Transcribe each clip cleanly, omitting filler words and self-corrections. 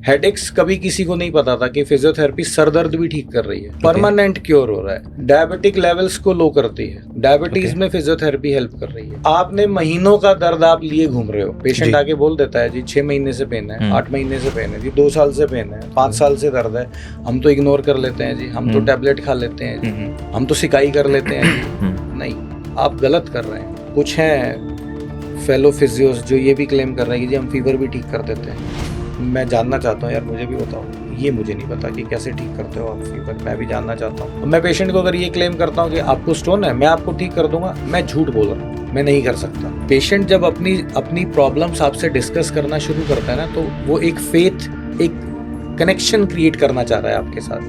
Headaches कभी किसी को नहीं पता था कि फिजियोथेरेपी सर दर्द भी ठीक कर रही है, परमानेंट क्योर हो रहा है, डायबिटिक लेवल्स को लो करती है, डायबिटीज में फिजियोथेरेपी हेल्प कर रही है। आपने महीनों का दर्द आप लिए घूम रहे हो, पेशेंट आके बोल देता है जी 6 महीने से पेन है, 8 महीने से पेन है जी, 2 साल से पेन है, 5 साल से दर्द है, हम तो इग्नोर कर लेते हैं जी, हम तो टैबलेट खा लेते हैं जी, हम तो सिकाई कर लेते हैं जी। नहीं, आप गलत कर रहे हैं। कुछ हैं फेलो फिजियोस जो ये भी क्लेम कर रहे हैं कि जी हम फीवर भी ठीक कर देते हैं। मैं जानना चाहता हूँ यार, मुझे भी बताओ, ये मुझे नहीं पता कि कैसे ठीक करते हो आप फीवर, मैं भी जानना चाहता हूँ। मैं पेशेंट को अगर ये क्लेम करता हूँ कि आपको स्टोन है, मैं आपको ठीक कर दूंगा, मैं झूठ बोल रहा हूँ, मैं नहीं कर सकता। पेशेंट जब अपनी प्रॉब्लम्स आपसे डिस्कस करना शुरू करता है ना, तो वो एक फेथ, एक कनेक्शन क्रिएट करना चाह रहा है आपके साथ,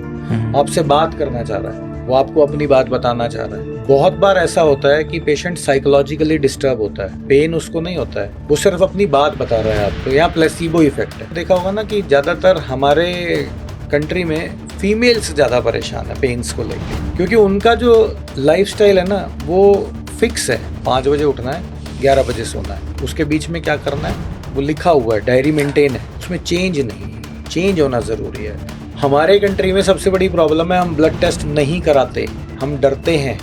आपसे बात करना चाह रहा है, वो आपको अपनी बात बताना चाह रहा है। बहुत बार ऐसा होता है कि पेशेंट साइकोलॉजिकली डिस्टर्ब होता है, पेन उसको नहीं होता है, वो सिर्फ अपनी बात बता रहा है आपको। यहाँ प्लेसिबो इफेक्ट है। देखा होगा ना कि ज्यादातर हमारे कंट्री में फीमेल्स ज्यादा परेशान है पेन्स को लेकर, क्योंकि उनका जो लाइफस्टाइल है ना वो फिक्स है। 5 बजे उठना है, 11 बजे सोना है, उसके बीच में क्या करना है वो लिखा हुआ है, डायरी मेंटेन है, उसमें चेंज नहीं है। चेंज होना जरूरी है। हमारे कंट्री में सबसे बड़ी प्रॉब्लम है, हम ब्लड टेस्ट नहीं कराते, हम डरते हैं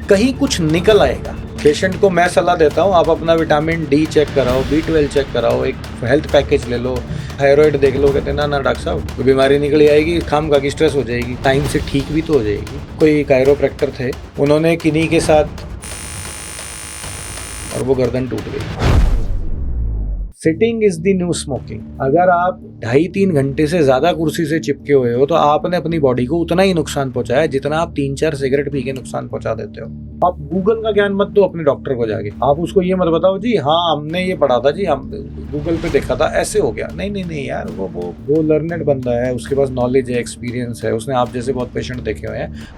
कहीं कुछ निकल आएगा। पेशेंट को मैं सलाह देता हूँ, आप अपना विटामिन डी चेक कराओ, B12 चेक कराओ, एक हेल्थ पैकेज ले लो, थायराइड देख लो। कहते ना डॉक्टर साहब, कोई बीमारी निकली आएगी, खामखा की स्ट्रेस हो जाएगी, टाइम से ठीक भी तो हो जाएगी। कोई कायरोप्रैक्टर थे, उन्होंने किन्हीं के साथ और वो गर्दन टूट गई। Sitting is the new smoking. अगर आप 2.5-3 घंटे से ज्यादा कुर्सी से चिपके हुए हो तो आपने अपनी बॉडी को उतना ही नुकसान पहुंचाया जितना आप 3-4 सिगरेट पी के नुकसान पहुंचा देते हो। आप गूगल का ज्ञान मत दो अपने डॉक्टर को जाके, आप उसको ये मत बताओ जी हाँ हमने ये पढ़ा था जी, हम गूगल पे देखा था ऐसे हो गया। नहीं नहीं नहीं यार, वो लर्नेड बंदा है, उसके पास नॉलेज है, एक्सपीरियंस है, उसने आप जैसे बहुत पेशेंट देखे हुए हैं।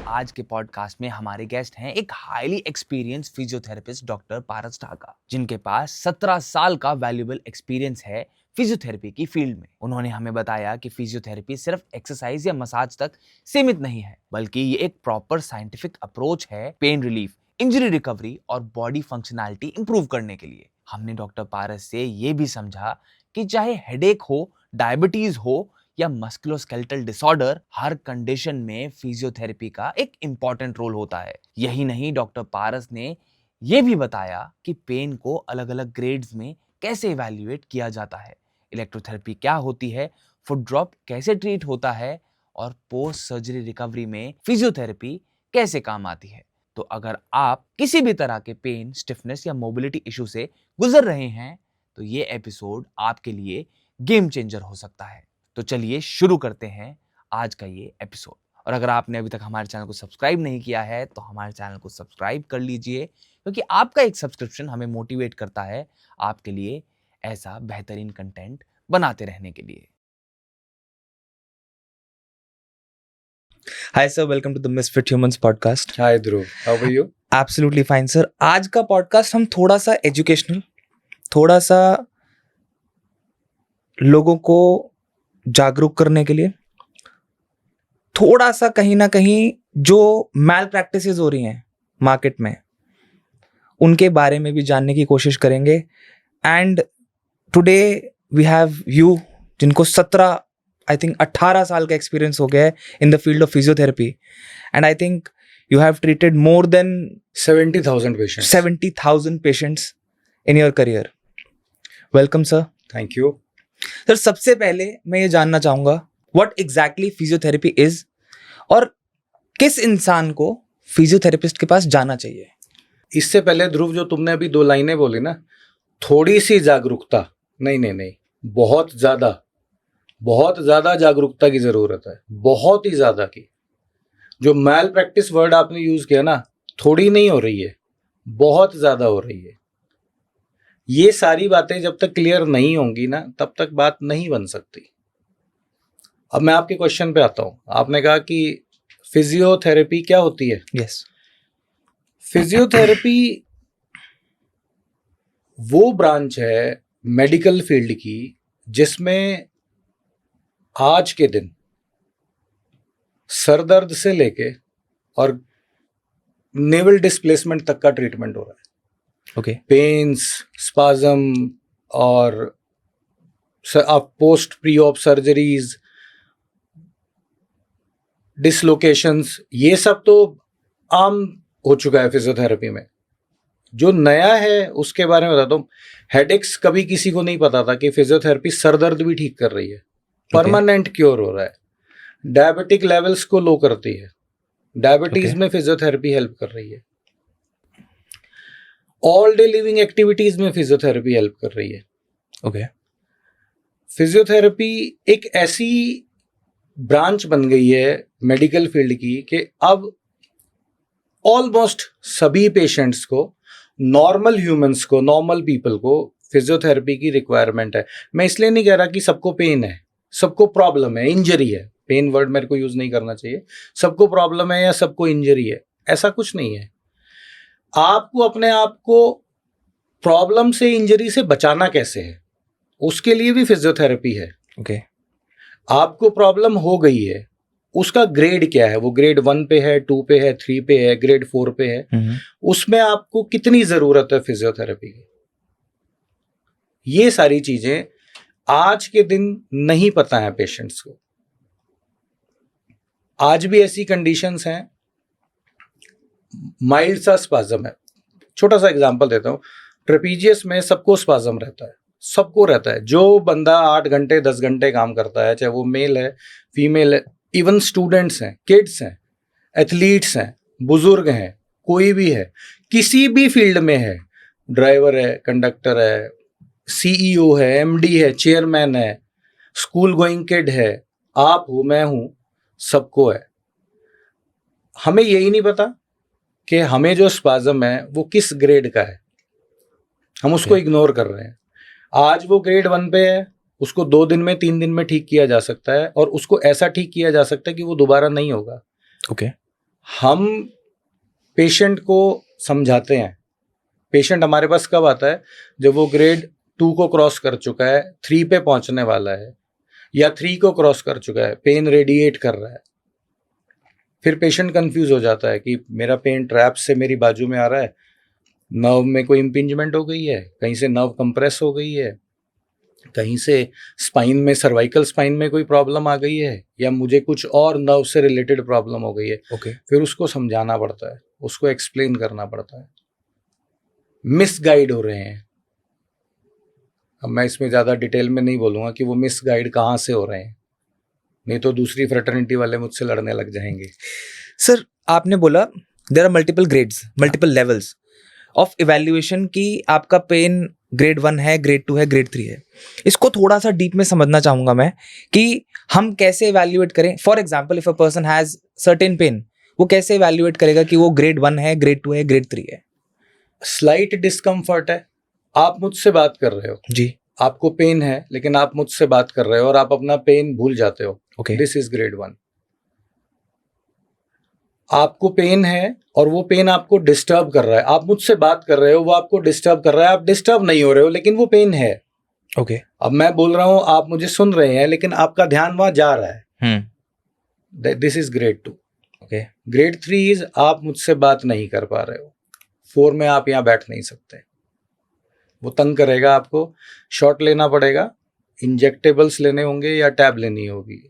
आज के पॉडकास्ट में हमारे गेस्ट हैं एक हाईली एक्सपीरियंस फिजियोथेरेपिस्ट डॉक्टर पारस ढाका, जिनके पास 17 साल का वैल्यूएबल एक्सपीरियंस है फिजियोथेरेपी की फील्ड में। उन्होंने हमें बताया कि फिजियोथेरेपी सिर्फ एक्सरसाइज या मसाज तक सीमित नहीं है, बल्कि ये एक प्रॉपर साइंटिफिक अप्रोच है पेन रिलीफ, इंजरी रिकवरी और बॉडी फंक्शनैलिटी इंप्रूव करने के लिए। हमने डॉक्टर पारस से ये भी समझा कि चाहे हेडेक हो, डायबिटीज हो या मस्कुलोस्केलेटल डिसऑर्डर, हर कंडीशन में फिजियोथेरेपी का एक इंपॉर्टेंट रोल होता है। यही नहीं, डॉक्टर पारस ने यह भी बताया कि पेन को अलग अलग ग्रेड्स में कैसे इवैल्यूएट किया जाता है, इलेक्ट्रोथेरेपी क्या होती है, फुट ड्रॉप कैसे ट्रीट होता है और पोस्ट सर्जरी रिकवरी में फिजियोथेरेपी कैसे काम आती है। तो अगर आप किसी भी तरह के पेन, स्टिफनेस या मोबिलिटी इशू से गुजर रहे हैं तो ये एपिसोड आपके लिए गेम चेंजर हो सकता है। तो चलिए शुरू करते हैं आज का ये एपिसोड। और अगर आपने अभी तक हमारे चैनल को सब्सक्राइब नहीं किया है तो हमारे चैनल को सब्सक्राइब कर लीजिए, क्योंकि आपका एक सब्सक्रिप्शन हमें मोटिवेट करता है आपके लिए ऐसा बेहतरीन कंटेंट बनाते रहने के लिए। Hi sir, welcome to the Misfit Humans podcast. Hi Dhruv, how are you? Absolutely fine sir. आज का पॉडकास्ट हम थोड़ा सा एजुकेशनल, थोड़ा सा लोगों को जागरूक करने के लिए, थोड़ा सा कहीं ना कहीं जो मैल प्रैक्टिसेस हो रही हैं मार्केट में उनके बारे में भी जानने की कोशिश करेंगे। And today we have you, जिनको 18 साल का एक्सपीरियंस हो गया है in the field of physiotherapy, and I think you have treated more than 70,000 patients in your career. Welcome sir. Thank you. Sir, सबसे पहले मैं ये जानना चाहूंगा what exactly physiotherapy is और किस इंसान को फिजियोथेरेपिस्ट के पास जाना चाहिए। इससे पहले ध्रुव, जो तुमने अभी 2 लाइनें बोली ना, थोड़ी सी जागरूकता, नहीं, बहुत ज्यादा जागरूकता की जरूरत है, बहुत ही ज्यादा की। जो मैल प्रैक्टिस वर्ड आपने यूज किया ना, थोड़ी नहीं हो रही है, बहुत ज्यादा हो रही है। ये सारी बातें जब तक क्लियर नहीं होंगी ना, तब तक बात नहीं बन सकती। अब मैं आपके क्वेश्चन पे आता हूं। आपने कहा कि फिजियोथेरेपी क्या होती है। यस, फिजियोथेरेपी वो ब्रांच है मेडिकल फील्ड की जिसमें आज के दिन सर दर्द से लेके और नेवल डिस्प्लेसमेंट तक का ट्रीटमेंट हो रहा है। ओके। पेन्स, स्पाज्म और पोस्ट प्री ऑप सर्जरीज, डिसलोकेशंस, ये सब तो आम हो चुका है फिजियोथेरेपी में। जो नया है उसके बारे में बताता हूँ। हेडेक्स कभी किसी को नहीं पता था कि फिजियोथेरेपी सर दर्द भी ठीक कर रही है, परमानेंट क्योर हो रहा है। डायबिटिक लेवल्स को लो करती है, डायबिटीज में फिजियोथेरेपी हेल्प कर रही है। ऑल डे लिविंग एक्टिविटीज में फिजियोथेरेपी हेल्प कर रही है। ओके। फिजियोथेरेपी एक ऐसी ब्रांच बन गई है मेडिकल फील्ड की कि अब ऑलमोस्ट सभी पेशेंट्स को, नॉर्मल ह्यूमंस को, नॉर्मल पीपल को फिजियोथेरेपी की रिक्वायरमेंट है। मैं इसलिए नहीं कह रहा कि सबको पेन है, सबको प्रॉब्लम है, इंजरी है। पेन वर्ड मेरे को यूज नहीं करना चाहिए। सबको प्रॉब्लम है या सबको इंजरी है, ऐसा कुछ नहीं है। आपको अपने आप को प्रॉब्लम से, इंजरी से बचाना कैसे है, उसके लिए भी फिजियोथेरेपी है। ओके। आपको प्रॉब्लम हो गई है, उसका ग्रेड क्या है, वो ग्रेड 1 पे है, 2 पे है, 3 पे है, ग्रेड 4 पे है, उसमें आपको कितनी जरूरत है फिजियोथेरेपी की, ये सारी चीजें आज के दिन नहीं पता है पेशेंट्स को। आज भी ऐसी कंडीशंस हैं, माइल्ड सा स्पाज्म है। छोटा सा एग्जांपल देता हूँ। ट्रेपीजियस में सबको स्पाज्म रहता है, सबको रहता है। जो बंदा 8 घंटे 10 घंटे काम करता है, चाहे वो मेल है, फीमेल है, इवन स्टूडेंट्स हैं, किड्स हैं, एथलीट्स हैं, बुजुर्ग हैं, कोई भी है, किसी भी फील्ड में है, ड्राइवर है, कंडक्टर है, सीईओ है, एमडी है, चेयरमैन है, स्कूल गोइंग किड है, आप हो, मैं हूं, सबको है। हमें यही नहीं पता कि हमें जो स्पाज्म है वो किस ग्रेड का है, हम उसको इग्नोर कर रहे हैं। आज वो ग्रेड 1 पे है, उसको 2 दिन में 3 दिन में ठीक किया जा सकता है, और उसको ऐसा ठीक किया जा सकता है कि वो दोबारा नहीं होगा। ओके। हम पेशेंट को समझाते हैं। पेशेंट हमारे पास कब आता है, जब वो ग्रेड 2 को क्रॉस कर चुका है, 3 पे पहुंचने वाला है, या 3 को क्रॉस कर चुका है, पेन रेडिएट कर रहा है। फिर पेशेंट कंफ्यूज हो जाता है कि मेरा पेन ट्रैप से मेरी बाजू में आ रहा है, नर्व में कोई इंपिंजमेंट हो गई है, कहीं से नर्व कंप्रेस हो गई है, कहीं से स्पाइन में, सर्वाइकल स्पाइन में कोई प्रॉब्लम आ गई है, या मुझे कुछ और नर्व से रिलेटेड प्रॉब्लम हो गई है। ओके। फिर उसको समझाना पड़ता है, उसको एक्सप्लेन करना पड़ता है। मिसगाइड हो रहे हैं। अब मैं इसमें ज़्यादा डिटेल में नहीं बोलूँगा कि वो मिसगाइड कहाँ से हो रहे हैं, नहीं तो दूसरी फ्रेटर्निटी वाले मुझसे लड़ने लग जाएंगे। सर, आपने बोला there are multiple grades, multiple levels of evaluation की आपका पेन ग्रेड 1 है, ग्रेड 2 है, ग्रेड 3 है। इसको थोड़ा सा डीप में समझना चाहूंगा मैं कि हम कैसे इवैल्यूएट करें। For example, if a person has certain pain, वो कैसे इवैल्यूएट करेगा कि वो ग्रेड 1 है, ग्रेड 2 है, ग्रेड 3 है। स्लाइट डिस्कम्फर्ट है, आप मुझसे बात कर रहे हो जी। आपको पेन है, लेकिन आप मुझसे बात कर रहे हो और आप अपना पेन भूल जाते हो, ओके। This is grade 1। आपको पेन है और वो पेन आपको डिस्टर्ब कर रहा है, आप मुझसे बात कर रहे हो, वो आपको डिस्टर्ब कर रहा है, आप डिस्टर्ब नहीं हो रहे हो, लेकिन वो पेन है। ओके। अब मैं बोल रहा हूं, आप मुझे सुन रहे हैं, लेकिन आपका ध्यान वहां जा रहा है, this is grade 2। Okay. Grade 3 is आप मुझसे बात नहीं कर पा रहे हो, 4 में आप यहाँ बैठ नहीं सकते, वो तंग करेगा, आपको शॉट लेना पड़ेगा, इंजेक्टेबल्स लेने होंगे या टैब लेनी होगी,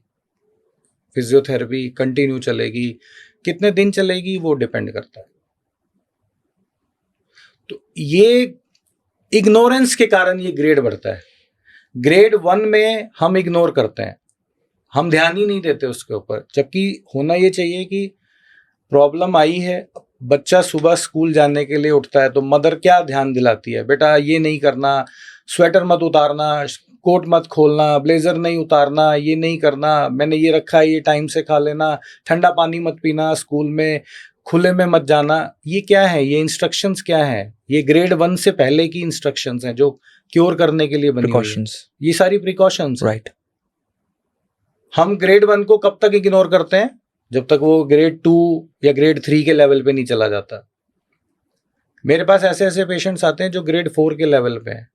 फिजियोथेरेपी कंटिन्यू चलेगी, कितने दिन चलेगी वो डिपेंड करता है। तो ये इग्नोरेंस के कारण ये ग्रेड बढ़ता है। ग्रेड 1 में हम इग्नोर करते हैं, हम ध्यान ही नहीं देते उसके ऊपर, जबकि होना ये चाहिए कि प्रॉब्लम आई है, बच्चा सुबह स्कूल जाने के लिए उठता है तो मदर क्या ध्यान दिलाती है, बेटा ये नहीं करना, स्वेटर मत उतारना, कोट मत खोलना, ब्लेजर नहीं उतारना, ये नहीं करना, मैंने ये रखा है, ये टाइम से खा लेना, ठंडा पानी मत पीना, स्कूल में खुले में मत जाना। ये क्या है, ये इंस्ट्रक्शंस क्या है? ये ग्रेड 1 से पहले की इंस्ट्रक्शंस हैं जो क्योर करने के लिए बनी हुई हैं। ये सारी प्रिकॉशंस, राइट। हम ग्रेड 1 को कब तक इग्नोर करते हैं? जब तक वो ग्रेड 2 या ग्रेड 3 के लेवल पे नहीं चला जाता। मेरे पास ऐसे ऐसे पेशेंट्स आते हैं जो ग्रेड 4 के लेवल पे हैं,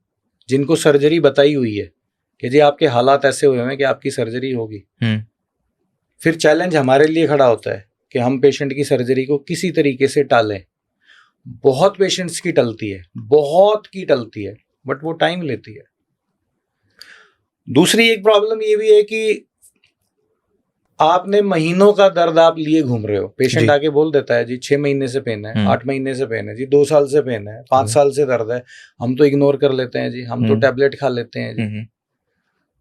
जिनको सर्जरी बताई हुई है कि जी आपके हालात ऐसे हुए हैं कि आपकी सर्जरी होगी। फिर चैलेंज हमारे लिए खड़ा होता है कि हम पेशेंट की सर्जरी को किसी तरीके से टालें। बहुत पेशेंट्स की टलती है, बहुत की टलती है, बट वो टाइम लेती है। दूसरी एक प्रॉब्लम ये भी है कि आपने महीनों का दर्द आप लिए घूम रहे हो, पेशेंट जी। आके बोल देता है जी 6 महीने से पेन है, 8 महीने से पेन है जी, 2 साल से पेन है, 5 हम्म। साल से दर्द है, हम तो इग्नोर कर लेते हैं जी, हम तो हम्म। टैबलेट खा लेते हैं जी, हम्म।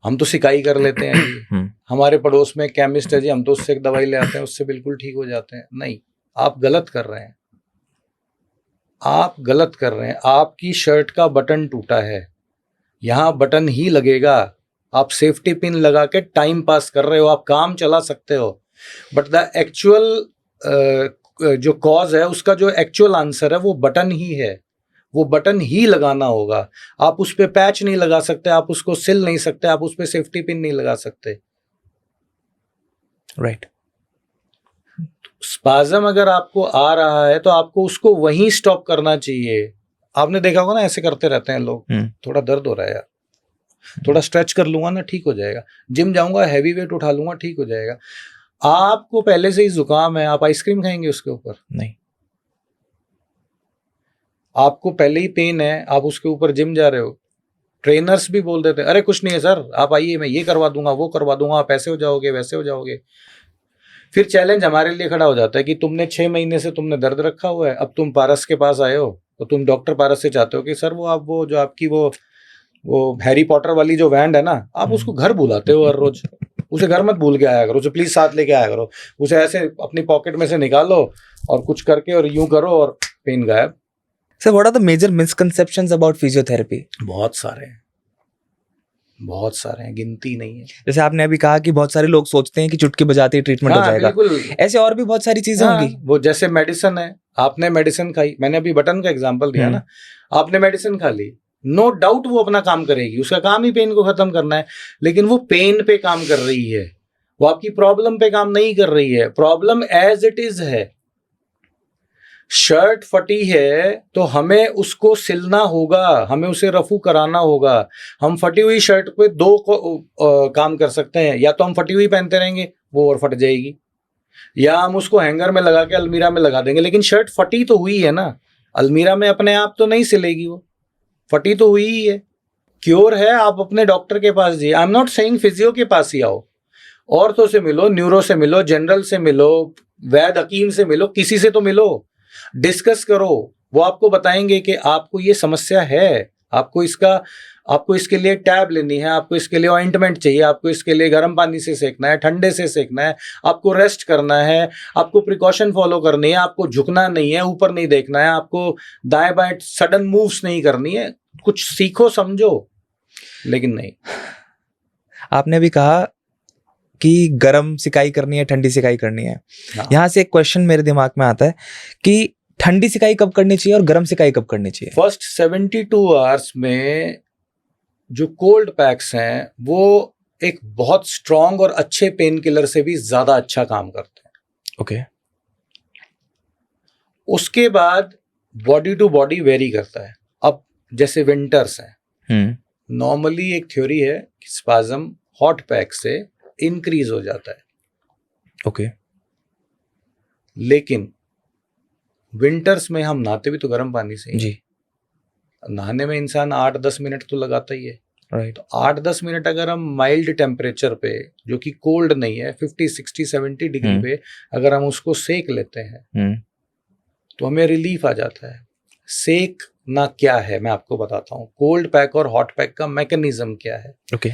हम तो सिकाई कर लेते हैं जी, हम्म। हमारे पड़ोस में केमिस्ट है जी, हम तो उससे एक दवाई ले आते हैं, उससे बिल्कुल ठीक हो जाते हैं। नहीं, आप गलत कर रहे हैं, आप गलत कर रहे हैं। आपकी शर्ट का बटन टूटा है, यहाँ बटन ही लगेगा, आप सेफ्टी पिन लगा के टाइम पास कर रहे हो, आप काम चला सकते हो, बट द एक्चुअल जो कॉज है, उसका जो एक्चुअल आंसर है वो बटन ही है, वो बटन ही लगाना होगा। आप उस पे पैच नहीं लगा सकते, आप उसको सिल नहीं सकते, आप उस पे सेफ्टी पिन नहीं लगा सकते। राइट। स्पाज्म अगर आपको आ रहा है तो आपको उसको वहीं स्टॉप करना चाहिए। आपने देखा होगा ना, ऐसे करते रहते हैं लोग, थोड़ा दर्द हो रहा है यार, थोड़ा स्ट्रेच कर लूंगा ना ठीक हो जाएगा, जिम जाऊंगा हैवी वेट उठा लूंगा ठीक हो जाएगा। आपको पहले से ही जुकाम है, आप आइसक्रीम खाएंगे उसके ऊपर? नहीं। आपको पहले ही पेन है, आप उसके ऊपर जिम जा रहे हो, ट्रेनर्स भी बोल देते हैं अरे कुछ नहीं है सर, आप आइए मैं ये करवा दूंगा वो करवा दूंगा, आप ऐसे हो जाओगे वैसे हो जाओगे। फिर चैलेंज हमारे लिए खड़ा हो जाता है कि तुमने 6 महीने से तुमने दर्द रखा हुआ है, अब तुम पारस के पास आए हो तो तुम डॉक्टर पारस से चाहते हो कि सर वो आप वो जो आपकी वो हैरी पॉटर वाली जो वैंड है ना, आप उसको घर बुलाते हो हर रोज, उसे घर मत भूल के आया करो, उसे प्लीज साथ लेके आया करो, उसे ऐसे अपनी पॉकेट में से निकालो और कुछ करके और यूं करो और पेन गायब। Sir what are the major misconceptions about physiotherapy? बहुत सारे हैं, बहुत सारे हैं, गिनती नहीं है। जैसे आपने अभी कहा कि बहुत सारे लोग सोचते हैं कि चुटकी बजाते ही ट्रीटमेंट हो हाँ, जाएगा, बिल्कुल। ऐसे और भी बहुत सारी चीजें हाँ, होंगी। वो जैसे मेडिसिन है, आपने मेडिसिन खाई, मैंने अभी बटन का एग्जांपल दिया ना, आपने मेडिसिन खा ली, नो डाउट वो अपना काम करेगी, उसका काम ही पेन को खत्म करना है, लेकिन वो पेन पे काम कर रही है, वो आपकी प्रॉब्लम पे काम नहीं कर रही है। प्रॉब्लम एज इट इज है, शर्ट फटी है तो हमें उसको सिलना होगा, हमें उसे रफू कराना होगा। हम फटी हुई शर्ट पे काम कर सकते हैं, या तो हम फटी हुई पहनते रहेंगे वो और फट जाएगी, या हम उसको हैंगर में लगा के अलमीरा में लगा देंगे, लेकिन शर्ट फटी तो हुई है ना, अलमीरा में अपने आप तो नहीं सिलेगी, वो फटी तो हुई ही है। क्योर है, आप अपने डॉक्टर के पास जाइए, I am not saying physio के पास ही आओ, ऑर्थो से मिलो, न्यूरो से मिलो, जनरल से मिलो, वैद हकीम से मिलो, किसी से तो मिलो, डिस्कस करो, वो आपको बताएंगे कि आपको ये समस्या है, आपको इसके लिए टैब लेनी है, आपको इसके लिए ऑइंटमेंट चाहिए, आपको इसके लिए गर्म पानी से सेकना है, ठंडे से सेकना है, आपको रेस्ट करना है, आपको प्रिकॉशन फॉलो करनी है, आपको झुकना नहीं है, ऊपर नहीं देखना है, आपको दाएं बाएं सडन मूव्स नहीं करनी है, कुछ सीखो समझो, लेकिन नहीं। आपने भी कहा कि गर्म सिकाई करनी है, ठंडी सिकाई करनी है। हाँ। यहाँ से एक क्वेश्चन मेरे दिमाग में आता है कि ठंडी सिकाई कब करनी चाहिए और गर्म सिकाई कब करनी चाहिए? फर्स्ट 72 आवर्स में जो कोल्ड पैक्स हैं वो एक बहुत स्ट्रॉन्ग और अच्छे पेन किलर से भी ज्यादा अच्छा काम करते हैं। ओके। उसके बाद बॉडी टू बॉडी वेरी करता है। अब जैसे विंटर्स हैं, नॉर्मली एक थ्योरी है कि स्पाज्म हॉट पैक से इंक्रीज हो जाता है। ओके। लेकिन विंटर्स में हम नहाते भी तो गर्म पानी से ही, जी। नहाने में इंसान 8-10 मिनट तो लगाता ही है। राइट। तो 8-10 मिनट अगर हम माइल्ड टेम्परेचर पे, जो कि कोल्ड नहीं है, 50, 60, 70 डिग्री पे अगर हम उसको सेक लेते हैं तो हमें रिलीफ आ जाता है। सेकना क्या है मैं आपको बताता हूँ। कोल्ड पैक और हॉट पैक का मैकेनिज्म क्या है। ओके।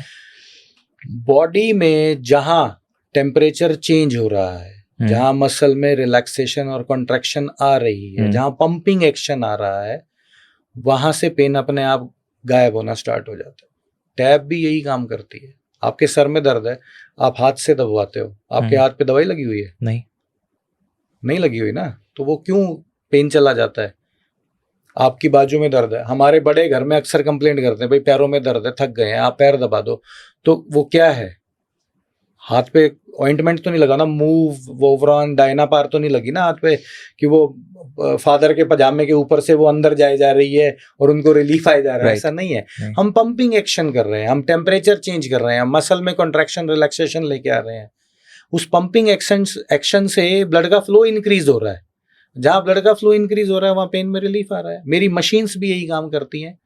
बॉडी में जहां टेम्परेचर चेंज हो रहा है, जहां मसल में रिलैक्सेशन और कॉन्ट्रैक्शन आ रही है, जहां पंपिंग एक्शन आ रहा है, वहां से पेन अपने आप गायब होना स्टार्ट हो जाता है। टैब भी यही काम करती है। आपके सर में दर्द है, आप हाथ से दबाते हो, आपके हाथ पे दवाई लगी हुई है? नहीं लगी हुई ना, तो वो क्यों पेन चला जाता है? आपकी बाजू में दर्द है, हमारे बड़े घर में अक्सर कंप्लेंट करते हैं भाई पैरों में दर्द है, थक गए हैं, आप पैर दबा दो, तो वो क्या है, हाथ पे ऑइंटमेंट तो नहीं लगा ना, मूव वोवरॉन डायनापार तो नहीं लगी ना हाथ पे कि वो फादर के पजामे के ऊपर से वो अंदर जाए जा रही है और उनको रिलीफ आए जा रहा है। ऐसा नहीं है। हम पंपिंग एक्शन कर रहे हैं, हम टेम्परेचर चेंज कर रहे हैं, हम मसल में कॉन्ट्रैक्शन रिलैक्सेशन लेके आ रहे हैं। उस पंपिंग एक्शन से ब्लड का फ्लो इंक्रीज हो रहा है। जहां ब्लड का फ्लो इंक्रीज हो रहा है वहां पेन में रिलीफ आ रहा है। मेरी मशीन्स भी यही काम करती हैं।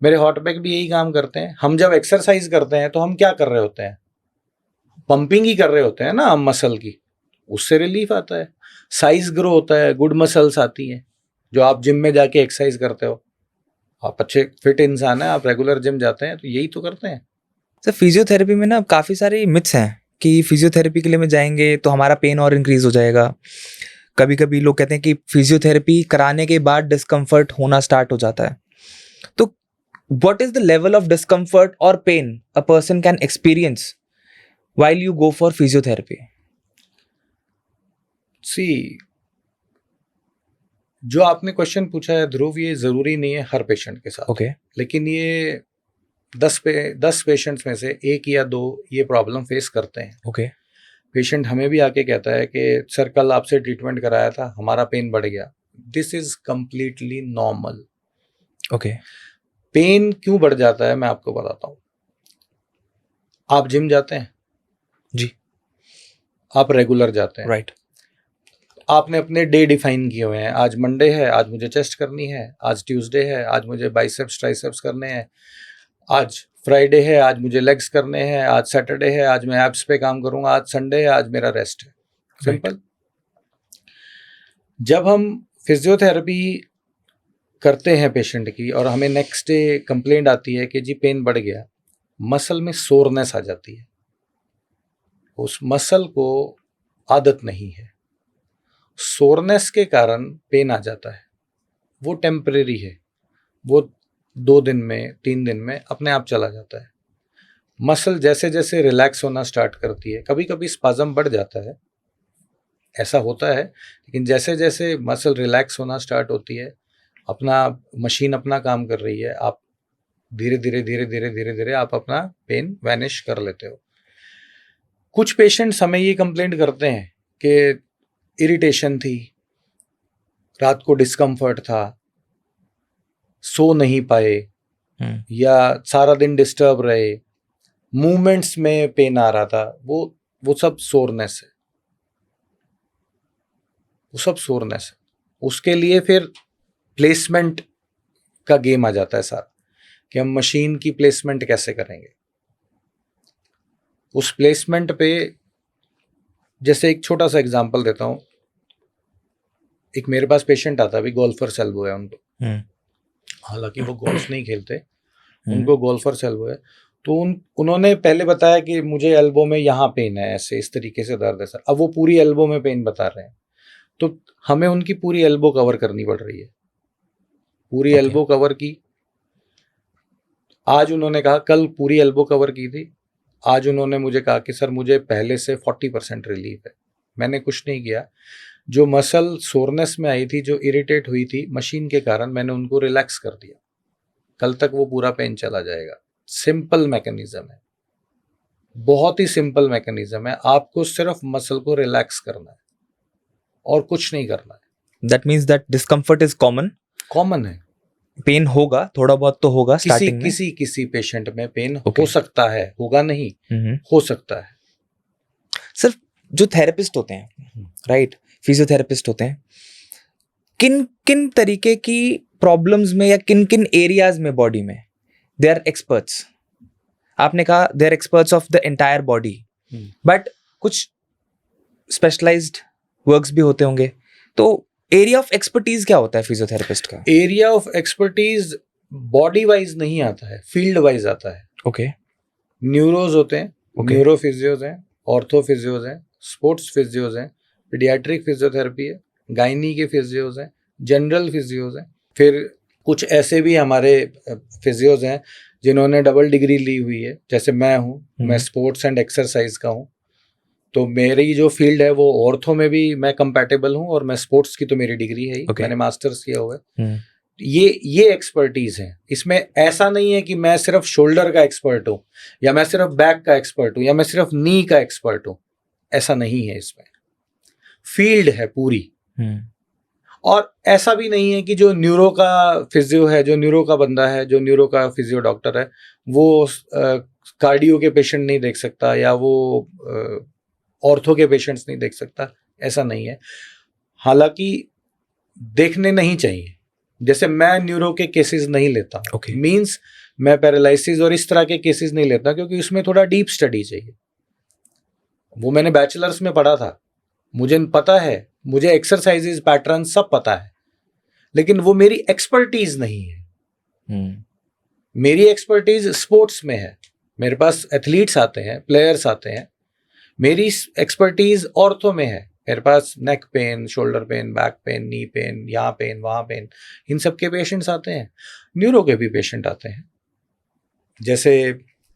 मेरे हॉट पैक भी यही काम करते हैं। हम जब एक्सरसाइज करते हैं तो हम क्या कर रहे होते हैं, पंपिंग ही कर रहे होते हैं ना हम मसल की, उससे रिलीफ आता है, साइज ग्रो होता है, गुड मसल्स आती हैं। जो आप जिम में जाके एक्सरसाइज करते हो, आप अच्छे फिट इंसान हैं, आप रेगुलर जिम जाते हैं तो यही तो करते हैं। सर फिजियोथेरेपी में ना काफ़ी सारे मिथ्स हैं कि फिजियोथेरेपी के लिए में जाएंगे तो हमारा पेन और इंक्रीज हो जाएगा। कभी कभी लोग कहते हैं कि फिजियोथेरेपी कराने के बाद डिस्कम्फर्ट होना स्टार्ट हो जाता है। तो what is the level of discomfort और pain a person can experience while you go for physiotherapy? See, जो आपने क्वेश्चन पूछा है ध्रुव, ये जरूरी नहीं है हर पेशेंट के साथ। ओके। लेकिन ये 10 पेशेंट्स में से 1 या 2 ये प्रॉब्लम फेस करते हैं। ओके। पेशेंट हमें भी आके कहता है कि सर कल आपसे ट्रीटमेंट कराया था, हमारा पेन बढ़ गया। This is completely normal. Okay. Pain क्यों बढ़ जाता है मैं आपको बताता हूँ। आप जिम जाते हैं? जी। आप रेगुलर जाते हैं? राइट। आपने अपने डे डिफाइन किए हुए हैं, आज मंडे है, आज मुझे चेस्ट करनी है, आज ट्यूसडे है, आज मुझे बाइसेप्स ट्राइसेप्स करने हैं, आज फ्राइडे है, आज मुझे लेग्स करने हैं, आज सैटरडे है, आज मैं एब्स पे काम करूंगा, आज संडे है, आज मेरा रेस्ट है। सिंपल। जब हम फिजियोथेरेपी करते हैं पेशेंट की और हमें नेक्स्ट डे कंप्लेंट आती है कि जी पेन बढ़ गया, मसल में सोरनेस आ जाती है। उस मसल को आदत नहीं है, सोरनेस के कारण पेन आ जाता है। वो टेम्परेरी है, वो 2 दिन में 3 दिन में अपने आप चला जाता है। मसल जैसे जैसे रिलैक्स होना स्टार्ट करती है, कभी कभी स्पाज्म बढ़ जाता है, ऐसा होता है, लेकिन जैसे जैसे मसल रिलैक्स होना स्टार्ट होती है, अपना मशीन अपना काम कर रही है, आप धीरे धीरे धीरे धीरे धीरे धीरे आप अपना पेन वैनिश कर लेते हो। कुछ पेशेंट्स हमें ये कंप्लेंट करते हैं कि इरिटेशन थी, रात को डिस्कम्फर्ट था, सो नहीं पाए, या सारा दिन डिस्टर्ब रहे, मूवमेंट्स में पेन आ रहा था, वो सब सोरनेस है, वो सब सोरनेस है। उसके लिए फिर प्लेसमेंट का गेम आ जाता है सारा, कि हम मशीन की प्लेसमेंट कैसे करेंगे। उस प्लेसमेंट पे जैसे एक छोटा सा एग्जांपल देता हूँ। एक मेरे पास पेशेंट आता है, अभी गोल्फर एल्बो है उनको, हालांकि वो गोल्फ नहीं खेलते, उनको गोल्फर एल्बो है। तो उन्होंने पहले बताया कि मुझे एल्बो में यहाँ पेन है, ऐसे इस तरीके से दर्द है सर। अब वो पूरी एल्बो में पेन बता रहे हैं, तो हमें उनकी पूरी एल्बो कवर करनी पड़ रही है, पूरी एल्बो कवर की। आज उन्होंने कहा, कल पूरी एल्बो कवर की थी, आज उन्होंने मुझे कहा कि सर मुझे पहले से 40% रिलीफ है। मैंने कुछ नहीं किया, जो मसल सोरनेस में आई थी, जो इरिटेट हुई थी मशीन के कारण, मैंने उनको रिलैक्स कर दिया, कल तक वो पूरा पेन चला जाएगा। सिंपल मैकेनिज्म है, बहुत ही सिंपल मैकेनिज्म है। आपको सिर्फ मसल को रिलैक्स करना है और कुछ नहीं करना है। That means that discomfort is common है। पेन होगा, थोड़ा बहुत तो होगा स्टार्टिंग में। किसी पेशेंट में पेन हो सकता है, होगा नहीं, हो सकता है। सिर्फ जो थेरेपिस्ट होते हैं, राइट, फिजियोथेरेपिस्ट होते हैं, किन किन तरीके की प्रॉब्लम्स में या किन किन एरियाज में बॉडी में दे आर एक्सपर्ट्स? आपने कहा they are experts of the entire body, but कुछ स्पेशलाइज्ड वर्क्स भी होते होंगे, तो एरिया ऑफ एक्सपर्टीज क्या होता है फिजियोथेरेपिस्ट का? Area of expertise body wise नहीं आता है, फील्ड वाइज आता है। ओके। न्यूरोज होते हैं, न्यूरो फिजियोज हैं, ऑर्थो फिजियोज हैं, स्पोर्ट्स फिजियोज हैं, पीडियाट्रिक फिजियोथेरेपी है, गायनी के फिजियोज हैं, जनरल फिजियोज हैं। फिर कुछ ऐसे भी हमारे फिजियोज हैं जिन्होंने डबल डिग्री ली हुई है, जैसे मैं हूँ, मैं स्पोर्ट्स एंड एक्सरसाइज का हूँ, तो मेरी जो फील्ड है वो ऑर्थो में भी मैं कंपैटिबल हूँ, और मैं स्पोर्ट्स की तो मेरी डिग्री है ही, मैंने मास्टर्स किया हुआ है। ये एक्सपर्टीज है। इसमें ऐसा नहीं है कि मैं सिर्फ शोल्डर का एक्सपर्ट हूँ, या मैं सिर्फ बैक का एक्सपर्ट हूँ, या मैं सिर्फ नी का एक्सपर्ट हूँ, ऐसा नहीं है। इसमें फील्ड है पूरी। और ऐसा भी नहीं है कि जो न्यूरो का फिजियो है, जो न्यूरो का बंदा है, जो न्यूरो का फिजियो डॉक्टर है, वो कार्डियो के पेशेंट नहीं देख सकता, या वो ऑर्थो के पेशेंट्स नहीं देख सकता, ऐसा नहीं है। हालांकि देखने नहीं चाहिए, जैसे मैं न्यूरो के केसेस नहीं लेता, Okay. मींस मैं पैरालिसिस और इस तरह के केसेस नहीं लेता, क्योंकि उसमें थोड़ा डीप स्टडी चाहिए। वो मैंने बैचलर्स में पढ़ा था, मुझे पता है, मुझे एक्सरसाइजेज पैटर्न सब पता है, लेकिन वो मेरी एक्सपर्टीज नहीं है। मेरी एक्सपर्टीज स्पोर्ट्स में है, मेरे पास एथलीट्स आते हैं, प्लेयर्स आते हैं। मेरी एक्सपर्टीज ऑर्थो में है, मेरे पास neck pain, shoulder pain, back pain, knee pain, यहाँ पेन, वहाँ पेन, इन सब के पेशेंट्स आते हैं। न्यूरो के भी पेशेंट आते हैं, जैसे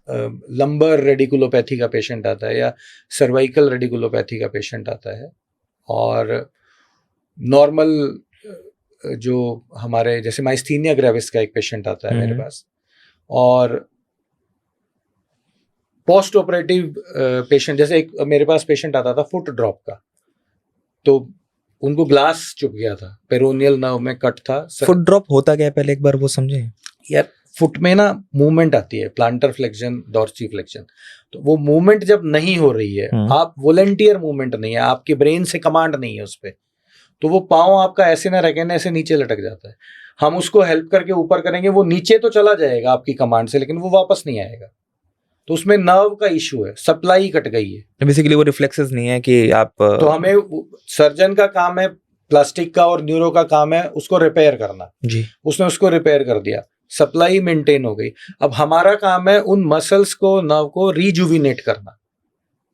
लंबर रेडिकुलोपैथी का पेशेंट आता है या सर्वाइकल रेडिकुलोपैथी का पेशेंट आता है, और नॉर्मल जो हमारे जैसे माइस्थीनिया ग्रेविस का एक पेशेंट आता है मेरे पास, और पोस्ट ऑपरेटिव पेशेंट, जैसे एक मेरे पास पेशेंट आता था फुट ड्रॉप का, तो उनको ग्लास चुभ गया था, पेरोनियल नर्व में कट था। फुट ड्रॉप होता क्या है, पहले एक बार वो समझे यार, फुट में ना मूवमेंट आती है, प्लांटर फ्लेक्शन, डॉर्सी फ्लेक्शन, तो वो मूवमेंट जब नहीं हो रही है, आप वॉलंटियर मूवमेंट नहीं है, आपके ब्रेन से कमांड नहीं है उस पर, तो वो पाँव आपका ऐसे ना रखे ना, ऐसे नीचे लटक जाता है। हम उसको हेल्प करके ऊपर करेंगे, वो नीचे तो चला जाएगा आपकी कमांड से, लेकिन वो वापस नहीं आएगा, तो उसमें नर्व का इशू है, सप्लाई कट गई है। बेसिकली वो रिफ्लेक्सेस नहीं है कि आप तो हमें सर्जन का काम है, प्लास्टिक का और न्यूरो का काम है उसको रिपेयर करना जी। उसने उसको रिपेयर कर दिया, सप्लाई मेंटेन हो गई। अब हमारा काम है उन मसल्स को, नर्व को रिजुविनेट करना,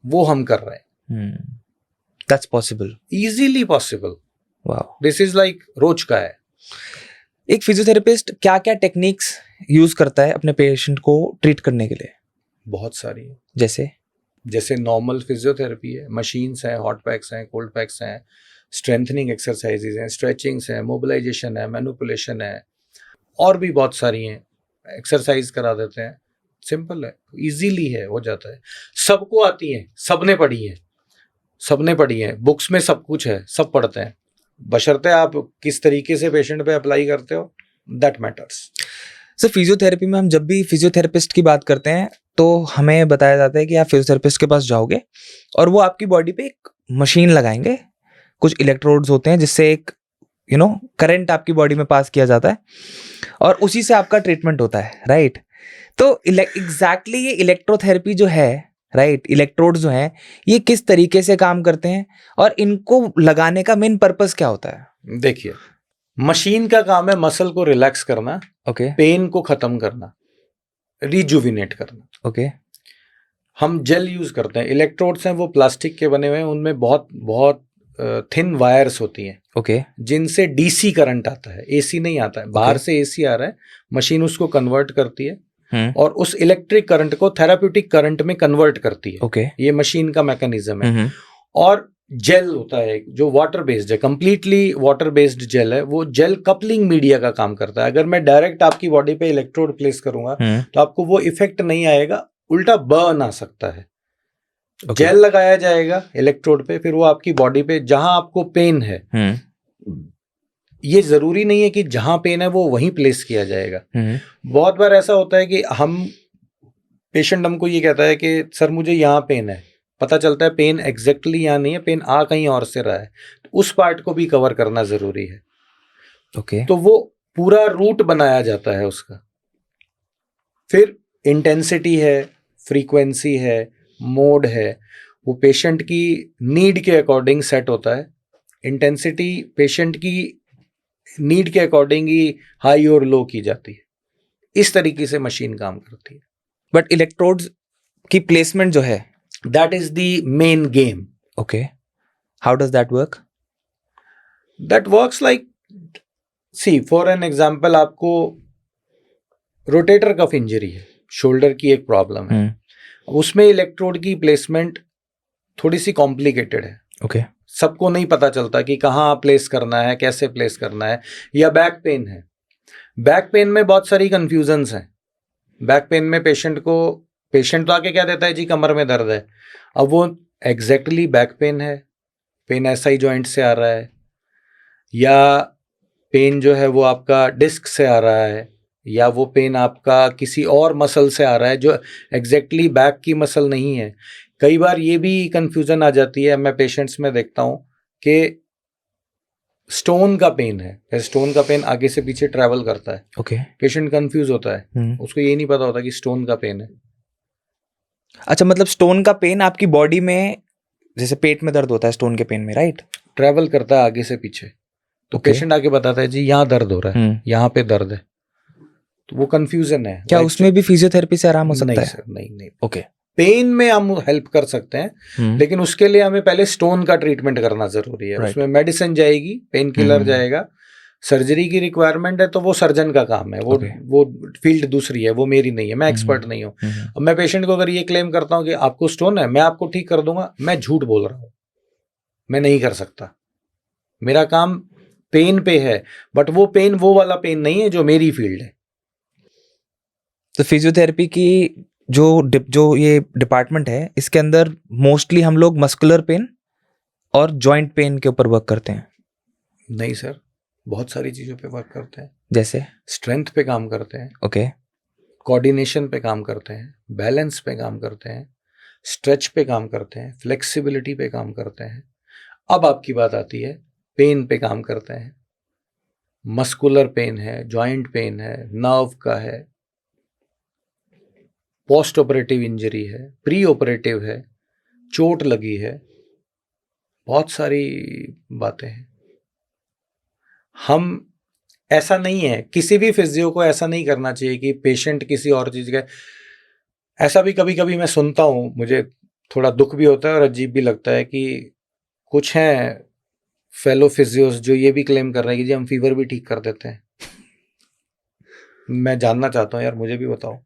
वो हम कर रहे हैं। That's possible, easily possible. Wow, this is like रोज का है। एक फिजियोथेरेपिस्ट क्या क्या टेक्निक्स यूज करता है अपने पेशेंट को ट्रीट करने के लिए? बहुत सारी है, जैसे नॉर्मल फिजियोथेरेपी है, मशीन्स हैं, हॉट पैक्स हैं, कोल्ड पैक्स हैं, स्ट्रेंथनिंग एक्सरसाइजेज हैं, स्ट्रेचिंग्स हैं, मोबिलाइजेशन है, मैनिपुलेशन है, और भी बहुत सारी हैं। एक्सरसाइज करा देते हैं, सिंपल है, इजीली है, हो जाता है, सबको आती है, सबने पढ़ी है, बुक्स में सब कुछ है, सब पढ़ते हैं, बशर्ते आप किस तरीके से पेशेंट पे अप्लाई करते हो, दैट मैटर्स। सर, फिजियोथेरेपी में हम जब भी फिजियोथेरेपिस्ट की बात करते हैं तो हमें बताया जाता है कि आप फिजियोथेरेपिस्ट के पास जाओगे और वो आपकी बॉडी पे एक मशीन लगाएंगे, कुछ इलेक्ट्रोड्स होते हैं जिससे एक करंट आपकी बॉडी में पास किया जाता है और उसी से आपका ट्रीटमेंट होता है, राइट? तो एग्जैक्टली ये इलेक्ट्रोथेरेपी जो है, राइट, इलेक्ट्रोड्स जो हैं, ये किस तरीके से काम करते हैं और इनको लगाने का मेन पर्पस क्या होता है? देखिए, मशीन का काम है मसल को रिलैक्स करना, ओके, पेन को खत्म करना, रिजुविनेट करना। ओके, हम जेल यूज करते हैं, इलेक्ट्रोड्स हैं वो प्लास्टिक के बने हुए हैं, उनमें बहुत बहुत थिन वायर्स होती हैं, ओके, जिनसे डीसी करंट आता है, एसी नहीं आता है। बाहर से एसी आ रहा है, मशीन उसको कन्वर्ट करती है और उस इलेक्ट्रिक करंट को थेराप्यूटिक करंट में कन्वर्ट करती है। ओके, ये मशीन का मैकेनिज्म है। और जेल होता है जो वाटर बेस्ड है, कंप्लीटली वाटर बेस्ड जेल है, वो जेल कपलिंग मीडिया का काम करता है। अगर मैं डायरेक्ट आपकी बॉडी पे इलेक्ट्रोड प्लेस करूंगा तो आपको वो इफेक्ट नहीं आएगा, उल्टा बर्न आ सकता है। जेल लगाया जाएगा इलेक्ट्रोड पे, फिर वो आपकी बॉडी पे जहां आपको पेन है, ये जरूरी नहीं है कि जहां पेन है वो वहीं प्लेस किया जाएगा। बहुत बार ऐसा होता है कि पेशेंट हमको ये कहता है कि सर मुझे यहाँ पेन है, पता चलता है पेन एग्जैक्टली यहाँ नहीं है, पेन आ कहीं और से रहा है, तो उस पार्ट को भी कवर करना जरूरी है। ओके, तो वो पूरा रूट बनाया जाता है उसका। फिर इंटेंसिटी है, फ्रीक्वेंसी है, मोड है, वो पेशेंट की नीड के अकॉर्डिंग सेट होता है। इंटेंसिटी पेशेंट की नीड के अकॉर्डिंग ही हाई और लो की जाती है। इस तरीके से मशीन काम करती है। बट इलेक्ट्रोड्स की प्लेसमेंट जो है, that is the main game. Okay, how does that work? That works like, see for an example, आपको रोटेटर कफ इंजरी है, शोल्डर की एक प्रॉब्लम है, उसमें इलेक्ट्रोड की प्लेसमेंट थोड़ी सी कॉम्प्लिकेटेड है। ओके, सबको नहीं पता चलता कि कहाँ प्लेस करना है, कैसे प्लेस करना है। या बैक पेन है, बैक पेन में बहुत सारी कंफ्यूजन्स हैं। बैक पेन में पेशेंट तो आके क्या देता है, जी कमर में दर्द है, अब वो एग्जैक्टली बैक पेन है, पेन एसआई जॉइंट से आ रहा है, या पेन जो है वो आपका डिस्क से आ रहा है, या वो पेन आपका किसी और मसल से आ रहा है जो एग्जैक्टली बैक की मसल नहीं है। कई बार ये भी कंफ्यूजन आ जाती है, मैं पेशेंट्स में देखता हूँ कि स्टोन का पेन है, स्टोन का पेन आगे से पीछे ट्रैवल करता है, ओके। पेशेंट कंफ्यूज होता है, उसको ये नहीं पता होता कि स्टोन का पेन है। अच्छा, मतलब स्टोन का पेन आपकी बॉडी में, जैसे पेट में दर्द होता है स्टोन के पेन में, राइट? ट्रैवल करता है आगे से पीछे, तो Okay. पेशेंट आके बताता है जी यहाँ दर्द हो रहा है, यहाँ पे दर्द है, तो वो कंफ्यूजन है। क्या उसमें भी फिजियोथेरेपी से आराम हो सकता नहीं है? सर, नहीं। ओके। पेन में हम हेल्प कर सकते हैं, लेकिन उसके लिए हमें पहले स्टोन का ट्रीटमेंट करना जरूरी है। Right. उसमें मेडिसिन जाएगी, पेन किलर जाएगा, सर्जरी की रिक्वायरमेंट है तो वो सर्जन का काम है, वो फील्ड दूसरी है, वो मेरी नहीं है, मैं एक्सपर्ट नहीं हूँ। अब मैं पेशेंट को अगर ये क्लेम करता हूँ कि आपको स्टोन है, मैं आपको ठीक कर दूंगा, मैं झूठ बोल रहा हूँ, मैं नहीं कर सकता। मेरा काम पेन पे है, बट वो वाला पेन नहीं है जो मेरी फील्ड है। तो फिजियोथेरेपी की जो ये डिपार्टमेंट है, इसके अंदर मोस्टली हम लोग मस्कुलर पेन और जॉइंट पेन के ऊपर वर्क करते हैं। नहीं सर, बहुत सारी चीजों पे वर्क करते हैं। जैसे स्ट्रेंथ पे काम करते हैं, ओके, कोऑर्डिनेशन पे काम करते हैं, बैलेंस पे काम करते हैं, स्ट्रेच पे काम करते हैं, फ्लेक्सिबिलिटी पे काम करते हैं। अब आपकी बात आती है, पेन पे काम करते हैं। मस्कुलर पेन है, जॉइंट पेन है, नर्व का है, पोस्ट ऑपरेटिव इंजरी है, प्री ऑपरेटिव है, चोट लगी है, बहुत सारी बातें हैं। हम ऐसा नहीं है, किसी भी फिजियो को ऐसा नहीं करना चाहिए कि पेशेंट किसी और चीज का। ऐसा भी कभी कभी मैं सुनता हूँ, मुझे थोड़ा दुख भी होता है और अजीब भी लगता है कि कुछ हैं फेलो फिजियोस जो ये भी क्लेम कर रहे हैं कि जी हम फीवर भी ठीक कर देते हैं। मैं जानना चाहता हूँ यार, मुझे भी बताओ,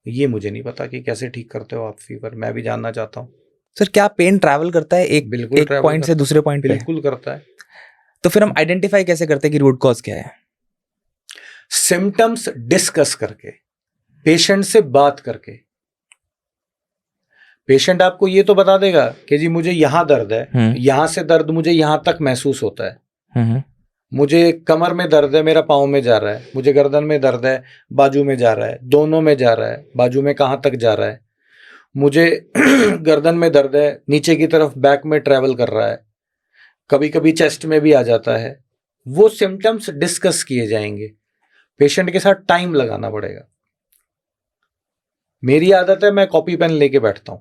ये मुझे नहीं पता कि कैसे ठीक करते हो आप फीवर, मैं भी जानना चाहता हूँ। सर क्या पेन ट्रैवल करता है एक बिल्कुल पॉइंट से दूसरे पॉइंट पे? बिल्कुल करता है। तो फिर हम आइडेंटिफाई कैसे करते हैं कि रूट कॉज क्या है? सिम्टम्स डिस्कस करके, पेशेंट से बात करके। पेशेंट आपको ये तो बता देगा कि जी मुझे यहां दर्द है, यहां से दर्द मुझे यहां तक महसूस होता है, मुझे कमर में दर्द है, मेरा पाँव में जा रहा है, मुझे गर्दन में दर्द है, बाजू में जा रहा है, दोनों में जा रहा है, बाजू में कहाँ तक जा रहा है, मुझे गर्दन में दर्द है, नीचे की तरफ बैक में ट्रैवल कर रहा है, कभी कभी चेस्ट में भी आ जाता है। वो सिम्टम्स डिस्कस किए जाएंगे, पेशेंट के साथ टाइम लगाना पड़ेगा। मेरी आदत है, मैं कॉपी पेन लेके बैठता हूं,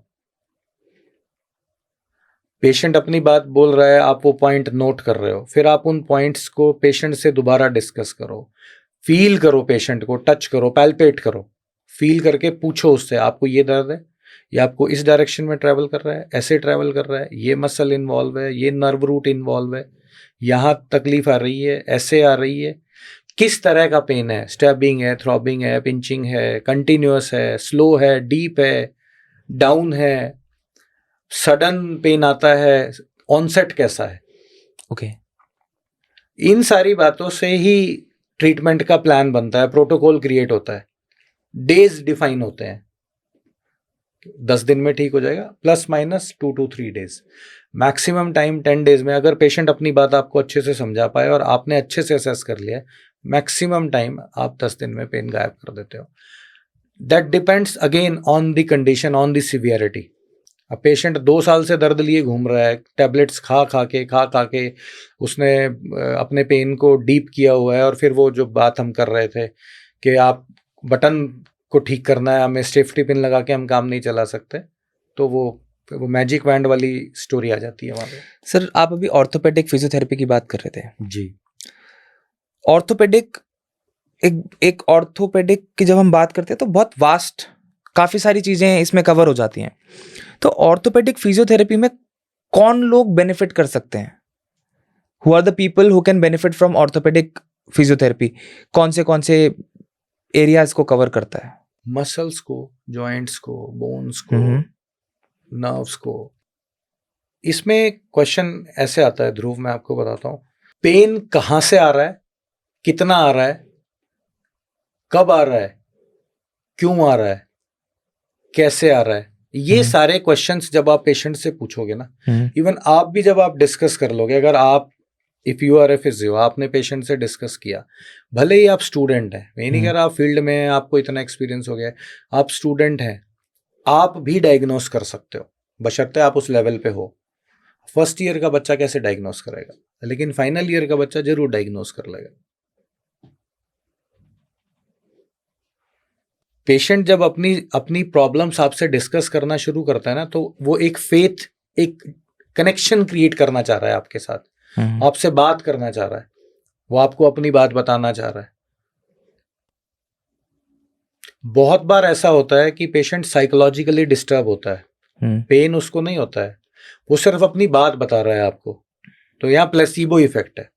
पेशेंट अपनी बात बोल रहा है, आप वो पॉइंट नोट कर रहे हो, फिर आप उन पॉइंट्स को पेशेंट से दोबारा डिस्कस करो, फील करो, पेशेंट को टच करो, पैल्पेट करो, फील करके पूछो उससे, आपको ये दर्द है, ये आपको इस डायरेक्शन में ट्रैवल कर रहा है, ऐसे ट्रैवल कर रहा है, ये मसल इन्वॉल्व है, ये नर्व रूट इन्वॉल्व है, यहाँ तकलीफ आ रही है, ऐसे आ रही है, किस तरह का पेन है, स्टैबिंग है, थ्रॉबिंग है, पिंचिंग है, कंटिन्यूअस है, स्लो है, डीप है, डाउन है, सडन पेन आता है, ऑनसेट कैसा है। ओके। इन सारी बातों से ही ट्रीटमेंट का प्लान बनता है, प्रोटोकॉल क्रिएट होता है, डेज डिफाइन होते हैं। 10 दिन में ठीक हो जाएगा, plus minus 2 to 3 days, maximum time 10 days में। अगर पेशेंट अपनी बात आपको अच्छे से समझा पाए और आपने अच्छे से असेस कर लिया, मैक्सिमम टाइम आप 10 दिन में पेन गायब कर देते हो। That depends again on the condition, on the severity. अब पेशेंट 2 साल से दर्द लिए घूम रहा है, टैबलेट्स खा खा के उसने अपने पेन को डीप किया हुआ है, और फिर वो जो बात हम कर रहे थे कि आप बटन को ठीक करना है, हमें सेफ्टी पिन लगा के हम काम नहीं चला सकते, तो वो मैजिक वैंड वाली स्टोरी आ जाती है वहाँ पे। सर आप अभी ऑर्थोपेडिक फिजियोथेरेपी की बात कर रहे थे जी। ऑर्थोपेडिक, एक ऑर्थोपेडिक की जब हम बात करते हैं तो बहुत वास्ट, काफ़ी सारी चीज़ें इसमें कवर हो जाती हैं। तो ऑर्थोपेडिक फिजियोथेरेपी में कौन लोग बेनिफिट कर सकते हैं? Who are the people who can benefit from orthopedic physiotherapy? कौन से एरियाज को कवर करता है? मसल्स को, जॉइंट्स को, बोन्स को, नर्व्स को। इसमें क्वेश्चन ऐसे आता है ध्रुव, मैं आपको बताता हूँ, पेन कहाँ से आ रहा है, कितना आ रहा है, कब आ रहा है, क्यों आ रहा है, कैसे आ रहा है, ये सारे क्वेश्चंस जब आप पेशेंट से पूछोगे ना, इवन आप भी जब आप डिस्कस कर लोगे, अगर आप if you are a physio, आपने पेशेंट से डिस्कस किया, भले ही आप स्टूडेंट हैं, मैं नहीं कह रहा आप फील्ड में आपको इतना एक्सपीरियंस हो गया है, आप स्टूडेंट हैं, आप भी डायग्नोस कर सकते हो, बशर्ते आप उस लेवल पे हो। फर्स्ट ईयर का बच्चा कैसे डायग्नोस करेगा, लेकिन फाइनल ईयर का बच्चा जरूर डायग्नोस कर लेगा। पेशेंट जब अपनी अपनी प्रॉब्लम्स आपसे डिस्कस करना शुरू करता है ना, तो वो एक फेथ, एक कनेक्शन क्रिएट करना चाह रहा है आपके साथ, आपसे बात करना चाह रहा है, वो आपको अपनी बात बताना चाह रहा है। बहुत बार ऐसा होता है कि पेशेंट साइकोलॉजिकली डिस्टर्ब होता है, पेन उसको नहीं होता है, वो सिर्फ अपनी बात बता रहा है आपको, तो यहाँ प्लेसिबो इफेक्ट है।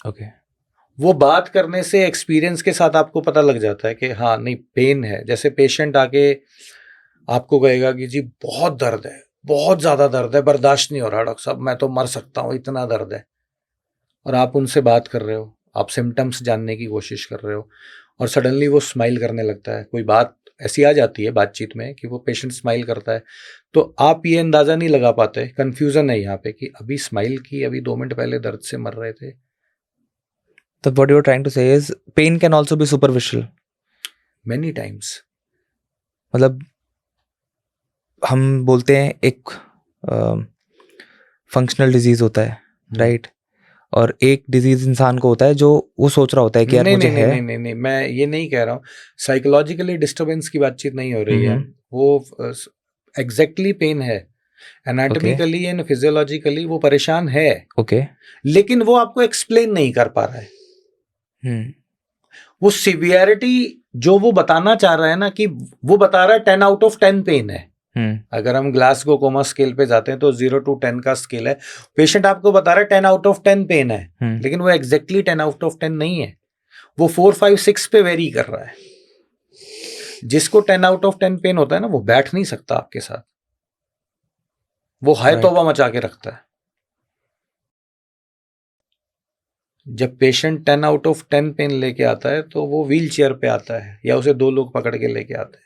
ओके। वो बात करने से एक्सपीरियंस के साथ आपको पता लग जाता है कि हाँ नहीं पेन है। जैसे पेशेंट आके आपको कहेगा कि जी बहुत दर्द है, बहुत ज़्यादा दर्द है, बर्दाश्त नहीं हो रहा डॉक्टर साहब, मैं तो मर सकता हूँ, इतना दर्द है। और आप उनसे बात कर रहे हो, आप सिम्टम्स जानने की कोशिश कर रहे हो, और सडनली वो स्माइल करने लगता है। कोई बात ऐसी आ जाती है बातचीत में कि वो पेशेंट स्माइल करता है, तो आप ये अंदाज़ा नहीं लगा पाते, कन्फ्यूज़न है यहाँ पे कि अभी स्माइल की, अभी 2 मिनट पहले दर्द से मर रहे थे। तो what you're trying to say is pain can also be superficial. Many times. मतलब हम बोलते हैं एक फंक्शनल डिजीज होता है, राइट? और एक डिजीज इंसान को होता है जो वो सोच रहा होता है कि यार मुझे है। नहीं, मैं ये नहीं कह रहा हूँ, साइकोलॉजिकली डिस्टर्बेंस की बातचीत नहीं हो रही है। वो एग्जैक्टली पेन है, एनाटॉमिकली एंड फिजियोलॉजिकली वो परेशान है, ओके, लेकिन वो आपको एक्सप्लेन नहीं कर पा रहा है। वो सिवियरिटी जो वो बताना चाह रहा है ना, कि वो बता रहा है 10 आउट ऑफ 10 पेन है। अगर हम ग्लासगो कोमा स्केल पे जाते हैं तो 0 to 10 का स्केल है। पेशेंट आपको बता रहा है 10 आउट ऑफ 10 पेन है, लेकिन वो एग्जैक्टली 10 आउट ऑफ 10 नहीं है, वो 4, 5, 6 पे वेरी कर रहा है। जिसको 10 आउट ऑफ 10 पेन होता है ना, वो बैठ नहीं सकता आपके साथ, वो हाय तौबा मचा के रखता है। जब पेशेंट 10 आउट ऑफ 10 पेन लेके आता है तो वो व्हील चेयर पे आता है, या उसे 2 लोग पकड़ के लेके आते हैं,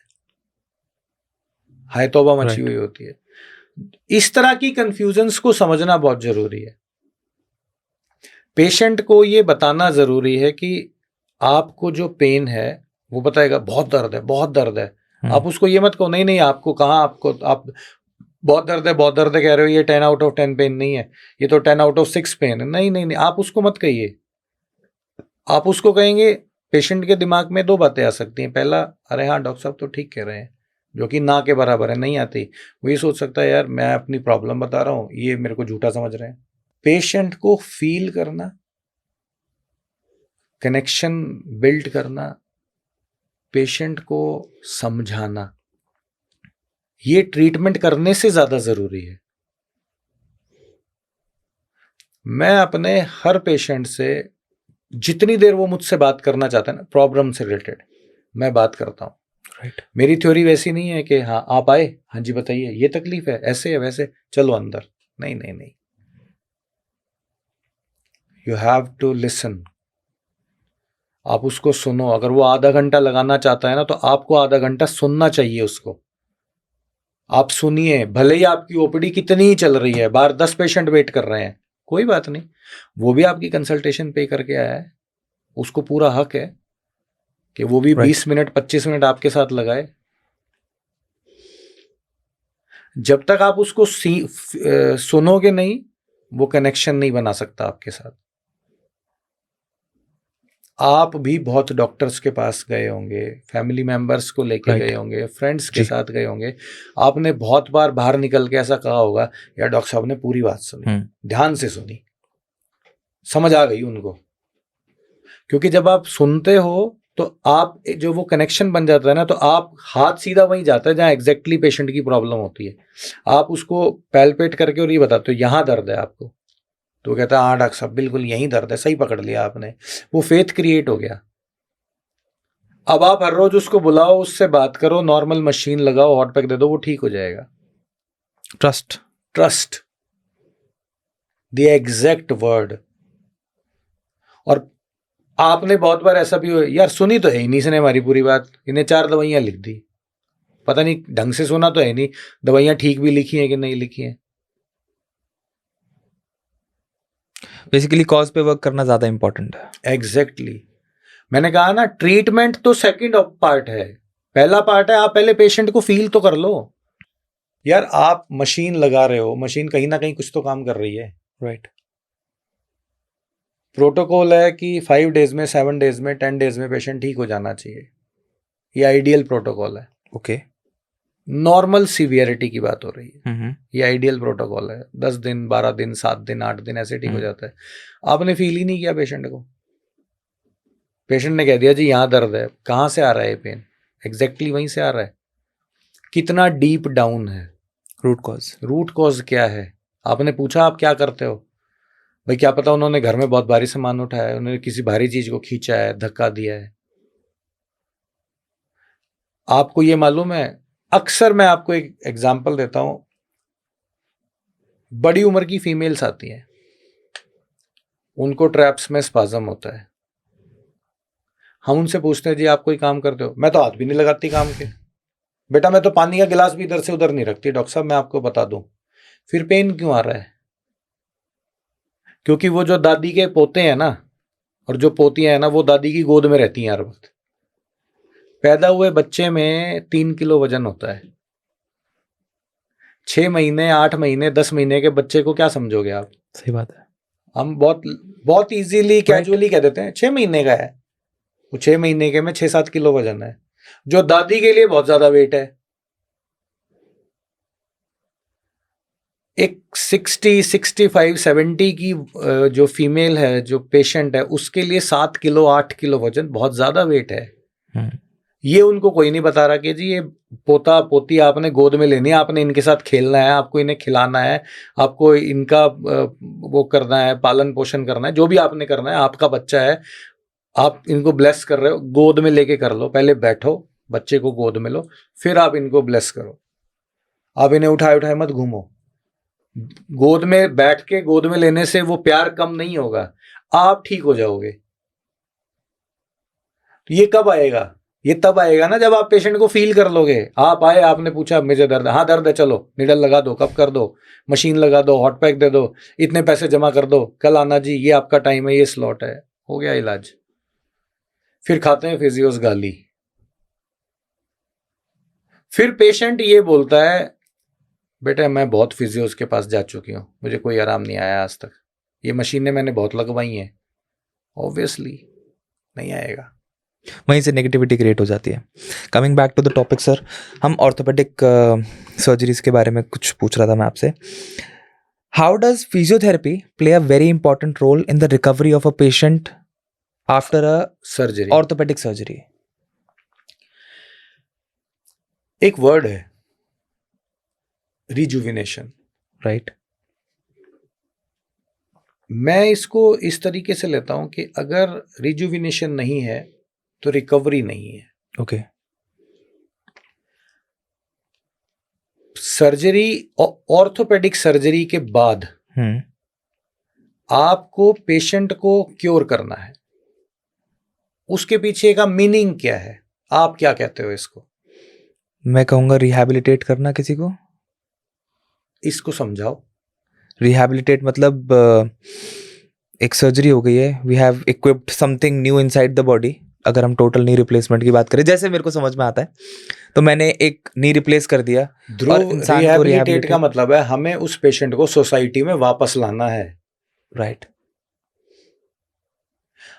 हाय तौबा मची हुई होती है। इस तरह की कंफ्यूजन्स को समझना बहुत जरूरी है। पेशेंट को ये बताना जरूरी है कि आपको जो पेन है वो बताएगा बहुत दर्द है, बहुत दर्द है। आप उसको ये मत कहो नहीं नहीं आपको कहाँ, आपको आप बहुत दर्द है कह रहे हो, ये 10 आउट ऑफ 10 पेन नहीं है, ये तो 10 आउट ऑफ 6 पेन है। नहीं, आप उसको मत कहिए। आप उसको कहेंगे, पेशेंट के दिमाग में 2 बातें आ सकती हैं। पहला, अरे हाँ डॉक्टर साहब तो ठीक कह रहे हैं, जो कि ना के बराबर है, नहीं आती। वो ये सोच सकता है यार मैं अपनी प्रॉब्लम बता रहा हूँ, ये मेरे को झूठा समझ रहे हैं। पेशेंट को फील करना, कनेक्शन बिल्ड करना, पेशेंट को समझाना, ये ट्रीटमेंट करने से ज्यादा जरूरी है। मैं अपने हर पेशेंट से जितनी देर वो मुझसे बात करना चाहता है ना, प्रॉब्लम से रिलेटेड, मैं बात करता हूँ। मेरी थ्योरी वैसी नहीं है कि हाँ आप आए, हाँ जी बताइए ये तकलीफ है, ऐसे है वैसे, चलो अंदर। नहीं, यू हैव टू लिसन। आप उसको सुनो। अगर वो आधा घंटा लगाना चाहता है ना, तो आपको आधा घंटा सुनना चाहिए उसको। आप सुनिए, भले ही आपकी ओपीडी कितनी ही चल रही है, बाहर 10 पेशेंट वेट कर रहे हैं, कोई बात नहीं, वो भी आपकी कंसल्टेशन पे करके आया है, उसको पूरा हक है कि वो भी 20 मिनट 25 मिनट आपके साथ लगाए। जब तक आप उसको सुनोगे नहीं, वो कनेक्शन नहीं बना सकता आपके साथ। आप भी बहुत डॉक्टर्स के पास गए होंगे, फैमिली मेंबर्स को लेके गए होंगे, फ्रेंड्स के साथ गए होंगे, आपने बहुत बार बाहर निकल के ऐसा कहा होगा, यार डॉक्टर साहब ने पूरी बात सुनी, ध्यान से सुनी, समझ आ गई उनको। क्योंकि जब आप सुनते हो तो आप जो वो कनेक्शन बन जाता है ना, तो आप हाथ सीधा वहीं जाता है जहाँ एग्जैक्टली पेशेंट की प्रॉब्लम होती है। आप उसको पैल्पेट करके और ये बताते हो यहाँ दर्द है आपको, तो कहता है हाँ डॉक्टर साहब बिल्कुल यहीं दर्द है, सही पकड़ लिया आपने। वो फेथ क्रिएट हो गया। अब आप हर रोज उसको बुलाओ, उससे बात करो, नॉर्मल मशीन लगाओ, हॉट पैक दे दो, वो ठीक हो जाएगा। Trust the exact word. और आपने बहुत बार ऐसा भी हो, यार सुनी तो है ही नहीं इसने हमारी पूरी बात, इन्हें 4 दवाइयां लिख दी, पता नहीं ढंग से सुना तो है नहीं, दवाइयां ठीक भी लिखी हैं कि नहीं लिखी हैं। बेसिकली कॉज पे वर्क करना ज्यादा इंपॉर्टेंट है। एग्जैक्टली। मैंने कहा ना, ट्रीटमेंट तो सेकंड पार्ट है, पहला पार्ट है आप पहले पेशेंट को फील तो कर लो। यार आप मशीन लगा रहे हो, मशीन कहीं ना कहीं कुछ तो काम कर रही है, राइट। प्रोटोकॉल है कि 5 डेज में, 7 डेज में, 10 डेज में पेशेंट ठीक हो जाना चाहिए, ये आइडियल प्रोटोकॉल है। ओके। नॉर्मल सीवियरिटी की बात हो रही है, हम्म। ये आइडियल प्रोटोकॉल है। 10 दिन, 12 दिन, 7 दिन, 8 दिन ऐसे ठीक हो जाता है। आपने फील ही नहीं किया पेशेंट को, पेशेंट ने कह दिया जी यहाँ दर्द है। कहाँ से आ रहा है ये पेन? एग्जैक्टली वहीं से आ रहा है। कितना डीप डाउन है, रूट कॉज। रूट कॉज क्या है? आपने पूछा आप क्या करते हो? भाई क्या पता उन्होंने घर में बहुत भारी सामान उठाया है, उन्होंने किसी भारी चीज को खींचा है, धक्का दिया है। आपको ये मालूम है, अक्सर मैं आपको एक एग्जांपल देता हूं, बड़ी उम्र की फीमेल्स आती हैं, उनको ट्रैप्स में स्पाज्म होता है। हम उनसे पूछते हैं जी आप कोई काम करते हो? मैं तो हाथ भी नहीं लगाती काम के। बेटा मैं तो पानी का गिलास भी इधर से उधर नहीं रखती। डॉक्टर साहब मैं आपको बता दूं। फिर पेन क्यों आ रहा है? क्योंकि वो जो दादी के पोते हैं ना, और जो पोतियां हैं ना, वो दादी की गोद में रहती हैं हर वक्त। पैदा हुए बच्चे में 3 किलो वजन होता है। 6 महीने, 8 महीने, 10 महीने के बच्चे को क्या समझोगे आप? सही बात है। हम बहुत इजीली कैजुअली कह देते हैं 6 महीने का है, वो 6 महीने के में 6-7 किलो वजन है, जो दादी के लिए बहुत ज्यादा वेट है। एक 60, 65, 70 की जो फीमेल है, जो पेशेंट है, उसके लिए 7 किलो 8 किलो वजन बहुत ज्यादा वेट है। ये उनको कोई नहीं बता रहा कि जी ये पोता पोती आपने गोद में लेनी है, आपने इनके साथ खेलना है, आपको इन्हें खिलाना है, आपको इनका वो करना है, पालन पोषण करना है, जो भी आपने करना है। आपका बच्चा है, आप इनको ब्लेस कर रहे हो, गोद में लेके कर लो। पहले बैठो, बच्चे को गोद में लो, फिर आप इनको ब्लेस करो। आप इन्हें उठाए उठाए मत घूमो। गोद में बैठ के गोद में लेने से वो प्यार कम नहीं होगा, आप ठीक हो जाओगे। तो ये कब आएगा? ये तब आएगा ना जब आप पेशेंट को फील कर लोगे। आप आए, आपने पूछा मुझे दर्द है, हाँ दर्द है, चलो निडल लगा दो, कब कर दो, मशीन लगा दो, हॉट पैक दे दो, इतने पैसे जमा कर दो, कल आना जी, ये आपका टाइम है, ये स्लॉट है, हो गया इलाज। फिर खाते हैं फिजियोस गाली। फिर पेशेंट ये बोलता है बेटा मैं बहुत फिजियोस के पास जा चुकी हूँ, मुझे कोई आराम नहीं आया आज तक, ये मशीनें मैंने बहुत लगवाई हैं। ऑब्वियसली नहीं आएगा। वहीं से नेगेटिविटी क्रिएट हो जाती है। Coming back to the topic sir, हम ऑर्थोपेडिक सर्जरीज के बारे में कुछ पूछ रहा था मैं आपसे। How does physiotherapy play a very important role in the recovery of a patient after a surgery, orthopedic surgery? एक वर्ड है रिजुविनेशन, राइट। मैं इसको इस तरीके से लेता हूं कि अगर रिजुविनेशन नहीं है तो रिकवरी नहीं है। ओके। सर्जरी, ऑर्थोपेडिक सर्जरी के बाद आपको पेशेंट को क्योर करना है, उसके पीछे का मीनिंग क्या है? आप क्या कहते हो इसको? मैं कहूँगा रिहैबिलिटेट करना किसी को। इसको समझाओ। रिहैबिलिटेट मतलब एक सर्जरी हो गई है, we have equipped something new inside the body. अगर हम टोटल नी रिप्लेसमेंट की बात करें, जैसे मेरे को समझ में आता है, तो मैंने एक नी रिप्लेस कर दिया। ध्रुव, रिहैबिलिटेट का मतलब है हमें उस पेशेंट को सोसाइटी में वापस लाना है। राइट।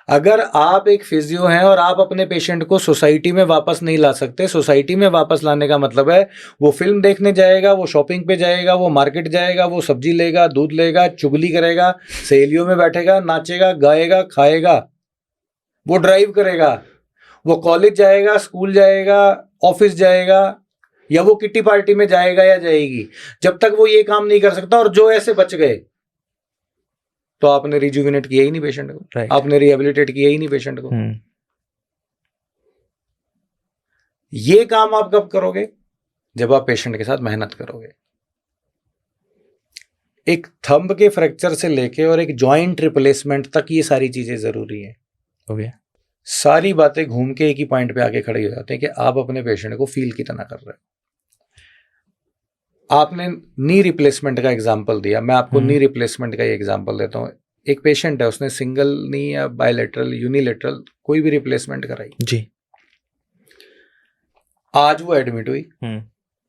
अगर आप एक फिजियो हैं और आप अपने पेशेंट को सोसाइटी में वापस नहीं ला सकते, सोसाइटी में वापस लाने का मतलब है वो फिल्म देखने जाएगा, वो शॉपिंग पे जाएगा, वो मार्केट जाएगा, वो सब्जी लेगा, दूध लेगा, चुगली करेगा, सहेलियों में बैठेगा, नाचेगा, गाएगा, खाएगा, वो ड्राइव करेगा, वो कॉलेज जाएगा, स्कूल जाएगा, ऑफिस जाएगा, या वो किट्टी पार्टी में जाएगा या जाएगी। जब तक वो ये काम नहीं कर सकता, और जो ऐसे बच गए, तो आपने रिजुविनेट किया ही नहीं पेशेंट को, right. आपने रिहेबिलिटेट किया ही नहीं पेशेंट को। ये काम आप कब करोगे? जब आप पेशेंट के साथ मेहनत करोगे। एक थंब के फ्रैक्चर से लेके और एक जॉइंट रिप्लेसमेंट तक ये सारी चीजें जरूरी है। ओके। सारी बातें घूम के एक ही पॉइंट पे आके खड़ी हो जाते हैं कि आप अपने पेशेंट को फील कितना कर रहे हो। आपने नी रिप्लेसमेंट का एग्जांपल दिया, मैं आपको नी रिप्लेसमेंट का एग्जांपल देता हूँ। एक पेशेंट है, उसने सिंगल नी या बायलैटरल, यूनिलैटरल कोई भी रिप्लेसमेंट कराई जी। आज वो एडमिट हुई,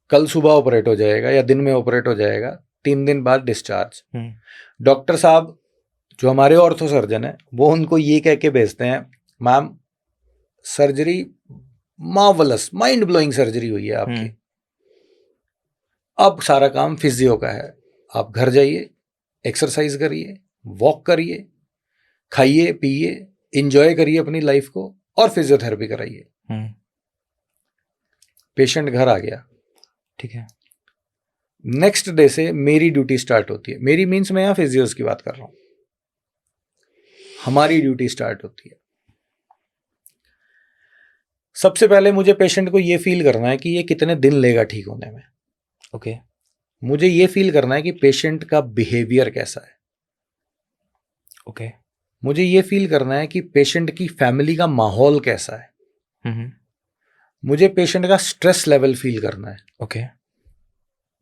कल सुबह ऑपरेट हो जाएगा या दिन में ऑपरेट हो जाएगा, 3 दिन बाद डिस्चार्ज। डॉक्टर साहब जो हमारे ऑर्थो सर्जन है वो उनको ये कह के भेजते हैं, ma'am surgery marvellous mind blowing surgery हुई है आपकी, अब सारा काम फिजियो का है, आप घर जाइए, एक्सरसाइज करिए, वॉक करिए, खाइए पिए, एंजॉय करिए अपनी लाइफ को और फिजियोथेरेपी कराइए। पेशेंट घर आ गया, ठीक है। नेक्स्ट डे से मेरी ड्यूटी स्टार्ट होती है। मेरी मीन्स मैं यहाँ फिजियोस की बात कर रहा हूं। हमारी ड्यूटी स्टार्ट होती है। सबसे पहले मुझे पेशेंट को ये फील करना है कि ये कितने दिन लेगा ठीक होने में। ओके। मुझे ये फील करना है कि पेशेंट का बिहेवियर कैसा है। ओके। मुझे ये फील करना है कि पेशेंट की फैमिली का माहौल कैसा है। मुझे पेशेंट का स्ट्रेस लेवल फील करना है। ओके।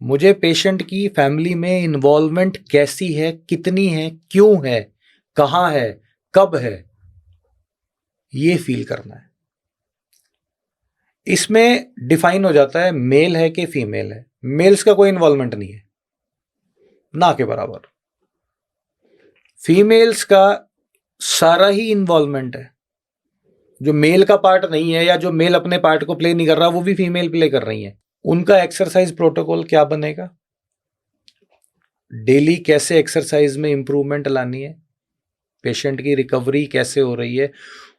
मुझे पेशेंट की फैमिली में इन्वॉल्वमेंट कैसी है, कितनी है, क्यों है, कहाँ है, कब है, ये फील करना है। इसमें डिफाइन हो जाता है मेल है कि फीमेल है। मेल्स का कोई इन्वॉल्वमेंट नहीं है, ना के बराबर। फीमेल्स का सारा ही इन्वॉल्वमेंट है। जो मेल का पार्ट नहीं है या जो मेल अपने पार्ट को प्ले नहीं कर रहा, वो भी फीमेल प्ले कर रही है। उनका एक्सरसाइज प्रोटोकॉल क्या बनेगा, डेली कैसे एक्सरसाइज में इंप्रूवमेंट लानी है, पेशेंट की रिकवरी कैसे हो रही है,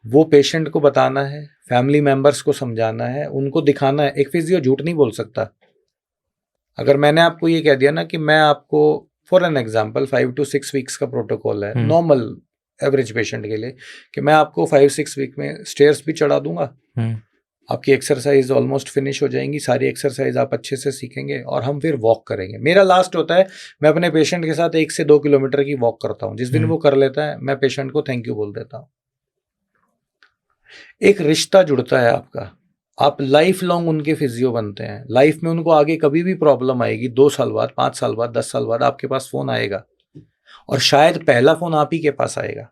वो पेशेंट को बताना है, फैमिली मेंबर्स को समझाना है, उनको दिखाना है। एक फिजियो झूठ नहीं बोल सकता। अगर मैंने आपको ये कह दिया ना कि मैं आपको for an example 5 to 6 weeks का प्रोटोकॉल है नॉर्मल एवरेज पेशेंट के लिए, कि मैं आपको 5-6 वीक में स्टेयर्स भी चढ़ा दूंगा, आपकी एक्सरसाइज ऑलमोस्ट फिनिश हो जाएंगी, सारी एक्सरसाइज आप अच्छे से सीखेंगे और हम फिर वॉक करेंगे। मेरा लास्ट होता है, मैं अपने पेशेंट के साथ 1 से 2 किलोमीटर की वॉक करता हूं। जिस दिन वो कर लेता है मैं पेशेंट को थैंक यू बोल देता हूं। एक रिश्ता जुड़ता है आपका, आप लाइफ लॉन्ग उनके फिजियो बनते हैं। लाइफ में उनको आगे कभी भी प्रॉब्लम आएगी, 2 साल बाद, 5 साल बाद, 10 साल बाद आपके पास फोन आएगा और शायद पहला फोन आप ही के पास आएगा,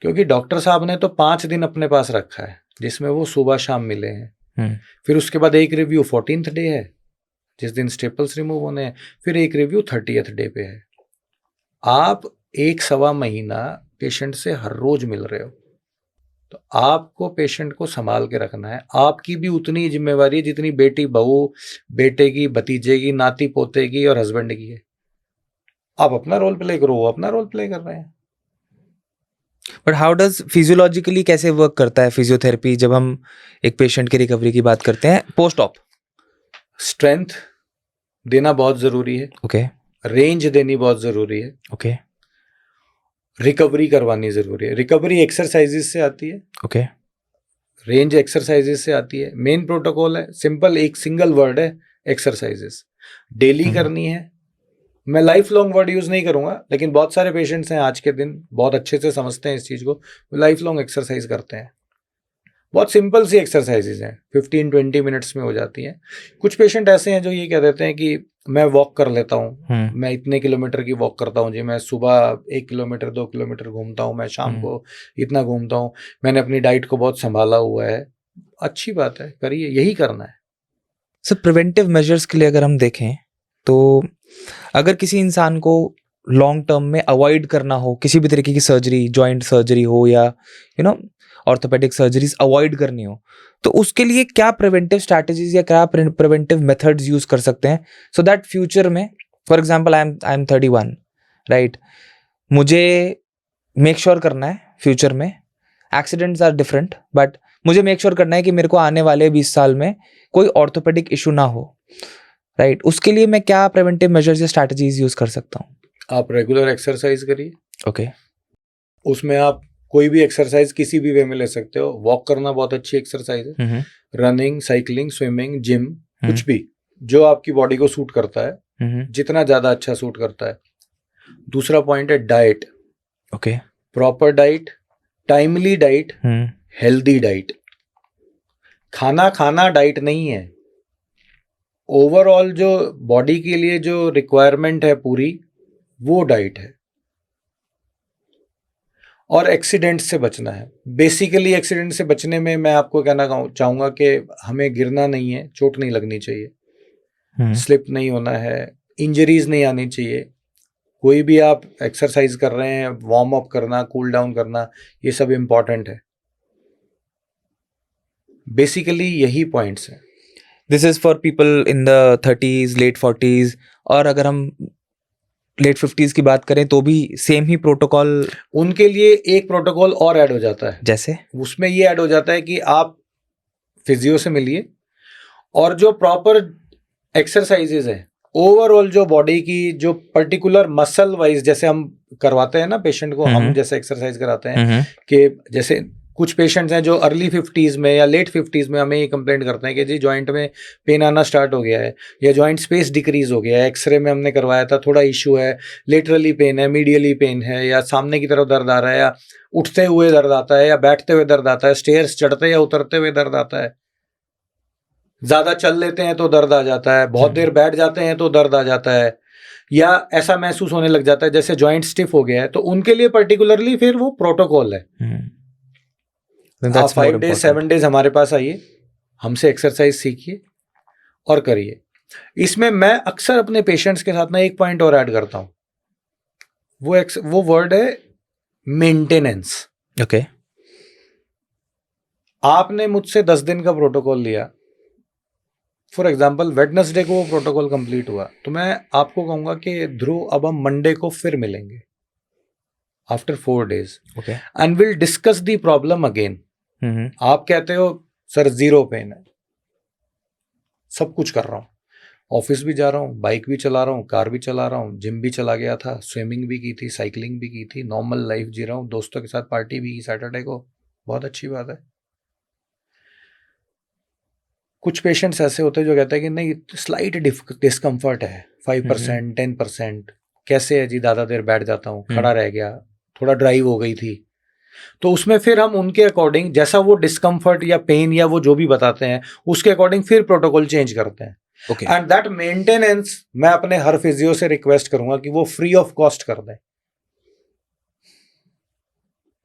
क्योंकि डॉक्टर साहब ने तो 5 दिन अपने पास रखा है जिसमें वो सुबह शाम मिले हैं। फिर उसके बाद एक रिव्यू 14th डे है जिस दिन स्टेपल्स रिमूव होने हैं, फिर एक रिव्यू 30th डे पे है। आप 1-1.25 महीना पेशेंट से हर रोज मिल रहे हो, तो आपको पेशेंट को संभाल के रखना है। आपकी भी उतनी जिम्मेवारी है जितनी बेटी बहू, बेटे की, भतीजे की, नाती पोते की और हस्बैंड की है। आप अपना रोल प्ले करो, वो अपना रोल प्ले कर रहे हैं। बट हाउ डज फिजियोलॉजिकली कैसे वर्क करता है फिजियोथेरेपी जब हम एक पेशेंट की रिकवरी की बात करते हैं पोस्ट ऑप? स्ट्रेंथ देना बहुत जरूरी है। ओके। रेंज देनी बहुत जरूरी है। ओके। रिकवरी करवानी जरूरी है। रिकवरी एक्सरसाइजेस से आती है, ओके। रेंज एक्सरसाइजेस से आती है। मेन प्रोटोकॉल है सिंपल, एक सिंगल वर्ड है, एक्सरसाइजेस डेली करनी है। मैं लाइफ लॉन्ग वर्ड यूज नहीं करूंगा, लेकिन बहुत सारे पेशेंट्स हैं आज के दिन बहुत अच्छे से समझते हैं इस चीज को, लाइफ लॉन्ग एक्सरसाइज करते हैं। बहुत सिंपल सी एक्सरसाइजेज हैं, 15-20 मिनट्स में हो जाती हैं। कुछ पेशेंट ऐसे हैं जो ये कह देते हैं कि मैं वॉक कर लेता हूँ, मैं इतने किलोमीटर की वॉक करता हूँ जी, मैं सुबह 1 किलोमीटर 2 किलोमीटर घूमता हूँ, मैं शाम को इतना घूमता हूँ, मैंने अपनी डाइट को बहुत संभाला हुआ है। अच्छी बात है, करिए, यही करना है। सर प्रिवेंटिव मेजर्स के लिए अगर हम देखें तो अगर किसी इंसान को लॉन्ग टर्म में अवॉइड करना हो किसी भी तरीके की सर्जरी, जॉइंट सर्जरी हो या ऑर्थोपेडिक सर्जरीज अवॉइड करनी हो, तो उसके लिए क्या प्रिवेंटिव स्ट्रैटेजीज या क्या प्रिवेंटिव मेथड्स यूज कर सकते हैं सो दैट फ्यूचर में, for example I am 31 right, मुझे मेक श्योर करना है फ्यूचर में, एक्सीडेंट्स आर डिफरेंट बट मुझे मेक श्योर करना है कि मेरे को आने वाले 20 साल में कोई ऑर्थोपेडिक इशू ना हो, राइट, उसके लिए मैं क्या प्रिवेंटिव मेजर्स या स्ट्रैटेजीज यूज कर सकता हूँ? आप रेगुलर एक्सरसाइज करिए। ओके। उसमें आप कोई भी एक्सरसाइज किसी भी वे में ले सकते हो। वॉक करना बहुत अच्छी एक्सरसाइज है, रनिंग, साइकिलिंग, स्विमिंग, जिम, कुछ भी जो आपकी बॉडी को सूट करता है, जितना ज्यादा अच्छा सूट करता है। दूसरा पॉइंट है diet. Okay. Proper diet, timely diet, healthy diet. खाना खाना डाइट नहीं है, ओवरऑल जो बॉडी के लिए जो रिक्वायरमेंट है पूरी, वो डाइट है। और एक्सीडेंट से बचना है। बेसिकली एक्सीडेंट से बचने में मैं आपको कहना चाहूँगा कि हमें गिरना नहीं है, चोट नहीं लगनी चाहिए, स्लिप नहीं होना है, इंजरीज नहीं आनी चाहिए। कोई भी आप एक्सरसाइज कर रहे हैं, वार्म अप करना, कूल डाउन करना, ये सब इम्पॉर्टेंट है। बेसिकली यही पॉइंट्स हैं। This is for people in the 30s, late 40s, और अगर हम लेट 50s की बात करें तो भी सेम ही प्रोटोकॉल। उनके लिए एक प्रोटोकॉल और ऐड हो जाता है। जैसे उसमें ये ऐड हो जाता है कि आप फिजियो से मिलिए और जो प्रॉपर एक्सरसाइजेज हैं, ओवरऑल जो बॉडी की जो पर्टिकुलर मसल वाइज जैसे हम करवाते हैं ना पेशेंट को, हम जैसे एक्सरसाइज कराते हैं कि जैसे कुछ पेशेंट्स हैं जो अर्ली 50s में या लेट 50s में हमें ये कंप्लेंट करते हैं कि जी जॉइंट में पेन आना स्टार्ट हो गया है या जॉइंट स्पेस डिक्रीज हो गया है, एक्सरे में हमने करवाया था, थोड़ा इशू है, लेटरली पेन है, मीडियली पेन है, या सामने की तरफ दर्द आ रहा है, या उठते हुए दर्द आता है, या बैठते हुए दर्द आता है, स्टेयर्स चढ़ते या उतरते हुए दर्द आता है, ज्यादा चल लेते हैं तो दर्द आ जाता है, बहुत देर बैठ जाते हैं तो दर्द आ जाता है, या ऐसा महसूस होने लग जाता है जैसे जॉइंट स्टिफ हो गया है, तो उनके लिए पर्टिकुलरली फिर वो प्रोटोकॉल है। आप 5 days 7 days हमारे पास आइए, हमसे एक्सरसाइज सीखिए और करिए। इसमें मैं अक्सर अपने पेशेंट्स के साथ ना एक पॉइंट और ऐड करता हूं, वो वर्ड है मेंटेनेंस। ओके। आपने मुझसे 10 दिन का प्रोटोकॉल लिया, फॉर एग्जाम्पल वेडनेसडे को वो प्रोटोकॉल कंप्लीट हुआ, तो मैं आपको कहूंगा कि ध्रुव अब हम मंडे को फिर मिलेंगे after 4 days and will discuss the problem again. आप कहते हो सर 0 पेन है, सब कुछ कर रहा हूँ, ऑफिस भी जा रहा हूँ, बाइक भी चला रहा हूँ, कार भी चला रहा हूँ, जिम भी चला गया था, स्विमिंग भी की थी, साइकिलिंग भी की थी, नॉर्मल लाइफ जी रहा हूँ, दोस्तों के साथ पार्टी भी की सैटरडे को, बहुत अच्छी बात है। कुछ पेशेंट्स ऐसे होते हैं जो कहते हैं कि नहीं स्लाइट डिस्कम्फर्ट है, 5% 10%, कैसे है जी, ज़्यादा देर बैठ जाता हूँ, खड़ा रह गया, थोड़ा ड्राइव हो गई थी, तो उसमें फिर हम उनके अकॉर्डिंग जैसा वो डिस्कम्फर्ट या पेन या वो जो भी बताते हैं उसके अकॉर्डिंग फिर प्रोटोकॉल चेंज करते हैं। एंड दैट मेंटेनेंस मैं अपने हर फिजियो से रिक्वेस्ट करूंगा कि वो फ्री ऑफ कॉस्ट कर दें।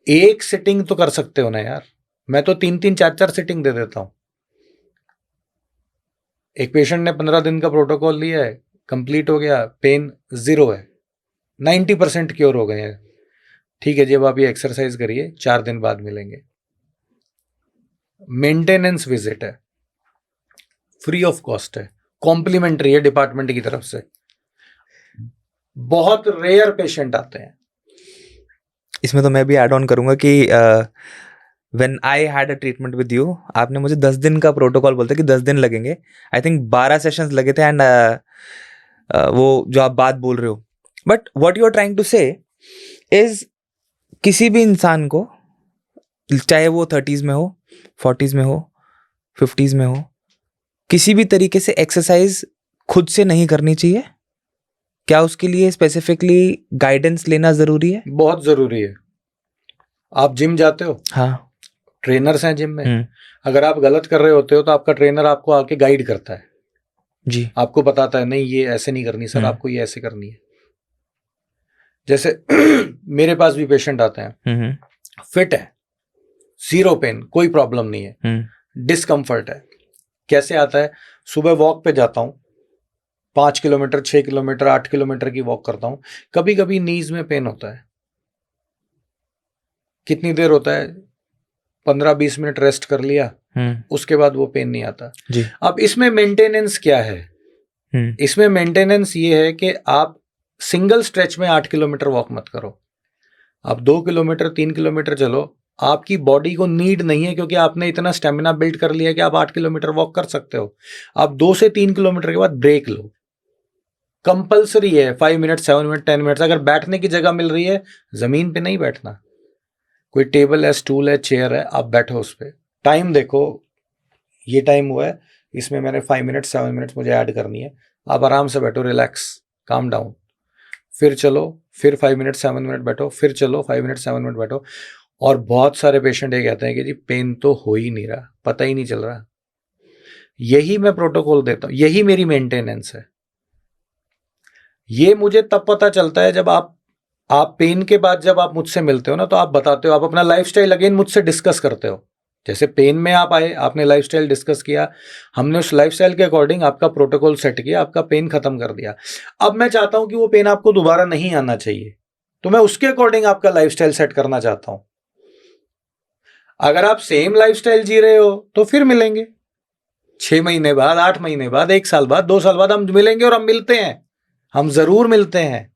एक सिटिंग तो कर सकते हो ना यार, मैं तो 3-3 4-4 सिटिंग दे देता हूं। एक पेशेंट ने 15 दिन का प्रोटोकॉल लिया है, कंप्लीट हो गया, पेन 0 है, 90% क्योर हो गए हैं, ठीक है जी अब आप ये एक्सरसाइज करिए, 4 दिन बाद मिलेंगे। मेंटेनेंस विजिट है, फ्री ऑफ कॉस्ट है, कॉम्प्लीमेंट्री है डिपार्टमेंट की तरफ से। बहुत रेयर पेशेंट आते हैं। इसमें तो मैं भी ऐड ऑन करूंगा कि when I had a treatment with you, आपने मुझे 10 दिन का प्रोटोकॉल बोलते कि 10 दिन लगेंगे, आई थिंक 12 सेशंस लगे थे। एंड वो जो आप बात बोल रहे हो, but what you are trying to say is किसी भी इंसान को, चाहे वो 30s में हो, 40s में हो, 50s में हो, किसी भी तरीके से एक्सरसाइज खुद से नहीं करनी चाहिए। क्या उसके लिए स्पेसिफिकली गाइडेंस लेना जरूरी है? बहुत जरूरी है। आप जिम जाते हो, हाँ, ट्रेनर्स हैं जिम में, अगर आप गलत कर रहे होते हो तो आपका ट्रेनर आपको आके गाइड करता है जी, आपको बताता है नहीं ये ऐसे नहीं करनी सर, आपको ये ऐसे करनी है। जैसे मेरे पास भी पेशेंट आते हैं, फिट है, 0 पेन, कोई प्रॉब्लम नहीं है, डिस्कम्फर्ट है। कैसे आता है? सुबह वॉक पे जाता हूँ, 5 किलोमीटर 6 किलोमीटर 8 किलोमीटर की वॉक करता हूँ, कभी कभी नीज में पेन होता है। कितनी देर होता है? 15-20 मिनट रेस्ट कर लिया, उसके बाद वो पेन नहीं आता जी। अब इसमें मेंटेनेंस क्या है? इसमें मेंटेनेंस ये है कि आप सिंगल स्ट्रेच में 8 किलोमीटर वॉक मत करो, आप 2 किलोमीटर 3 किलोमीटर चलो। आपकी बॉडी को नीड नहीं है, क्योंकि आपने इतना स्टेमिना बिल्ड कर लिया कि आप 8 किलोमीटर वॉक कर सकते हो। आप 2 से 3 किलोमीटर के बाद ब्रेक लो, कंपल्सरी है 5 मिनट 7 मिनट 10 मिनट। अगर बैठने की जगह मिल रही है, जमीन पे नहीं बैठना, कोई टेबल है, स्टूल है, चेयर है, आप बैठो उस पर। टाइम देखो, ये टाइम हुआ है, इसमें मैंने 5 मिनट 7 मिनट मुझे ऐड करनी है, आप आराम से बैठो, रिलैक्स, काम डाउन, फिर चलो, फिर 5 मिनट 7 मिनट बैठो, फिर चलो 5 मिनट 7 मिनट बैठो। और बहुत सारे पेशेंट ये कहते हैं कि जी पेन तो हो ही नहीं रहा, पता ही नहीं चल रहा। यही मैं प्रोटोकॉल देता हूं, यही मेरी मेंटेनेंस है। ये मुझे तब पता चलता है जब आप आप पेन के बाद जब आप मुझसे मिलते हो ना, तो आप बताते हो, आप अपना लाइफस्टाइल अगेन मुझसे डिस्कस करते हो। जैसे पेन में आप आए, आपने लाइफस्टाइल डिस्कस किया, हमने उस लाइफस्टाइल के अकॉर्डिंग आपका प्रोटोकॉल सेट किया, आपका पेन खत्म कर दिया। अब मैं चाहता हूं कि वो पेन आपको दोबारा नहीं आना चाहिए, तो मैं उसके अकॉर्डिंग आपका लाइफस्टाइल सेट करना चाहता हूं। अगर आप सेम लाइफस्टाइल जी रहे हो तो फिर मिलेंगे 6 महीने बाद, 8 महीने बाद, 1 साल बाद, 2 साल बाद हम मिलेंगे, और हम मिलते हैं, हम जरूर मिलते हैं।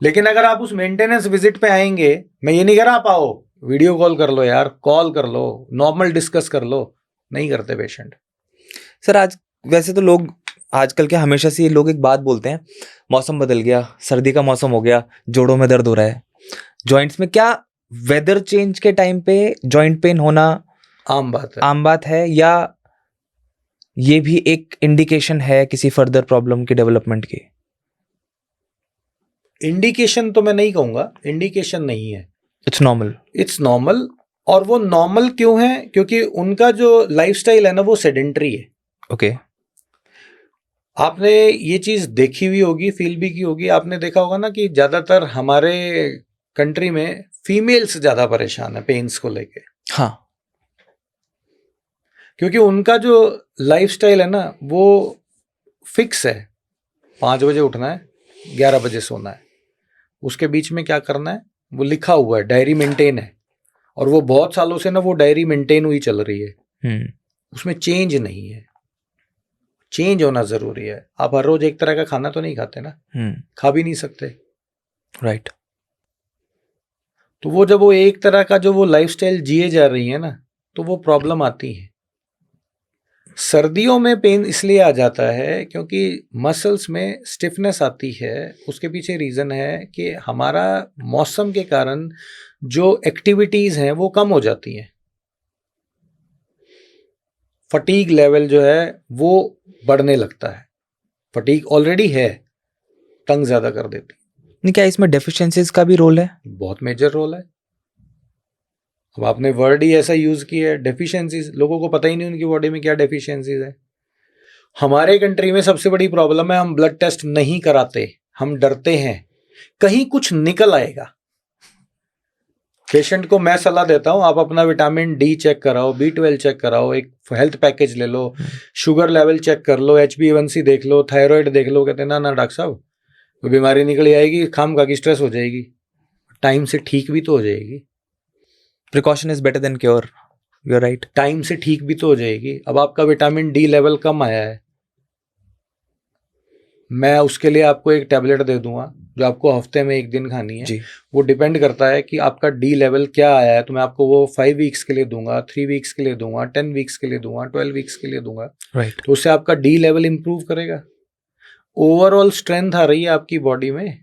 लेकिन अगर आप उस मेंटेनेंस विजिट पे आएंगे, मैं ये नहीं कह रहा आप आओ, वीडियो कॉल कर लो यार, कॉल कर लो, नॉर्मल डिस्कस कर लो, नहीं करते पेशेंट। सर आज वैसे तो लोग आजकल के हमेशा से ये लोग एक बात बोलते हैं, मौसम बदल गया, सर्दी का मौसम हो गया, जोड़ों में दर्द हो रहा है, जॉइंट्स में। क्या वेदर चेंज के टाइम पे जॉइंट पेन होना आम बात है। आम बात है, या ये भी एक इंडिकेशन है किसी फर्दर प्रॉब्लम की डेवलपमेंट की? इंडिकेशन तो मैं नहीं कहूंगा, इंडिकेशन नहीं है, इट्स नॉर्मल। It's normal. और वो नॉर्मल क्यों है? क्योंकि उनका जो लाइफस्टाइल है ना, वो सेडेंटरी है। ओके। आपने ये चीज देखी हुई होगी, फील भी की होगी, आपने देखा होगा ना कि ज्यादातर हमारे कंट्री में फीमेल्स ज्यादा परेशान है पेन्स को लेके। हाँ। क्योंकि उनका जो लाइफस्टाइल है ना, वो फिक्स है। 5 बजे उठना है, 11 बजे सोना है, उसके बीच में क्या करना है वो लिखा हुआ है, डायरी मेंटेन है, और वो बहुत सालों से ना वो डायरी मेंटेन हुई चल रही है। उसमें चेंज नहीं है, चेंज होना जरूरी है। आप हर रोज एक तरह का खाना तो नहीं खाते ना, खा भी नहीं सकते, राइट। तो वो जब वो एक तरह का जो वो लाइफस्टाइल जिए जा रही है ना, तो वो प्रॉब्लम आती है। सर्दियों में पेन इसलिए आ जाता है क्योंकि मसल्स में स्टिफनेस आती है। उसके पीछे रीजन है कि हमारा मौसम के कारण जो एक्टिविटीज हैं वो कम हो जाती हैं। फटीग लेवल जो है वो बढ़ने लगता है। फटीग ऑलरेडी है, तंग ज्यादा कर देती। नहीं, क्या इसमें डेफिशिएंसीज का भी रोल है? बहुत मेजर रोल है। अब आपने वर्ड ही ऐसा यूज किया है, डेफिशिएंसीज। लोगों को पता ही नहीं उनकी बॉडी में क्या डेफिशिएंसीज है। हमारे कंट्री में सबसे बड़ी प्रॉब्लम है, हम ब्लड टेस्ट नहीं कराते, हम डरते हैं कहीं कुछ निकल आएगा। पेशेंट को मैं सलाह देता हूं, आप अपना विटामिन डी चेक कराओ, B12 चेक कराओ, एक हेल्थ पैकेज ले लो, शुगर लेवल चेक कर लो, HbA1c देख लो, थायराइड देख लो। कहते ना डॉक्टर साहब, कोई बीमारी निकल आएगी, खामखा की स्ट्रेस हो जाएगी, टाइम से ठीक भी तो हो जाएगी। Precaution is better than cure, you are right. Time से ठीक भी तो हो जाएगी। अब आपका विटामिन डी लेवल कम आया है, मैं उसके लिए आपको एक टैबलेट दे दूंगा जो आपको हफ्ते में 1 दिन खानी है। जी। वो डिपेंड करता है कि आपका डी लेवल क्या आया है, तो मैं आपको वो 5 वीक्स के लिए दूंगा, 3 वीक्स के लिए दूंगा, 10 वीक्स के लिए दूंगा, 12 वीक्स के लिए दूंगा। राइट। तो उससे आपका डी लेवल इंप्रूव करेगा। ओवरऑल स्ट्रेंथ आ रही है आपकी बॉडी में।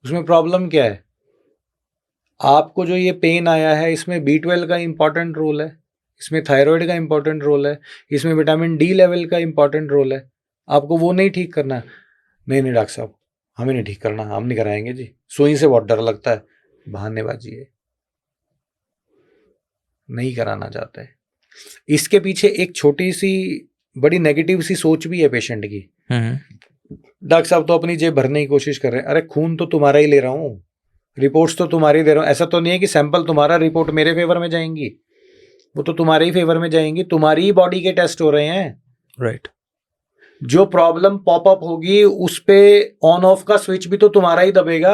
उसमें प्रॉब्लम क्या है? आपको जो ये पेन आया है, इसमें B12 का इंपॉर्टेंट रोल है, इसमें थायराइड का इंपॉर्टेंट रोल है, इसमें विटामिन डी लेवल का इंपॉर्टेंट रोल है। आपको वो नहीं ठीक करना। नहीं डॉक्टर साहब, हमें नहीं ठीक करना, हम नहीं कराएंगे जी, सुई से बहुत डर लगता है, बहानेबाजी है, नहीं कराना चाहते। इसके पीछे एक छोटी सी बड़ी नेगेटिव सी सोच भी है पेशेंट की। डॉक्टर साहब तो अपनी जेब भरने की कोशिश कर रहे हैं। अरे खून तो तुम्हारा ही ले रहा हूँ, रिपोर्ट्स तो तुम्हारी दे रहा हूँ। ऐसा तो नहीं है कि सैंपल तुम्हारा, रिपोर्ट मेरे फेवर में जाएंगी, वो तो तुम्हारे ही फेवर में जाएंगी। तुम्हारी ही बॉडी के टेस्ट हो रहे हैं। राइट। जो प्रॉब्लम पॉपअप होगी उस पे ऑन ऑफ का स्विच भी तो तुम्हारा ही दबेगा।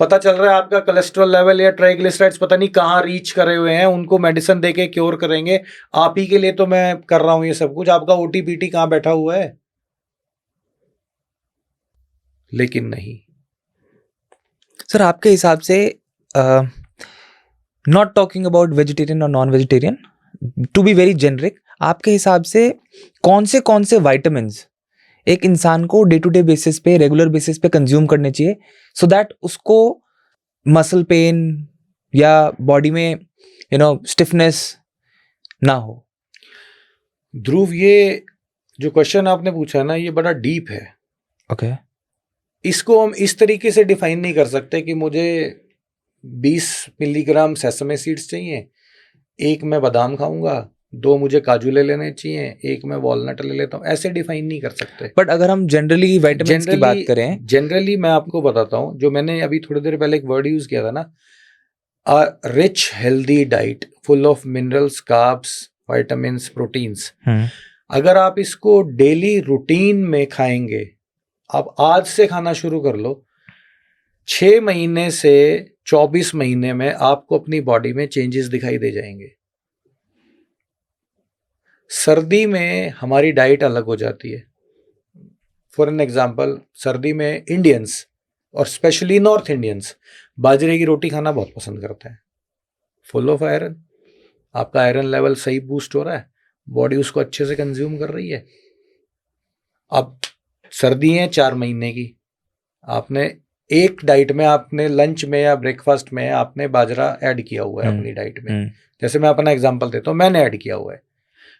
पता चल रहा है आपका कोलेस्ट्रॉल लेवल या ट्राइग्लिसराइड्स पता नहीं कहाँ रीच करे हुए हैं, उनको मेडिसिन देके क्योर करेंगे। आप ही के लिए तो मैं कर रहा हूं ये सब कुछ, आपका OTPT कहाँ बैठा हुआ है? लेकिन नहीं। सर आपके हिसाब से, नॉट टॉकिंग अबाउट वेजिटेरियन और non vegetarian, to be very generic, आपके हिसाब से कौन से विटामिन्स एक इंसान को डे टू डे बेसिस पे, रेगुलर बेसिस पे कंज्यूम करने चाहिए सो दैट उसको मसल पेन या बॉडी में स्टिफनेस ना हो? ध्रुव, ये जो क्वेश्चन आपने पूछा ना, ये बड़ा डीप है। ओके। इसको हम इस तरीके से डिफाइन नहीं कर सकते कि मुझे 20 मिलीग्राम सेसमे सीड्स चाहिए, 1 मैं बादाम खाऊंगा, 2 मुझे काजू ले लेने चाहिए, 1 मैं वॉलनट ले लेता हूँ, ऐसे डिफाइन नहीं कर सकते। बट अगर हम जनरली विटामिन्स की बात करें, जनरली मैं आपको बताता हूँ, जो मैंने अभी थोड़ी देर पहले एक वर्ड यूज किया था ना, a rich healthy diet full of minerals, carbs, vitamins, proteins, अगर आप इसको डेली रूटीन में खाएंगे, आप आज से खाना शुरू कर लो, 6 महीने से 24 महीने में आपको अपनी बॉडी में चेंजेस दिखाई दे जाएंगे। सर्दी में हमारी डाइट अलग हो जाती है। फॉर एन एग्जांपल, सर्दी में इंडियंस और स्पेशली नॉर्थ इंडियंस बाजरे की रोटी खाना बहुत पसंद करते हैं, फुल ऑफ आयरन। आपका आयरन लेवल सही बूस्ट हो रहा है, बॉडी उसको अच्छे से कंज्यूम कर रही है। अब सर्दी है 4 महीने की, आपने एक डाइट में, आपने लंच में या ब्रेकफास्ट में आपने बाजरा ऐड किया हुआ है अपनी डाइट में। जैसे मैं अपना एग्जांपल देता हूँ, मैंने ऐड किया हुआ है,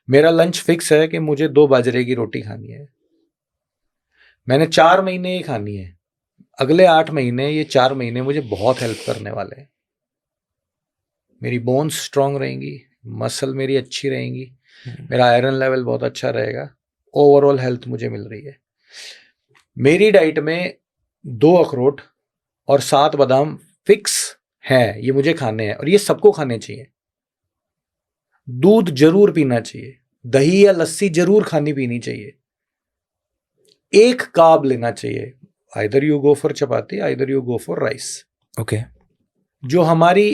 मेरा लंच फिक्स है कि मुझे 2 बाजरे की रोटी खानी है, मैंने 4 महीने ही खानी है। अगले 8 महीने, ये 4 महीने मुझे बहुत हेल्प करने वाले हैं। मेरी बोन्स स्ट्रांग रहेंगी, मसल मेरी अच्छी रहेंगी, मेरा आयरन लेवल बहुत अच्छा रहेगा, ओवरऑल हेल्थ मुझे मिल रही है। मेरी डाइट में 2 अखरोट और 7 बादाम फिक्स है, ये मुझे खाने हैं और ये सबको खाने चाहिए। दूध जरूर पीना चाहिए, दही या लस्सी जरूर खानी पीनी चाहिए। 1 कार्ब लेना चाहिए, either you go for chapati, either you go for rice. Okay. जो हमारी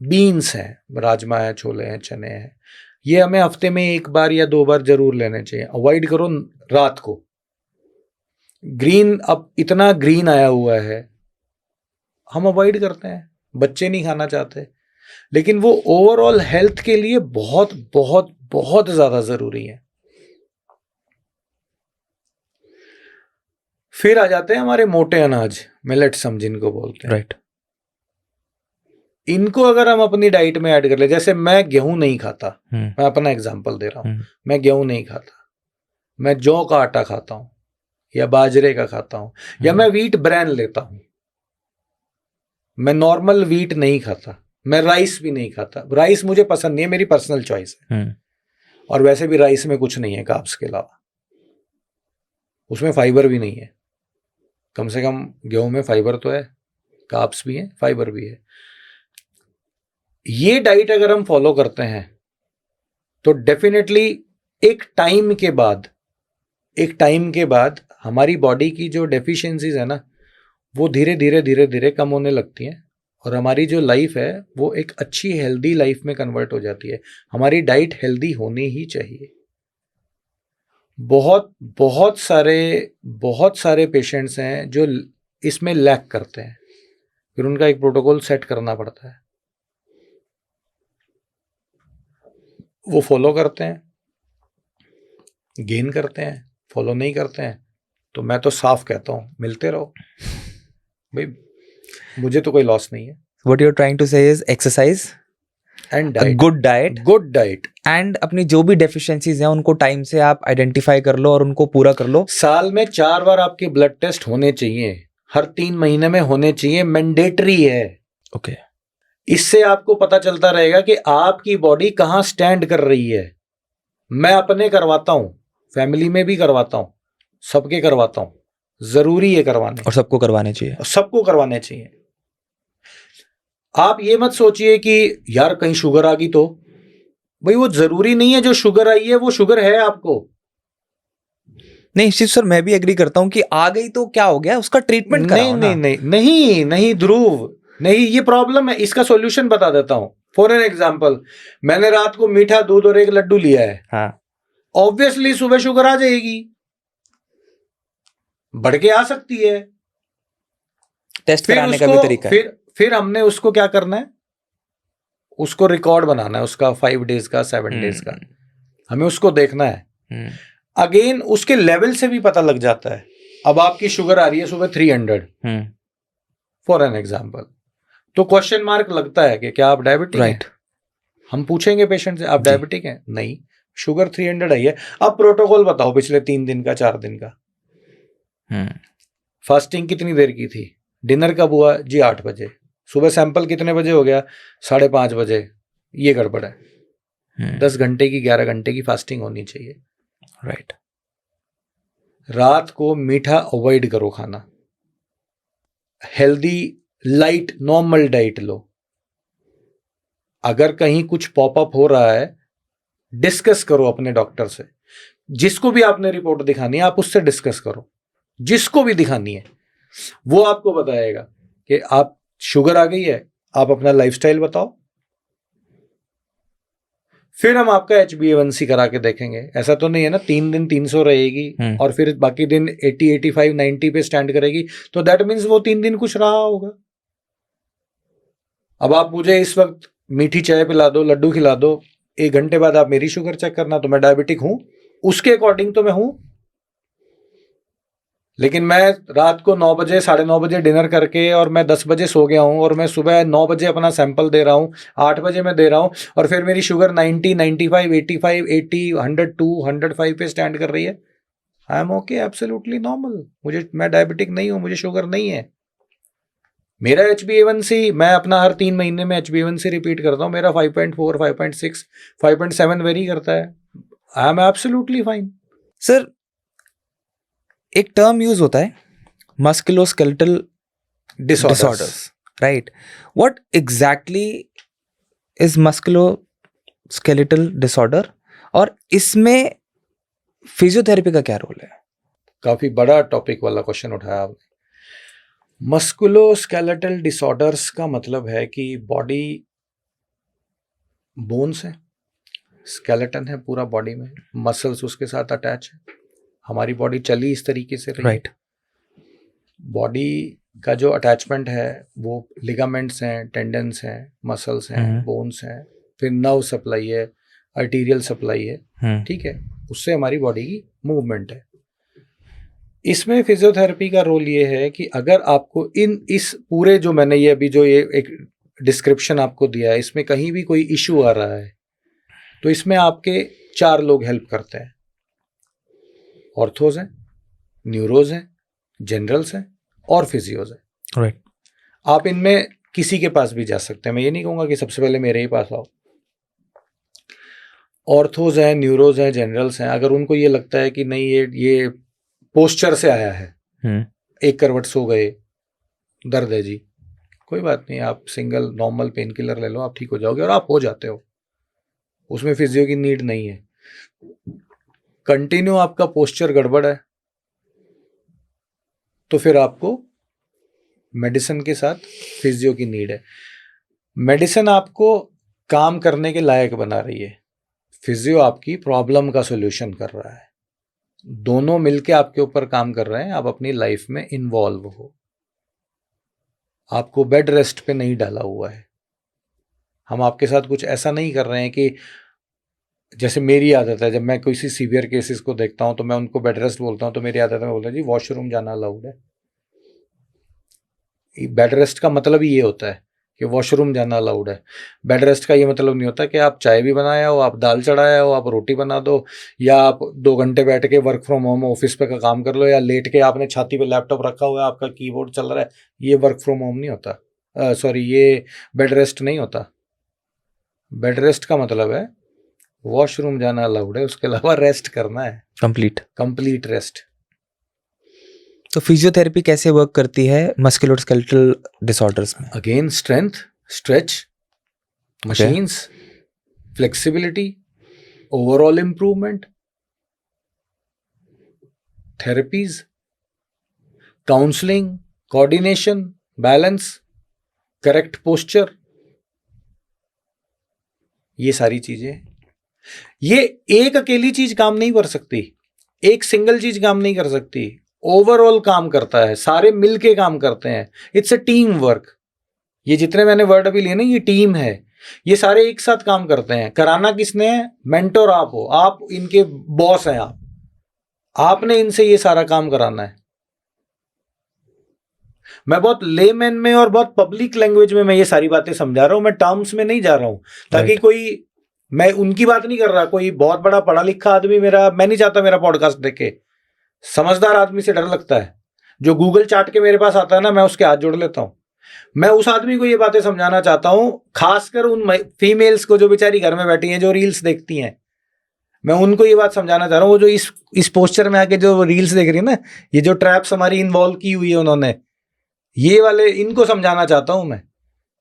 बीन्स हैं, राजमा है, छोले हैं, चने हैं, ये हमें हफ्ते में 1 बार या 2 बार जरूर लेने चाहिए। अवॉइड करो रात को। ग्रीन, अब इतना ग्रीन आया हुआ है, हम अवॉइड करते हैं, बच्चे नहीं खाना चाहते, लेकिन वो ओवरऑल हेल्थ के लिए बहुत बहुत बहुत ज्यादा जरूरी है। फिर आ जाते हैं हमारे मोटे अनाज, मिलेट्स हम जिनको बोलते हैं। राइट। इनको अगर हम अपनी डाइट में ऐड कर ले, जैसे मैं गेहूं नहीं खाता, मैं अपना एग्जांपल दे रहा हूं, मैं गेहूं नहीं खाता, मैं जौ का आटा खाता हूं या बाजरे का खाता हूं, या मैं व्हीट ब्रैन लेता हूं, मैं नॉर्मल व्हीट नहीं खाता, मैं राइस भी नहीं खाता। राइस मुझे पसंद नहीं है, मेरी पर्सनल चॉइस है। और वैसे भी राइस में कुछ नहीं है कार्ब्स के अलावा, उसमें फाइबर भी नहीं है। कम से कम गेहूं में फाइबर तो है, कार्ब्स भी है, फाइबर भी है। ये डाइट अगर हम फॉलो करते हैं तो डेफिनेटली एक टाइम के बाद हमारी बॉडी की जो डेफिशिएंसीज है ना, वो धीरे धीरे कम होने लगती हैं और हमारी जो लाइफ है वो एक अच्छी हेल्दी लाइफ में कन्वर्ट हो जाती है। हमारी डाइट हेल्दी होनी ही चाहिए। बहुत सारे पेशेंट्स हैं जो इसमें लैक करते हैं, फिर उनका एक प्रोटोकॉल सेट करना पड़ता है, वो फॉलो करते हैं, गेन करते हैं, फॉलो नहीं करते हैं तो मैं तो साफ कहता हूं मिलते रहो भाई, मुझे तो कोई लॉस नहीं है। What you're trying to say is exercise and a diet, good diet and अपनी जो भी डेफिशिएंसीज हैं उनको टाइम से आप आइडेंटिफाई कर लो और उनको पूरा कर लो। साल में 4 बार आपके ब्लड टेस्ट होने चाहिए, हर 3 महीने में होने चाहिए, मैंडेटरी है। ओके। इससे आपको पता चलता रहेगा कि आपकी बॉडी कहां स्टैंड कर रही है। मैं अपने करवाता हूं, फैमिली में भी करवाता हूं, सबके करवाता हूं, जरूरी है करवाने, और सबको करवाने चाहिए, और सबको करवाने चाहिए। आप ये मत सोचिए कि यार कहीं शुगर आ गई तो, भाई वो जरूरी नहीं है, जो शुगर आई है वो शुगर है आपको। नहीं शिव सर, मैं भी एग्री करता हूं कि आ गई तो क्या हो गया, उसका ट्रीटमेंट कराओ ना। नहीं ध्रुव, नहीं, ये प्रॉब्लम है, इसका सॉल्यूशन बता देता हूं। फॉर एन एग्जांपल, मैंने रात को मीठा दूध और 1 लड्डू लिया है, हाँ, ऑब्वियसली सुबह शुगर आ जाएगी, बढ़ के आ सकती है। टेस्ट कराने का भी तरीका है। फिर हमने उसको क्या करना है, उसको रिकॉर्ड बनाना है, उसका 5 डेज का, 7 डेज का, हमें उसको देखना है। अगेन उसके लेवल से भी पता लग जाता है। अब आपकी शुगर आ रही है सुबह 300 फॉर एन एग्जांपल, तो क्वेश्चन मार्क लगता है कि क्या आप डायबिटिक हैं? हम पूछेंगे पेशेंट से, आप डायबिटिक हैं? नहीं, शुगर 300 आई है। अब प्रोटोकॉल बताओ पिछले 3 दिन का, 4 दिन का। फास्टिंग कितनी देर की थी? डिनर कब हुआ जी? 8 बजे। सुबह सैंपल कितने बजे हो गया? 5:30 बजे। ये गड़बड़ है। 10 घंटे की 11 घंटे की फास्टिंग होनी चाहिए। राइट। रात को मीठा अवॉइड करो खाना, हेल्दी लाइट नॉर्मल डाइट लो। अगर कहीं कुछ पॉपअप हो रहा है डिस्कस करो अपने डॉक्टर से, जिसको भी आपने रिपोर्ट दिखानी है आप उससे डिस्कस करो, जिसको भी दिखानी है वो आपको बताएगा कि आप शुगर आ गई है, आप अपना लाइफस्टाइल बताओ, फिर हम आपका HbA1c करा के देखेंगे। ऐसा तो नहीं है ना 3 दिन 300 रहेगी और फिर बाकी दिन 80 85 90 पे स्टैंड करेगी, तो दैट मीन्स वो 3 दिन कुछ रहा होगा। अब आप मुझे इस वक्त मीठी चाय पिला दो, लड्डू खिला दो, 1 घंटे बाद आप मेरी शुगर चेक करना, तो मैं डायबिटिक हूं, उसके अकॉर्डिंग तो मैं हूं। लेकिन मैं रात को 9 बजे 9:30 बजे डिनर करके और मैं 10 बजे सो गया हूं और मैं सुबह 9 बजे अपना सैंपल दे रहा हूं, 8 बजे मैं दे रहा हूं और फिर मेरी शुगर 90 95 85 80 102 105 पे स्टैंड कर रही है, I am okay, absolutely normal. मैं डायबिटिक नहीं हूं, मुझे शुगर नहीं है। मेरा HbA1c मैं अपना हर 3 महीने में HbA1c रिपीट करता हूं, मेरा 5.4 5.6 5.7 वेरी करता है, I am absolutely fine. Sir एक टर्म यूज होता है musculoskeletal disorders, right? What exactly is musculoskeletal disorder और इसमें फिजियोथेरेपी का क्या रोल है? काफी बड़ा टॉपिक वाला क्वेश्चन उठाया आपने। मस्कुलोस्केलेटल डिसऑर्डर्स का मतलब है कि बॉडी बोन्स है, स्केलेटन है पूरा बॉडी में, मसल्स उसके साथ अटैच है, हमारी बॉडी चली इस तरीके से रही, राइट। बॉडी का जो अटैचमेंट है वो लिगामेंट्स हैं, टेंडन्स हैं, मसल्स हैं, बोन्स हैं, फिर नर्व सप्लाई है, आर्टीरियल सप्लाई है, ठीक है, उससे हमारी बॉडी की मूवमेंट है। इसमें फिजियोथेरेपी का रोल ये है कि अगर आपको इस पूरे जो मैंने ये अभी जो ये एक डिस्क्रिप्शन आपको दिया है, इसमें कहीं भी कोई इशू आ रहा है तो इसमें आपके 4 लोग हेल्प करते हैं। ऑर्थोज हैं, न्यूरोज हैं, जनरल्स हैं और फिजियोज हैं। राइट। आप इनमें किसी के पास भी जा सकते हैं, मैं ये नहीं कहूँगा कि सबसे पहले मेरे ही पास आओ। ऑर्थोज हैं, न्यूरोज हैं, जनरल्स हैं, अगर उनको ये लगता है कि नहीं ये पोस्चर से आया है, एक करवट सो गए, दर्द है जी, कोई बात नहीं, आप सिंगल नॉर्मल पेन किलर ले लो, आप ठीक हो जाओगे और आप हो जाते हो, उसमें फिजियो की नीड नहीं है। कंटिन्यू आपका पोस्चर गड़बड़ है तो फिर आपको मेडिसिन के साथ फिजियो की नीड है। मेडिसिन आपको काम करने के लायक बना रही है, फिजियो आपकी प्रॉब्लम का सॉल्यूशन कर रहा है, दोनों मिलके आपके ऊपर काम कर रहे हैं। आप अपनी लाइफ में इन्वॉल्व हो, आपको बेड रेस्ट पे नहीं डाला हुआ है। हम आपके साथ कुछ ऐसा नहीं कर रहे हैं कि जैसे मेरी आदत है, जब मैं किसी सीवियर केसेस को देखता हूं तो मैं उनको बेड रेस्ट बोलता हूं, तो मेरी आदत है बोलता हूं जी वॉशरूम जाना अलाउड है। बेड रेस्ट का मतलब ही ये होता है कि वॉशरूम जाना अलाउड है। बेड रेस्ट का ये मतलब नहीं होता कि आप चाय भी बनाया हो, आप दाल चढ़ाया हो, आप रोटी बना दो, या आप 2 घंटे बैठ के वर्क फ्रॉम होम ऑफिस पे का काम कर लो, या लेट के आपने छाती पे लैपटॉप रखा हुआ है, आपका कीबोर्ड चल रहा है, ये वर्क फ्रॉम होम नहीं होता, सॉरी ये बेड रेस्ट नहीं होता। बेड रेस्ट का मतलब है वॉशरूम जाना अलाउड है, उसके अलावा रेस्ट करना है, कंप्लीट रेस्ट। तो फिजियोथेरेपी कैसे वर्क करती है मस्कुलोस्केलेटल डिसऑर्डर्स में? Again strength, stretch, machines, flexibility, overall improvement, therapies, counselling, coordination, balance, correct posture, ये सारी चीजें। ये एक अकेली चीज काम नहीं कर सकती, एक सिंगल चीज काम नहीं कर सकती, ओवरऑल काम करता है, सारे मिलके काम करते हैं, इट्स अ टीम वर्क। ये जितने मैंने वर्ड अभी लिए ना, ये टीम है, ये सारे एक साथ काम करते हैं। कराना किसने है? मेंटोर आप हो, आप इनके बॉस हैं, आपने इनसे ये सारा काम कराना है। मैं बहुत लेमैन में और बहुत पब्लिक लैंग्वेज में मैं ये सारी बातें समझा रहा हूं, मैं टर्म्स में नहीं जा रहा हूं, ताकि कोई, मैं उनकी बात नहीं कर रहा, कोई बहुत बड़ा पढ़ा लिखा आदमी मैं नहीं चाहता मेरा पॉडकास्ट देखे। समझदार आदमी से डर लगता है, जो गूगल चाट के मेरे पास आता है ना, मैं उसके हाथ जोड़ लेता हूं। मैं उस आदमी को ये बातें समझाना चाहता हूं, खासकर उन फीमेल्स को जो बेचारी घर में बैठी हैं, जो रील्स देखती हैं, मैं उनको ये बात समझाना चाह रहा हूँ। वो जो इस पोस्चर में आके जो रील्स देख रही है ना, ये जो ट्रैप्स हमारी इन्वॉल्व की हुई है उन्होंने, ये वाले इनको समझाना चाहता हूं मैं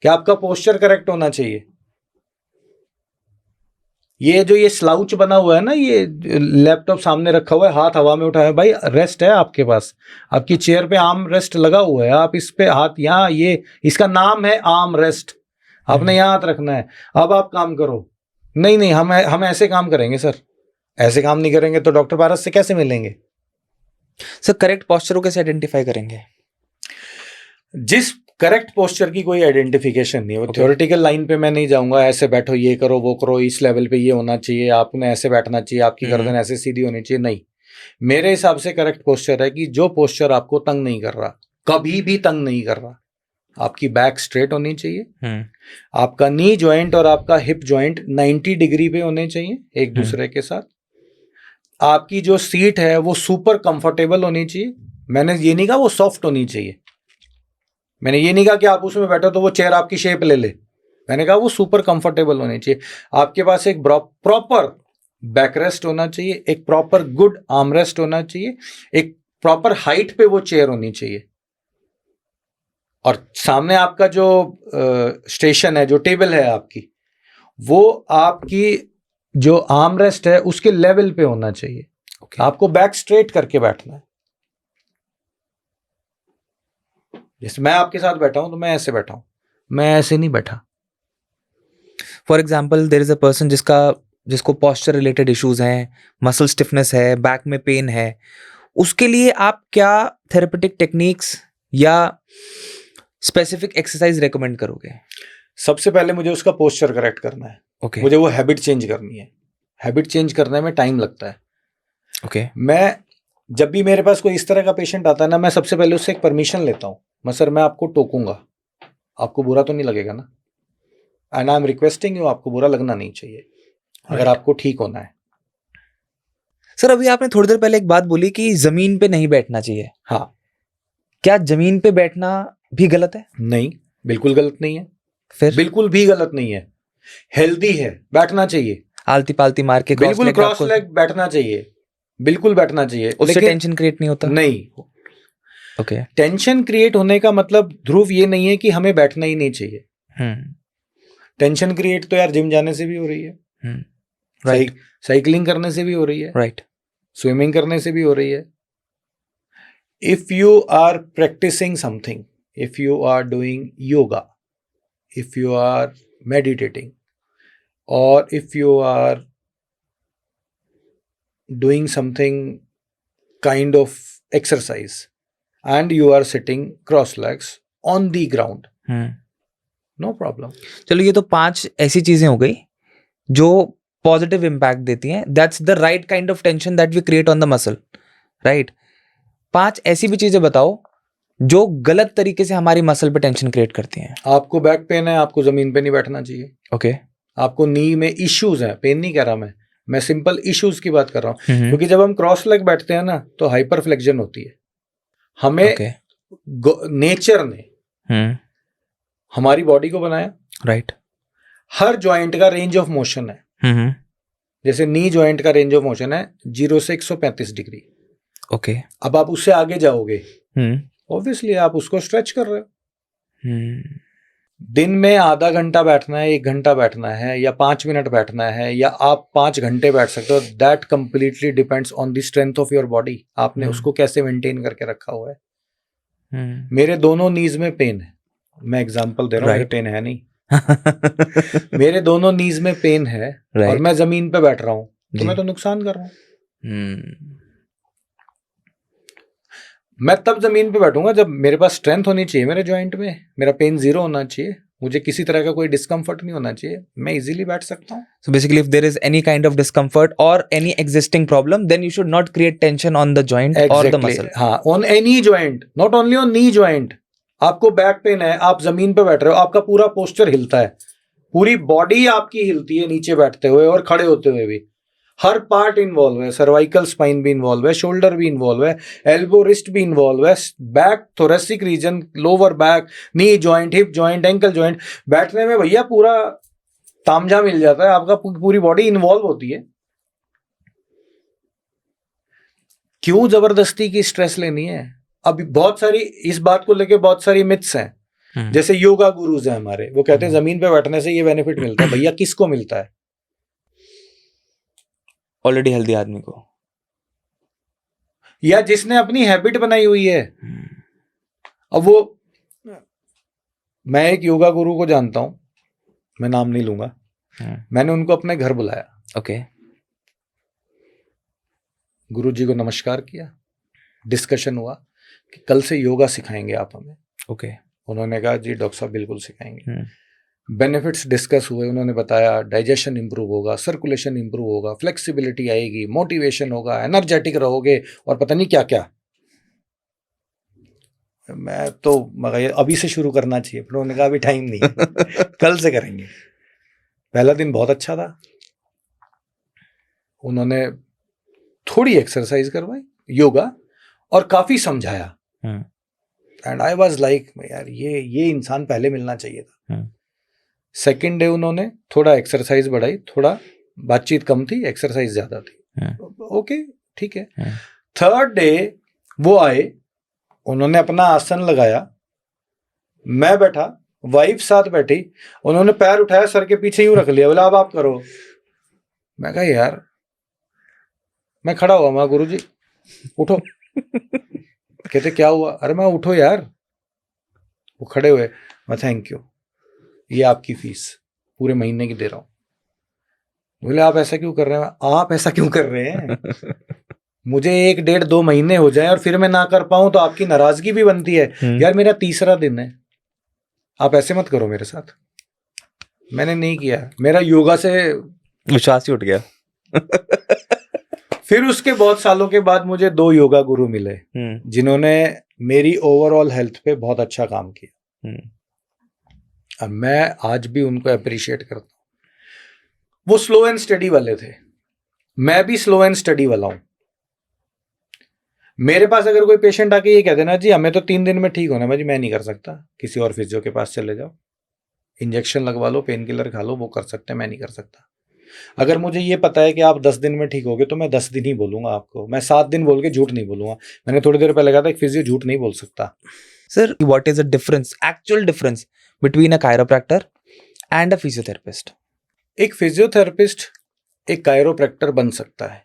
कि आपका पोस्चर करेक्ट होना चाहिए। ये जो ये स्लाउच बना हुआ है ना, ये लैपटॉप सामने रखा हुआ है, हाथ हवा में उठाया, भाई रेस्ट है आपके पास, आपकी चेयर पे आर्म रेस्ट लगा हुआ है, आप इस पे हाथ, यहाँ ये इसका नाम है आर्म रेस्ट, आपने यहाँ हाथ रखना है, अब आप काम करो। नहीं नहीं, हम ऐसे काम करेंगे सर, ऐसे काम नहीं करेंगे तो डॉक्टर पारस से कैसे मिलेंगे? सर करेक्ट पोस्चर को कैसे आइडेंटिफाई करेंगे? जिस करेक्ट पोस्चर की कोई आइडेंटिफिकेशन नहीं है, वो थ्योरेटिकल लाइन पे मैं नहीं जाऊंगा, ऐसे बैठो, ये करो, वो करो, इस लेवल पे ये होना चाहिए, आपने ऐसे बैठना चाहिए, आपकी गर्दन ऐसे सीधी होनी चाहिए, नहीं। मेरे हिसाब से करेक्ट पोस्चर है कि जो पोस्चर आपको तंग नहीं कर रहा, कभी भी तंग नहीं कर रहा, आपकी बैक स्ट्रेट होनी चाहिए, आपका नी जॉइंट और आपका हिप जॉइंट 90 डिग्री पे होने चाहिए एक दूसरे के साथ, आपकी जो सीट है वो सुपर कंफर्टेबल होनी चाहिए। मैंने ये नहीं कहा वो सॉफ्ट होनी चाहिए, मैंने ये नहीं कहा कि आप उसमें बैठो तो वो चेयर आपकी शेप ले ले, मैंने कहा वो सुपर कंफर्टेबल होनी चाहिए। आपके पास एक प्रॉपर बैकरेस्ट होना चाहिए, एक प्रॉपर गुड आर्मरेस्ट होना चाहिए, एक प्रॉपर हाइट पे वो चेयर होनी चाहिए, और सामने आपका जो स्टेशन है, जो टेबल है आपकी, वो आपकी जो आर्मरेस्ट है उसके लेवल पे होना चाहिए। आपको बैक स्ट्रेट करके बैठना है। जैसे मैं आपके साथ बैठा हूं तो मैं ऐसे बैठा हूं, मैं ऐसे नहीं बैठा। For example there is a person जिसको पोस्चर रिलेटेड इश्यूज हैं, मसल स्टिफनेस है, बैक में पेन है, उसके लिए आप क्या थेरेपेटिक टेक्निक्स या स्पेसिफिक एक्सरसाइज रेकमेंड करोगे? सबसे पहले मुझे उसका पोस्चर करेक्ट करना है। ओके। मुझे वो हैबिट चेंज करनी है। हैबिट चेंज करने में टाइम लगता है। ओके। मैं जब भी मेरे पास कोई इस तरह का पेशेंट आता है ना, मैं सबसे पहले उससे एक परमिशन लेता हूँ। सर मैं आपको टोकूंगा, आपको बुरा तो नहीं लगेगा ना? And I am requesting you, आपको बुरा लगना नहीं चाहिए अगर आपको ठीक होना है। सर अभी आपने थोड़ी देर पहले एक बात बोली कि जमीन पे नहीं बैठना चाहिए। हाँ। क्या जमीन पे बैठना भी गलत है? नहीं, बिल्कुल गलत नहीं है। फिर बिल्कुल भी गलत नहीं है, हेल्दी है, बैठना चाहिए। आलती पालती मार के बिल्कुल क्रॉस लेग बैठना चाहिए, बिल्कुल बैठना चाहिए। उससे टेंशन क्रिएट नहीं होता? नहीं। ओके। टेंशन क्रिएट होने का मतलब ध्रुव ये नहीं है कि हमें बैठना ही नहीं चाहिए। टेंशन क्रिएट तो यार जिम जाने से भी हो रही है, राइट, साइकिलिंग करने से भी हो रही है, राइट, स्विमिंग करने से भी हो रही है। If you are practising something, if you are doing yoga, if you are meditating, or if you are doing something kind of exercise and you are sitting cross legs on the ground, no problem. चलो ये तो 5 ऐसी चीजें हो गई जो positive impact देती हैं. That's the right kind of tension that we create on the muscle, right. 5 ऐसी भी चीजें बताओ जो गलत तरीके से हमारी मसल पे टेंशन क्रिएट करती हैं. आपको बैक पेन है, आपको जमीन पे नहीं बैठना चाहिए. ओके. आपको नी में इश्यूज हैं, पेन नहीं कह रहा मैं सिंपल इश्यूज की बात कर रहा हूँ. क्योंकि जब हम क्रॉस लेग बैठते हैं ना तो हाइपर फ्लेक्शन होती है. हमें नेचर ने हमारी बॉडी को बनाया, राइट. हर जॉइंट का रेंज ऑफ मोशन है. जैसे नी जॉइंट का रेंज ऑफ मोशन है 0 से 135 डिग्री. ओके. अब आप उससे आगे जाओगे, ऑब्वियसली आप उसको स्ट्रेच कर रहे हो. दिन में आधा घंटा बैठना है, 1 घंटा बैठना है, या 5 मिनट बैठना है, या आप 5 घंटे बैठ सकते हो. That completely depends on the strength of your body. आपने उसको कैसे मेंटेन करके रखा हुआ है. मेरे दोनों नीज में पेन है, मैं एग्जांपल दे रहा हूँ, पेन है नहीं. मेरे दोनों नीज में पेन है, और मैं जमीन पे बैठ रहा हूँ, तो मैं तो नुकसान कर रहा हूँ. मैं तब जमीन पे बैठूंगा जब मेरे पास स्ट्रेंथ होनी चाहिए मेरे जॉइंट में, मेरा पेन 0 होना चाहिए, मुझे किसी तरह का कोई डिस्कम्फर्ट नहीं होना चाहिए, मैं इजीली बैठ सकता हूँ. So basically if there is any kind of discomfort or any existing problem, then you should not create tension on the joint or the muscle. हाँ, on any joint, not only on knee joint. आपको back pain है, आप जमीन पे बैठ रहे हो, आपका पूरा पोस्चर हिलता है, पूरी बॉडी आपकी हिलती है नीचे बैठते हुए और खड़े होते हुए भी. हर पार्ट इन्वॉल्व है, सर्वाइकल स्पाइन भी इन्वॉल्व है, शोल्डर भी इन्वॉल्व है, एल्बो रिस्ट भी इन्वॉल्व है, back thoracic region, lower back, knee joint, hip joint, ankle joint. बैठने में भैया पूरा तामझा मिल जाता है, आपका पूरी बॉडी इन्वॉल्व होती है। क्यों जबरदस्ती की स्ट्रेस लेनी है? अभी बहुत सारी इस बात को लेके बहुत सारी मिथ्स हैं। जैसे योगा गुरुज हैं हमारे, वो कहते हैं जमीन पे बैठने से ये बेनिफिट मिलता है। भैया किसको मिलता है? ऑलरेडी हेल्दी आदमी को, या जिसने अपनी हैबिट बनाई हुई है। अब वो, मैं एक योगा गुरु को जानता हूं, मैं नाम नहीं लूंगा, मैंने उनको अपने घर बुलाया। ओके, गुरुजी को नमस्कार किया, डिस्कशन हुआ कि कल से योगा सिखाएंगे आप हमें। ओके, उन्होंने कहा जी डॉक्टर साहब बिल्कुल सिखाएंगे। बेनिफिट्स डिस्कस हुए, उन्होंने बताया डाइजेशन इंप्रूव होगा, सर्कुलेशन इंप्रूव होगा, फ्लेक्सिबिलिटी आएगी, मोटिवेशन होगा, एनर्जेटिक रहोगे और पता नहीं क्या क्या। मैं तो मगर अभी से शुरू करना चाहिए, फिर उन्होंने कहा अभी टाइम नहीं है, कल से करेंगे। पहला दिन बहुत अच्छा था, उन्होंने थोड़ी एक्सरसाइज करवाई, योगा, और काफी समझाया। एंड आई वाज लाइक यार ये इंसान पहले मिलना चाहिए था। सेकेंड डे उन्होंने थोड़ा एक्सरसाइज बढ़ाई, थोड़ा बातचीत कम थी, एक्सरसाइज ज्यादा थी। ओके ठीक है। थर्ड डे वो आए, उन्होंने अपना आसन लगाया, मैं बैठा, वाइफ साथ बैठी, उन्होंने पैर उठाया, सर के पीछे यूं रख लिया, बोला अब आप करो। मैं कहा यार, मैं खड़ा हुआ, मैं गुरुजी उठो। कहते क्या हुआ? अरे मैं उठो यार। वो खड़े हुए, मैं थैंक यू, ये आपकी फीस पूरे महीने की दे रहा हूं। बोले आप ऐसा क्यों कर रहे हैं? आप ऐसा क्यों कर रहे हैं? मुझे 1, 1.5, 2 महीने हो जाए और फिर मैं ना कर पाऊं तो आपकी नाराजगी भी बनती है। यार मेरा तीसरा दिन है, आप ऐसे मत करो मेरे साथ। मैंने नहीं किया, मेरा योगा से विश्वास ही उठ गया। फिर उसके बहुत सालों के बाद मुझे 2 योगा गुरु मिले जिन्होंने मेरी ओवरऑल हेल्थ पे बहुत अच्छा काम किया, और मैं आज भी उनको अप्रिशिएट करता हूं। वो स्लो एंड स्टडी वाले थे, मैं भी स्लो एंड स्टडी वाला हूं। मेरे पास अगर कोई पेशेंट आके ये कह देना जी हमें तो 3 दिन में ठीक होना, मैं नहीं कर सकता, किसी और फिजियो के पास चले जाओ, इंजेक्शन लगवा लो, पेन किलर खा लो, वो कर सकते हैं, मैं नहीं कर सकता। अगर मुझे ये पता है कि आप 10 दिन में ठीक होगे तो मैं 10 दिन ही बोलूंगा आपको, मैं 7 दिन बोल के झूठ नहीं बोलूंगा। मैंने थोड़ी देर पहले कहा था कि फिजियो झूठ नहीं बोल सकता। Sir, what is the difference, actual difference between a chiropractor and a physiotherapist? एक फिजियोथेरेपिस्ट एक कायरोप्रैक्टर बन सकता है,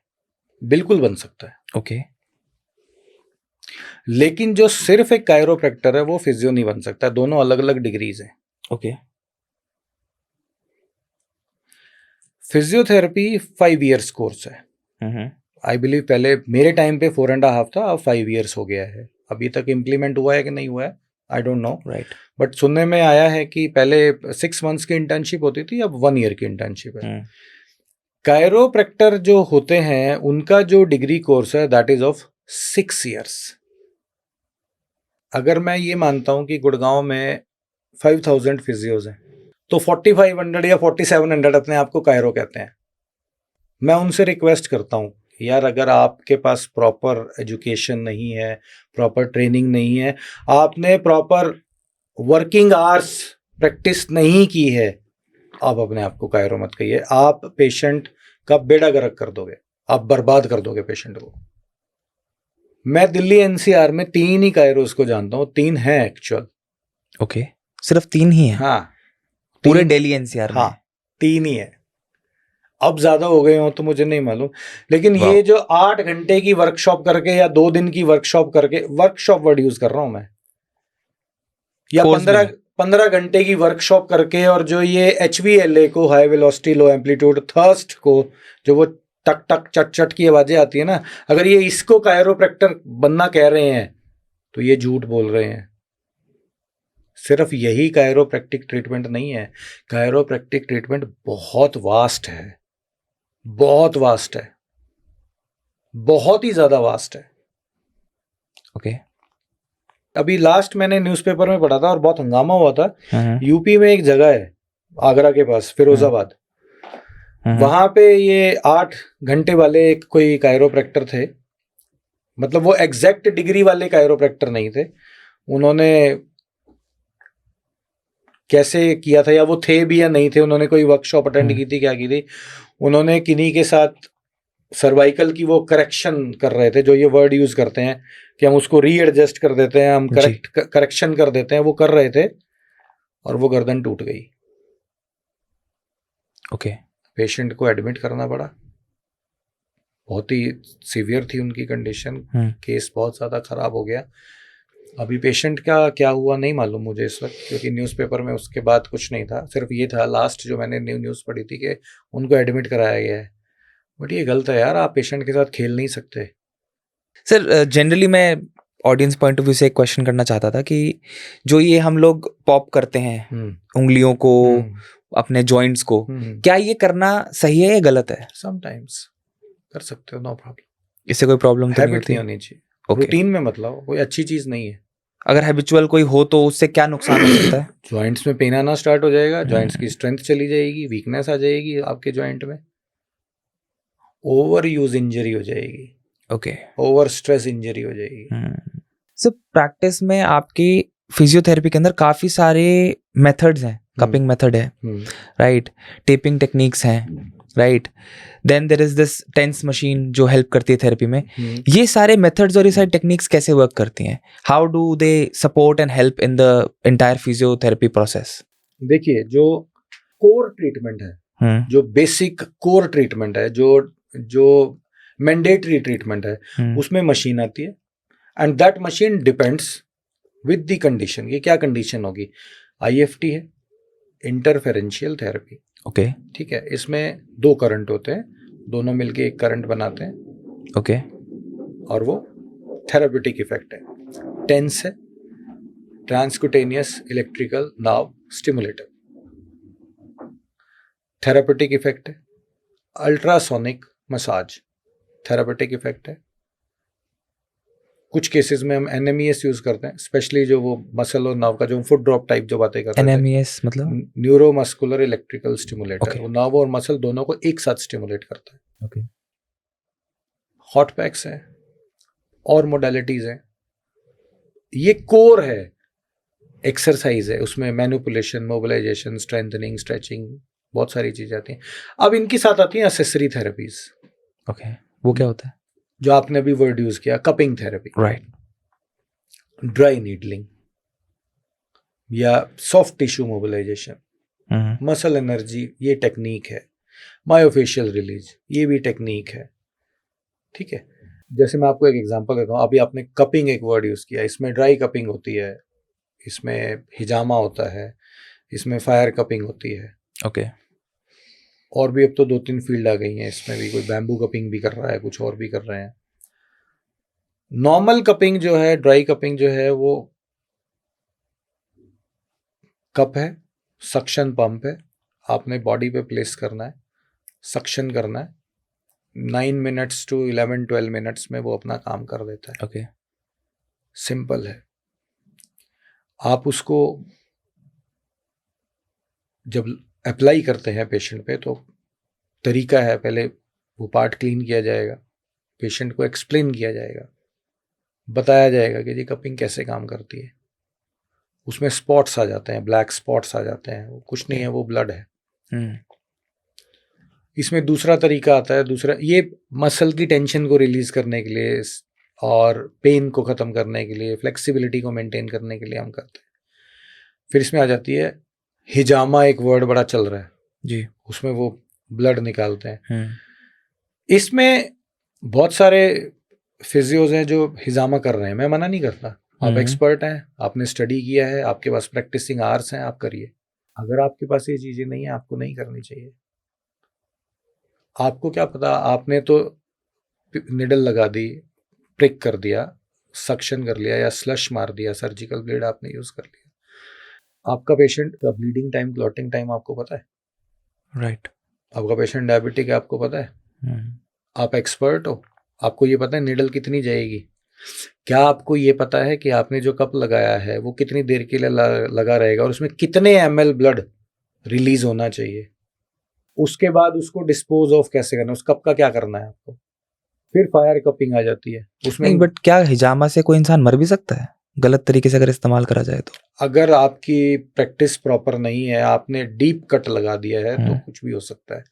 बिल्कुल बन सकता है। ओके, लेकिन जो सिर्फ एक कायरोप्रैक्टर है वो फिजियो नहीं बन सकता, दोनों अलग अलग डिग्रीज हैं। ओके, फिजियोथेरेपी 5 इयर्स कोर्स है। आई बिलीव पहले मेरे टाइम पे 4.5 था, अब 5 इयर्स हो गया है। अभी तक इम्प्लीमेंट हुआ है कि नहीं हुआ है I don't know, right, but सुनने में आया है कि पहले 6 मंथ्स की इंटर्नशिप होती थी, अब 1 ईयर की इंटर्नशिप है। कायरोप्रैक्टर जो होते हैं उनका जो डिग्री कोर्स है दैट इज ऑफ 6 इयर्स। अगर मैं ये मानता हूं कि गुड़गांव में 5000 फिजियोज हैं तो 4500 या 4700 अपने आप को कायरो कहते हैं। मैं उनसे रिक्वेस्ट करता हूं यार, अगर आपके पास प्रॉपर एजुकेशन नहीं है, प्रॉपर ट्रेनिंग नहीं है, आपने प्रॉपर वर्किंग आवर्स प्रैक्टिस नहीं की है, आप अपने आप को कायरो मत कहिए। आप पेशेंट का बेड़ा गर्क कर दोगे, आप बर्बाद कर दोगे पेशेंट को। मैं दिल्ली एनसीआर में 3 ही कायरोस को जानता हूँ, 3 हैं एक्चुअल। ओके, सिर्फ 3 ही हैं? हाँ, पूरे दिल्ली एनसीआर में? हाँ 3 ही है, अब ज्यादा हो गए हो तो मुझे नहीं मालूम। लेकिन ये जो 8 घंटे की वर्कशॉप करके या 2 दिन की वर्कशॉप करके, वर्कशॉप वर्ड यूज कर रहा हूं मैं, या 15 घंटे की वर्कशॉप करके, और जो ये HVLA को, हाई वेलोसिटी लो एम्पलीट्यूड थर्स्ट को, जो वो टक टक चट चट की आवाजें आती है ना, अगर ये इसको कायरोप्रैक्टर बनना कह रहे हैं तो ये झूठ बोल रहे हैं। सिर्फ यही कायरोप्रैक्टिक ट्रीटमेंट नहीं है, कायरोप्रैक्टिक ट्रीटमेंट बहुत वास्ट है, बहुत वास्ट है, बहुत ही ज्यादा वास्ट है। ओके, अभी लास्ट मैंने न्यूज़पेपर में पढ़ा था और बहुत हंगामा हुआ था। यूपी में एक जगह है, आगरा के पास, फिरोजाबाद, वहां पे ये 8 घंटे वाले कोई कायरोप्रैक्टर थे, मतलब वो एग्जैक्ट डिग्री वाले कायरोप्रैक्टर नहीं थे। उन्होंने कैसे किया था, या वो थे भी या नहीं थे, उन्होंने कोई वर्कशॉप अटेंड की थी, क्या की थी, उन्होंने किन्हीं के साथ सर्वाइकल की वो करेक्शन कर रहे थे, जो ये वर्ड यूज करते हैं कि हम उसको रीएडजस्ट कर देते हैं, हम करेक्शन कर देते हैं, वो कर रहे थे और वो गर्दन टूट गई। ओके। पेशेंट को एडमिट करना पड़ा, बहुत ही सीवियर थी उनकी कंडीशन, केस बहुत ज़्यादा ख़राब हो गया। अभी पेशेंट का क्या हुआ नहीं मालूम मुझे इस वक्त, क्योंकि न्यूज़पेपर में उसके बाद कुछ नहीं था, सिर्फ ये था लास्ट जो मैंने न्यूज़ पढ़ी थी कि उनको एडमिट कराया गया है। बट ये गलत है यार, आप पेशेंट के साथ खेल नहीं सकते। सर जनरली मैं ऑडियंस पॉइंट ऑफ व्यू से एक क्वेश्चन करना चाहता था कि जो ये हम लोग पॉप करते हैं उंगलियों को, अपने जॉइंट्स को, क्या ये करना सही है या गलत है? समटाइम्स कर सकते हो, नो प्रॉब्लम, इससे कोई प्रॉब्लम तो नहीं हैबिट होती? नहीं होनी चाहिए, रूटीन में मत लाओ, कोई अच्छी चीज़ नहीं है। अगर हैबिचुअल कोई हो तो उससे क्या नुकसान हो सकता है? जॉइंट्स में पेन आना स्टार्ट हो जाएगा, जॉइंट्स की स्ट्रेंथ चली जाएगी, वीकनेस आ जाएगी आपके जॉइंट में, ओवर यूज इंजरी हो जाएगी, ओके, ओवर स्ट्रेस इंजरी हो जाएगी। सर प्रैक्टिस में आपकी फिजियोथेरेपी के अंदर काफी सारे मेथड्स हैं, कपिंग मेथड है, राइट, टेपिंग टेक्निक्स हैं, right, then there is this TENS machine जो हेल्प करती है थेरेपी में। ये सारे मेथड्स और ये सारी टेक्निक्स कैसे वर्क करती हैं? How do they support and help in the entire physiotherapy process? देखिए, जो कोर ट्रीटमेंट है, जो बेसिक कोर ट्रीटमेंट है, जो मैंडेटरी ट्रीटमेंट है, उसमें मशीन आती है, and that machine depends with the condition. ये क्या कंडीशन होगी? IFT है, इंटरफेरेंशियल थेरेपी, ओके, ठीक है, इसमें 2 करंट होते हैं, दोनों मिलके एक करंट बनाते हैं, ओके, और वो थेराप्यूटिक इफेक्ट है। टेंस है, transcutaneous electrical nerve stimulator, therapeutic effect है। अल्ट्रासोनिक मसाज, थेराप्यूटिक इफेक्ट है। कुछ केसेस में हम NMES यूज करते हैं, स्पेशली जो वो मसल और नर्व का जो फुट ड्रॉप टाइप जो बातें कर रहे थे, NMES मतलब न्यूरोमस्कुलर इलेक्ट्रिकल स्टिमुलेटर, Okay. वो नर्व और मसल दोनों को एक साथ स्टिमुलेट करता है। ओके, हॉट पैक्स है और मोडालिटीज हैं। ये कोर है, एक्सरसाइज है, उसमें मैनिपुलेशन, मोबिलाइजेशन, स्ट्रेंथनिंग, स्ट्रेचिंग, बहुत सारी चीजें आती हैं। अब इनके साथ आती हैं एसेसरी थेरेपीज। ओके, वो क्या होता है? जो आपने अभी वर्ड यूज किया, cupping therapy, right, dry needling, या soft tissue mobilization, muscle energy, ये टेक्निक है। मायोफेशियल रिलीज, ये भी टेक्निक है, ठीक है। जैसे मैं आपको एक एग्जांपल देता हूँ, अभी आपने कपिंग एक वर्ड यूज किया, इसमें ड्राई कपिंग होती है, इसमें हिजामा होता है, इसमें फायर कपिंग होती है, ओके, और भी अब तो 2-3 फील्ड आ गई हैं, इसमें भी कोई बैम्बू कपिंग भी कर रहा है, कुछ और भी कर रहे हैं। नॉर्मल कपिंग जो है, ड्राई कपिंग जो है, वो कप है, सक्शन पंप है, आपने बॉडी पे प्लेस करना है, सक्शन करना है, 9 मिनट्स टू 11-12 मिनट्स में वो अपना काम कर देता है। ओके, सिंपल है। आप उसको जब अप्लाई करते हैं पेशेंट पे, तो तरीका है, पहले वो पार्ट क्लीन किया जाएगा, पेशेंट को एक्सप्लेन किया जाएगा, बताया जाएगा कि जी कपिंग कैसे काम करती है। उसमें स्पॉट्स आ जाते हैं, ब्लैक स्पॉट्स आ जाते हैं, वो कुछ नहीं है, वो ब्लड है। इसमें दूसरा तरीका आता है, दूसरा ये मसल की टेंशन को रिलीज करने के लिए और पेन को ख़त्म करने के लिए, फ्लेक्सिबिलिटी को मेंटेन करने के लिए हम करते हैं। फिर इसमें आ जाती है हिजामा, एक वर्ड बड़ा चल रहा है जी, उसमें वो ब्लड निकालते हैं। इसमें बहुत सारे फिजियोज हैं जो हिजामा कर रहे हैं, मैं मना नहीं करता, आप एक्सपर्ट हैं, आपने स्टडी किया है, आपके पास प्रैक्टिसिंग आवर्स हैं, आप करिए। अगर आपके पास ये चीज़ें नहीं है, आपको नहीं करनी चाहिए। आपको क्या पता, आपने तो निडल लगा दी, प्रिक कर दिया, सक्शन कर लिया, या स्लश मार दिया, सर्जिकल ब्लेड आपने यूज़ कर लिया। आपका पेशेंट का ब्लीडिंग टाइम, क्लॉटिंग टाइम आपको पता है? राइट। आपका पेशेंट डायबिटिक है, आपको पता है? आप एक्सपर्ट हो, आपको ये पता है नीडल कितनी जाएगी? क्या आपको ये पता है कि आपने जो कप लगाया है वो कितनी देर के लिए लगा रहेगा और उसमें कितने ml ब्लड रिलीज होना चाहिए? उसके बाद उसको डिस्पोज ऑफ कैसे करना है, उस कप का क्या करना है आपको, फिर फायर कपिंग आ जाती है उसमें। नहीं, बट क्या हिजामा से कोई इंसान मर भी सकता है गलत तरीके से अगर इस्तेमाल करा जाए तो? अगर आपकी प्रैक्टिस प्रॉपर नहीं है, आपने डीप कट लगा दिया है, तो कुछ भी हो सकता है।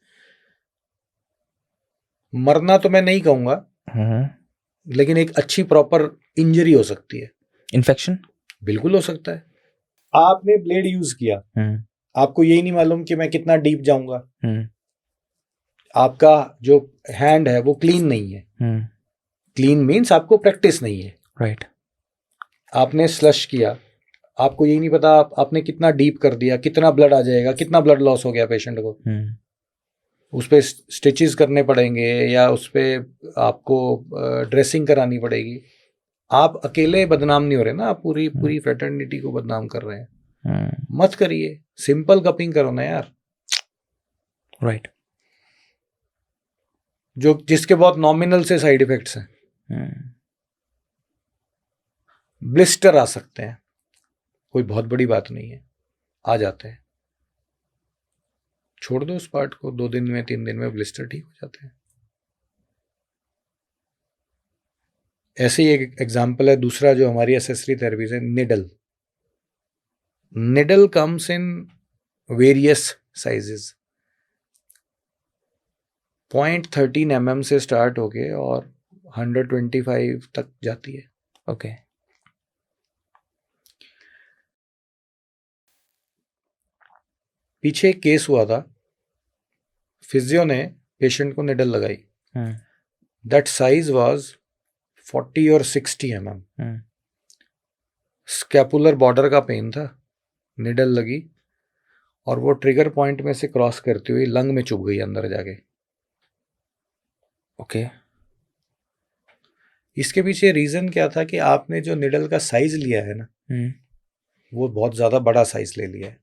मरना तो मैं नहीं कहूंगा, लेकिन एक अच्छी प्रॉपर इंजरी हो सकती है। इन्फेक्शन बिल्कुल हो सकता है। आपने ब्लेड यूज किया, आपको यही नहीं मालूम कि मैं कितना डीप जाऊंगा, आपका जो हैंड है वो क्लीन नहीं है। क्लीन मीन्स आपको प्रैक्टिस नहीं है, राइट। आपने स्लश किया, आपको यही नहीं पता आपने कितना डीप कर दिया, कितना ब्लड आ जाएगा, कितना ब्लड लॉस हो गया पेशेंट को। उस पर स्टिचेस करने पड़ेंगे या उस पर आपको ड्रेसिंग करानी पड़ेगी। आप अकेले बदनाम नहीं हो रहे ना, आप पूरी फ्रेटर्निटी को बदनाम कर रहे हैं। मत करिए, सिंपल कपिंग करो ना यार। राइट। जो जिसके बहुत नॉमिनल से साइड इफेक्ट्स हैं। ब्लिस्टर आ सकते हैं, कोई बहुत बड़ी बात नहीं है, आ जाते हैं। छोड़ दो उस पार्ट को, 2 दिन में 3 दिन में ब्लिस्टर ठीक हो जाते हैं। ऐसे ही एक एग्जाम्पल है दूसरा जो हमारी एसेसरी थेरेपीज है, needle. Needle comes in various sizes, 0.13 mm से स्टार्ट होके और 125 तक जाती है। ओके। पीछे एक केस हुआ था, फिजियो ने पेशेंट को निडल लगाई, दैट साइज वाज 40 और 60 mm। स्कैपुलर बॉर्डर का पेन था, निडल लगी और वो ट्रिगर पॉइंट में से क्रॉस करती हुई लंग में चुभ गई अंदर जाके। ओके। इसके पीछे रीजन क्या था कि आपने जो निडल का साइज लिया है ना, वो बहुत ज्यादा बड़ा साइज ले लिया है।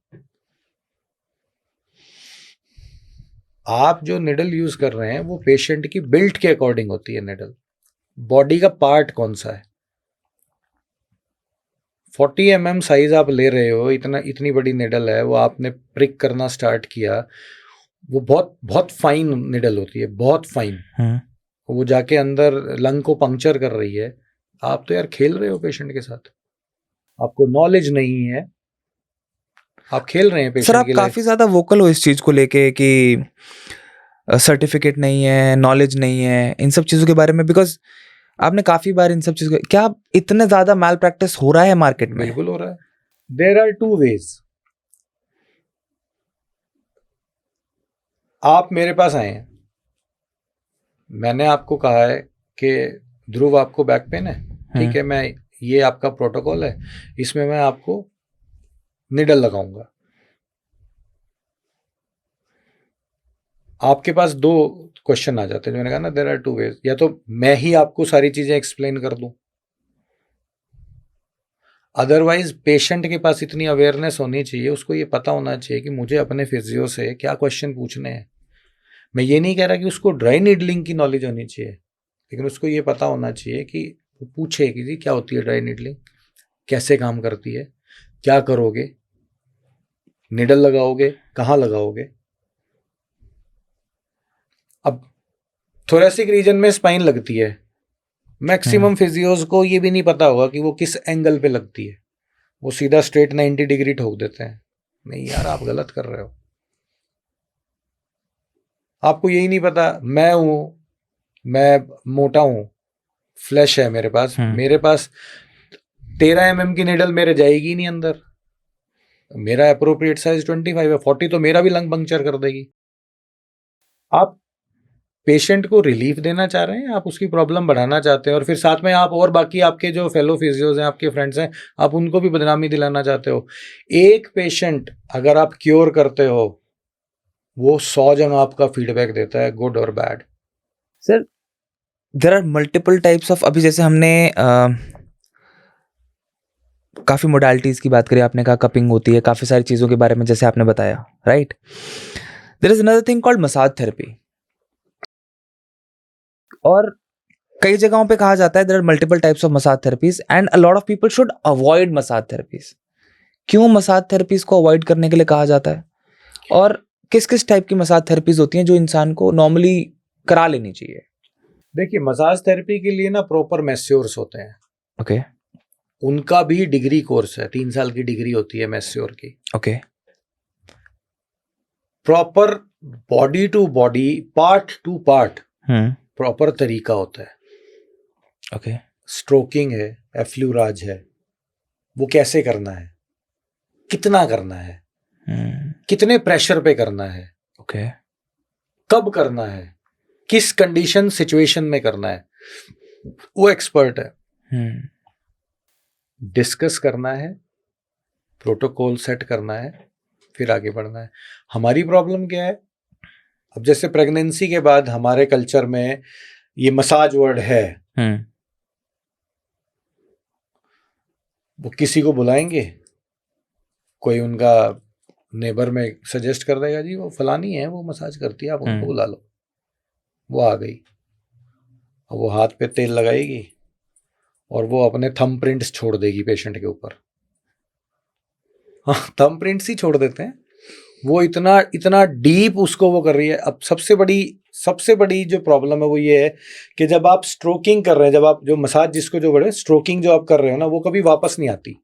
आप जो निडल यूज कर रहे हैं वो पेशेंट की बिल्ट के अकॉर्डिंग होती है। निडल बॉडी का पार्ट कौन सा है, 40 mm साइज आप ले रहे हो, इतनी बड़ी निडल है, वो आपने प्रिक करना स्टार्ट किया, वो बहुत बहुत फाइन निडल होती है, बहुत फाइन। वो जाके अंदर लंग को पंक्चर कर रही है। आप तो यार खेल रहे हो पेशेंट के साथ, आपको नॉलेज नहीं है, आप खेल रहे हैं पेशेंट सर, आप के काफी ज्यादा वोकल हो इस चीज को लेके कि सर्टिफिकेट नहीं है, नॉलेज नहीं है इन सब चीजों के बारे में, बिकॉज आपने काफी बार इन सब चीजों क्या इतने ज्यादा मैल प्रैक्टिस हो रहा है मार्केट में? बिल्कुल हो रहा है। There are 2 ways. आप मेरे पास आए हैं, मैंने आपको कहा है कि ध्रुव आपको बैक पेन है, ठीक है, मैं ये आपका प्रोटोकॉल है, इसमें मैं आपको निडल लगाऊंगा। आपके पास 2 क्वेश्चन आ जाते हैं, जो मैंने कहा ना, देयर आर 2 वेज। या तो मैं ही आपको सारी चीजें एक्सप्लेन कर दूं, अदरवाइज पेशेंट के पास इतनी अवेयरनेस होनी चाहिए, उसको ये पता होना चाहिए कि मुझे अपने फिजियो से क्या क्वेश्चन पूछने हैं। मैं ये नहीं कह रहा कि उसको ड्राई नीडलिंग की नॉलेज होनी चाहिए, लेकिन उसको ये पता होना चाहिए कि वो पूछे कि जी क्या होती है ड्राई नीडलिंग, कैसे काम करती है, क्या करोगे, निडल लगाओगे, कहाँ लगाओगे। अब थोरेसिक रीजन में स्पाइन लगती है, मैक्सिमम फिजियोज को ये भी नहीं पता होगा कि वो किस एंगल पे लगती है, वो सीधा स्ट्रेट 90 डिग्री ठोक देते हैं। नहीं यार, आप गलत कर रहे हो। आपको यही नहीं पता, मैं मोटा हूं, फ्लैश है मेरे पास, 13 mm की निडल मेरे जाएगी नहीं अंदर, मेरा अप्रोप्रिएट साइज 25 है, 40 तो मेरा भी लंग पंक्चर कर देगी। आप पेशेंट को रिलीफ देना चाह रहे हैं, आप उसकी प्रॉब्लम बढ़ाना चाहते हैं, और फिर साथ में आप और बाकी आपके जो फेलो फिजियोज हैं, आपके फ्रेंड्स हैं, आप उनको भी बदनामी दिलाना चाहते हो। एक पेशेंट अगर आप क्योर करते हो, वो 100 जन आपका फीडबैक देता है, गुड और bad. Sir, there are multiple types of, अभी जैसे हमने काफी मोडालिटीज की बात करी, आपने कहा कपिंग होती है, काफी सारी चीजों के बारे में जैसे आपने बताया, right. There is another thing called massage therapy, और कई जगहों पे कहा जाता है there are multiple types of massage therapies and a lot of people should avoid massage therapies. क्यों मसाज थेरेपीज को अवॉइड करने के लिए कहा जाता है, और किस किस टाइप की मसाज थेरेपीज होती हैं जो इंसान को नॉर्मली करा लेनी चाहिए? देखिए, मसाज थेरेपी के लिए ना प्रॉपर मैस्योर्स होते हैं, ओके उनका भी डिग्री कोर्स है, 3 साल की डिग्री होती है मैस्योर की। Okay proper body to body, part to part proper तरीका होता है। ओके स्ट्रोकिंग है, एफ्लूराज है, वो कैसे करना है, कितना करना है, कितने प्रेशर पे करना है, ओके कब करना है, किस कंडीशन सिचुएशन में करना है, वो एक्सपर्ट है। डिस्कस करना है, प्रोटोकॉल सेट करना है, फिर आगे बढ़ना है। हमारी प्रॉब्लम क्या है, अब जैसे प्रेगनेंसी के बाद हमारे कल्चर में ये मसाज वर्ड है, वो किसी को बुलाएंगे, कोई उनका नेबर में सजेस्ट कर देगा, जी वो फलानी है, वो मसाज करती है, आप उनको बुला लो। वो आ गई, अब वो हाथ पे तेल लगाएगी और वो अपने थंब प्रिंट्स छोड़ देगी पेशेंट के ऊपर। हाँ, थंब प्रिंट्स ही छोड़ देते हैं, वो इतना इतना डीप उसको वो कर रही है। अब सबसे बड़ी जो प्रॉब्लम है वो ये है कि जब आप स्ट्रोकिंग कर रहे हैं, जब आप जो मसाज जिसको जो बड़े स्ट्रोकिंग जो आप कर रहे हो ना, वो कभी वापस नहीं आती।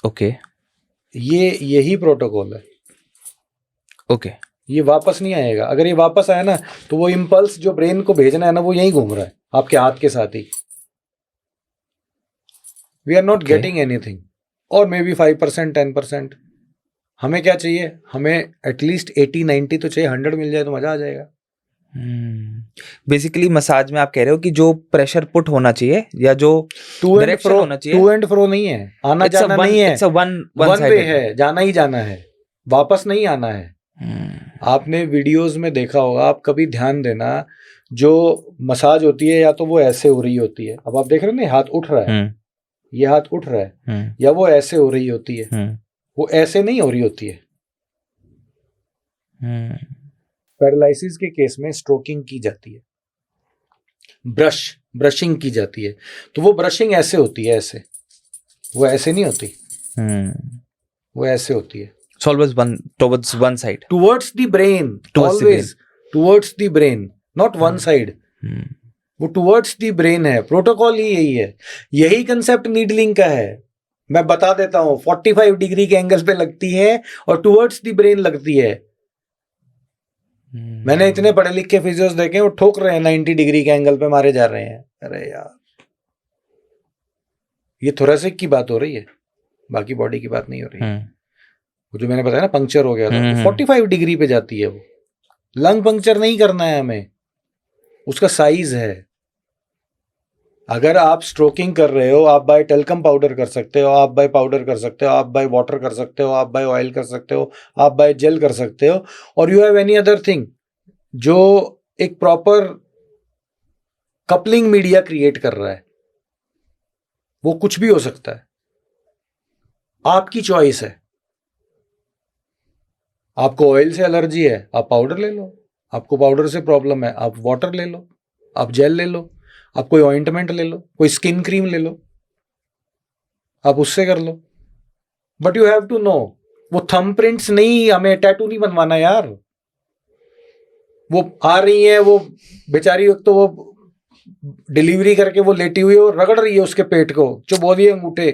ओके यही प्रोटोकॉल है। ओके ये वापस नहीं आएगा। अगर ये वापस आया ना, तो वो इम्पल्स जो ब्रेन को भेजना है ना, वो यहीं घूम रहा है आपके हाथ के साथ ही। We are not getting anything, और मे बी 5% 10%। हमें क्या चाहिए, हमें एटलीस्ट 80-90 तो चाहिए, 100 मिल जाए तो मजा आ जाएगा। बेसिकली मसाज में आप कह रहे हो कि जो प्रेशर पुट होना चाहिए या जो डायरेक्शन होना चाहिए, टू एंड फ्रो नहीं है, आना जाना नहीं है, वन वे है, जाना ही जाना है, वापस नहीं आना है। आपने वीडियोस में देखा होगा, आप कभी ध्यान देना, जो मसाज होती है या तो वो ऐसे हो रही होती है, अब आप देख रहे हो ना, हाथ उठ रहा है, ये हाथ उठ रहा है, या वो ऐसे हो रही होती है, वो ऐसे नहीं हो रही होती है। पैरालिसिस के केस में स्ट्रोकिंग की जाती है, ब्रशिंग की जाती है, तो वो ब्रशिंग ऐसे होती है, ऐसे, वो ऐसे नहीं होती, वो ऐसे होती है, always one towards one side, towards the brain, always towards the brain, not one side, वो towards the brain है। प्रोटोकॉल ही यही है, यही कंसेप्ट नीडलिंग का है। मैं बता देता हूं, 45 डिग्री के एंगल पे लगती है और टुवर्ड्स द ब्रेन लगती है। मैंने इतने पढ़े लिखे फिजियोस देखे, वो ठोक रहे हैं 90 डिग्री के एंगल पे मारे जा रहे हैं। अरे यार, ये थोरेसिक की बात हो रही है, बाकी बॉडी की बात नहीं हो रही है। वो जो मैंने बताया ना, पंक्चर हो गया था, 45 डिग्री पे जाती है वो। लंग पंक्चर नहीं करना है हमें, उसका साइज है। अगर आप स्ट्रोकिंग कर रहे हो, आप बाय टेल्कम पाउडर कर सकते हो, आप बाय पाउडर कर सकते हो, आप बाय वाटर कर सकते हो, आप बाय ऑयल कर सकते हो, आप बाय जेल कर सकते हो, और you have any other thing जो एक प्रॉपर कपलिंग मीडिया क्रिएट कर रहा है, वो कुछ भी हो सकता है, आपकी चॉइस है। आपको ऑयल से एलर्जी है, आप पाउडर ले लो। आपको पाउडर से प्रॉब्लम है, आप वाटर ले लो, आप जेल ले लो, आप कोई ऑइंटमेंट ले लो, कोई स्किन क्रीम ले लो, आप उससे कर लो। But you have to know, वो थंब प्रिंट्स नहीं, हमें टैटू नहीं बनवाना यार। वो आ रही है, वो बेचारी तो वो डिलीवरी करके वो लेटी हुई है और रगड़ रही है उसके पेट को, जो बोली अंगूठे।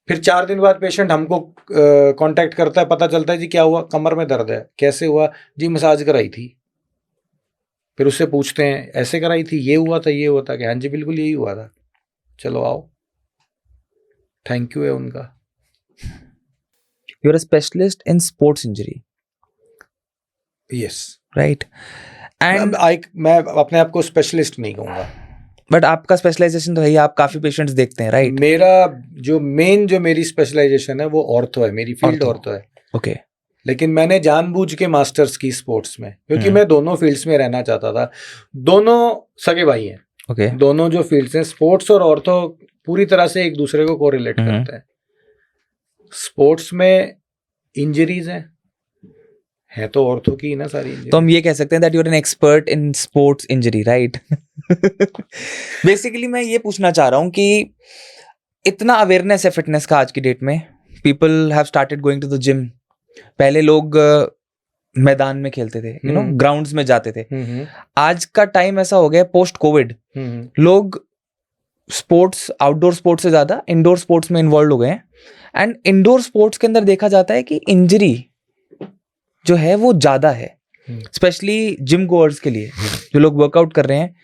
फिर 4 दिन बाद पेशेंट हमको कांटेक्ट करता है, पता चलता है जी क्या हुआ, कमर में दर्द है। कैसे हुआ जी, मसाज कराई थी। फिर उससे पूछते हैं ऐसे कराई थी, ये हुआ था, ये हुआ था, कि हाँ जी बिल्कुल यही हुआ था, चलो आओ, थैंक यू है उनका। You are a specialist in sports injury, yes right? And मैं अपने आप को स्पेशलिस्ट नहीं कहूँगा, बट आपका स्पेशलाइजेशन तो है ही, आप काफी पेशेंट्स देखते हैं, राइट? मेरा जो मेरी स्पेशलाइजेशन है वो ऑर्थो है, मेरी फील्ड ऑर्थो है। ओके। लेकिन मैंने जानबूझ के मास्टर्स की स्पोर्ट्स में, क्योंकि मैं दोनों फील्ड्स में रहना चाहता था। दोनों सगे भाई हैं, ओके। दोनों जो फील्ड्स हैं, स्पोर्ट्स और ऑर्थो, पूरी तरह से एक दूसरे को कोरिलेट करते हैं। स्पोर्ट्स में इंजरीज है तो ऑर्थो की ना सारी इंजरी। तो हम ये कह सकते हैं that you are an expert in sports injury, right? Basically मैं ये पूछना चाह रहा हूँ कि इतना अवेयरनेस है फिटनेस का आज की डेट में, people have started going to the gym. पहले लोग मैदान में खेलते थे, you know, ग्राउंड्स में जाते थे. आज का टाइम ऐसा हो गया पोस्ट कोविड, लोग स्पोर्ट्स, आउटडोर स्पोर्ट्स से ज्यादा इंडोर स्पोर्ट्स में इन्वॉल्व हो गए हैं. एंड इंडोर स्पोर्ट्स के अंदर देखा जाता है कि इंजरी जो है वो ज्यादा है, स्पेशली जिम गोअर्स के लिए जो लोग वर्कआउट कर रहे हैं.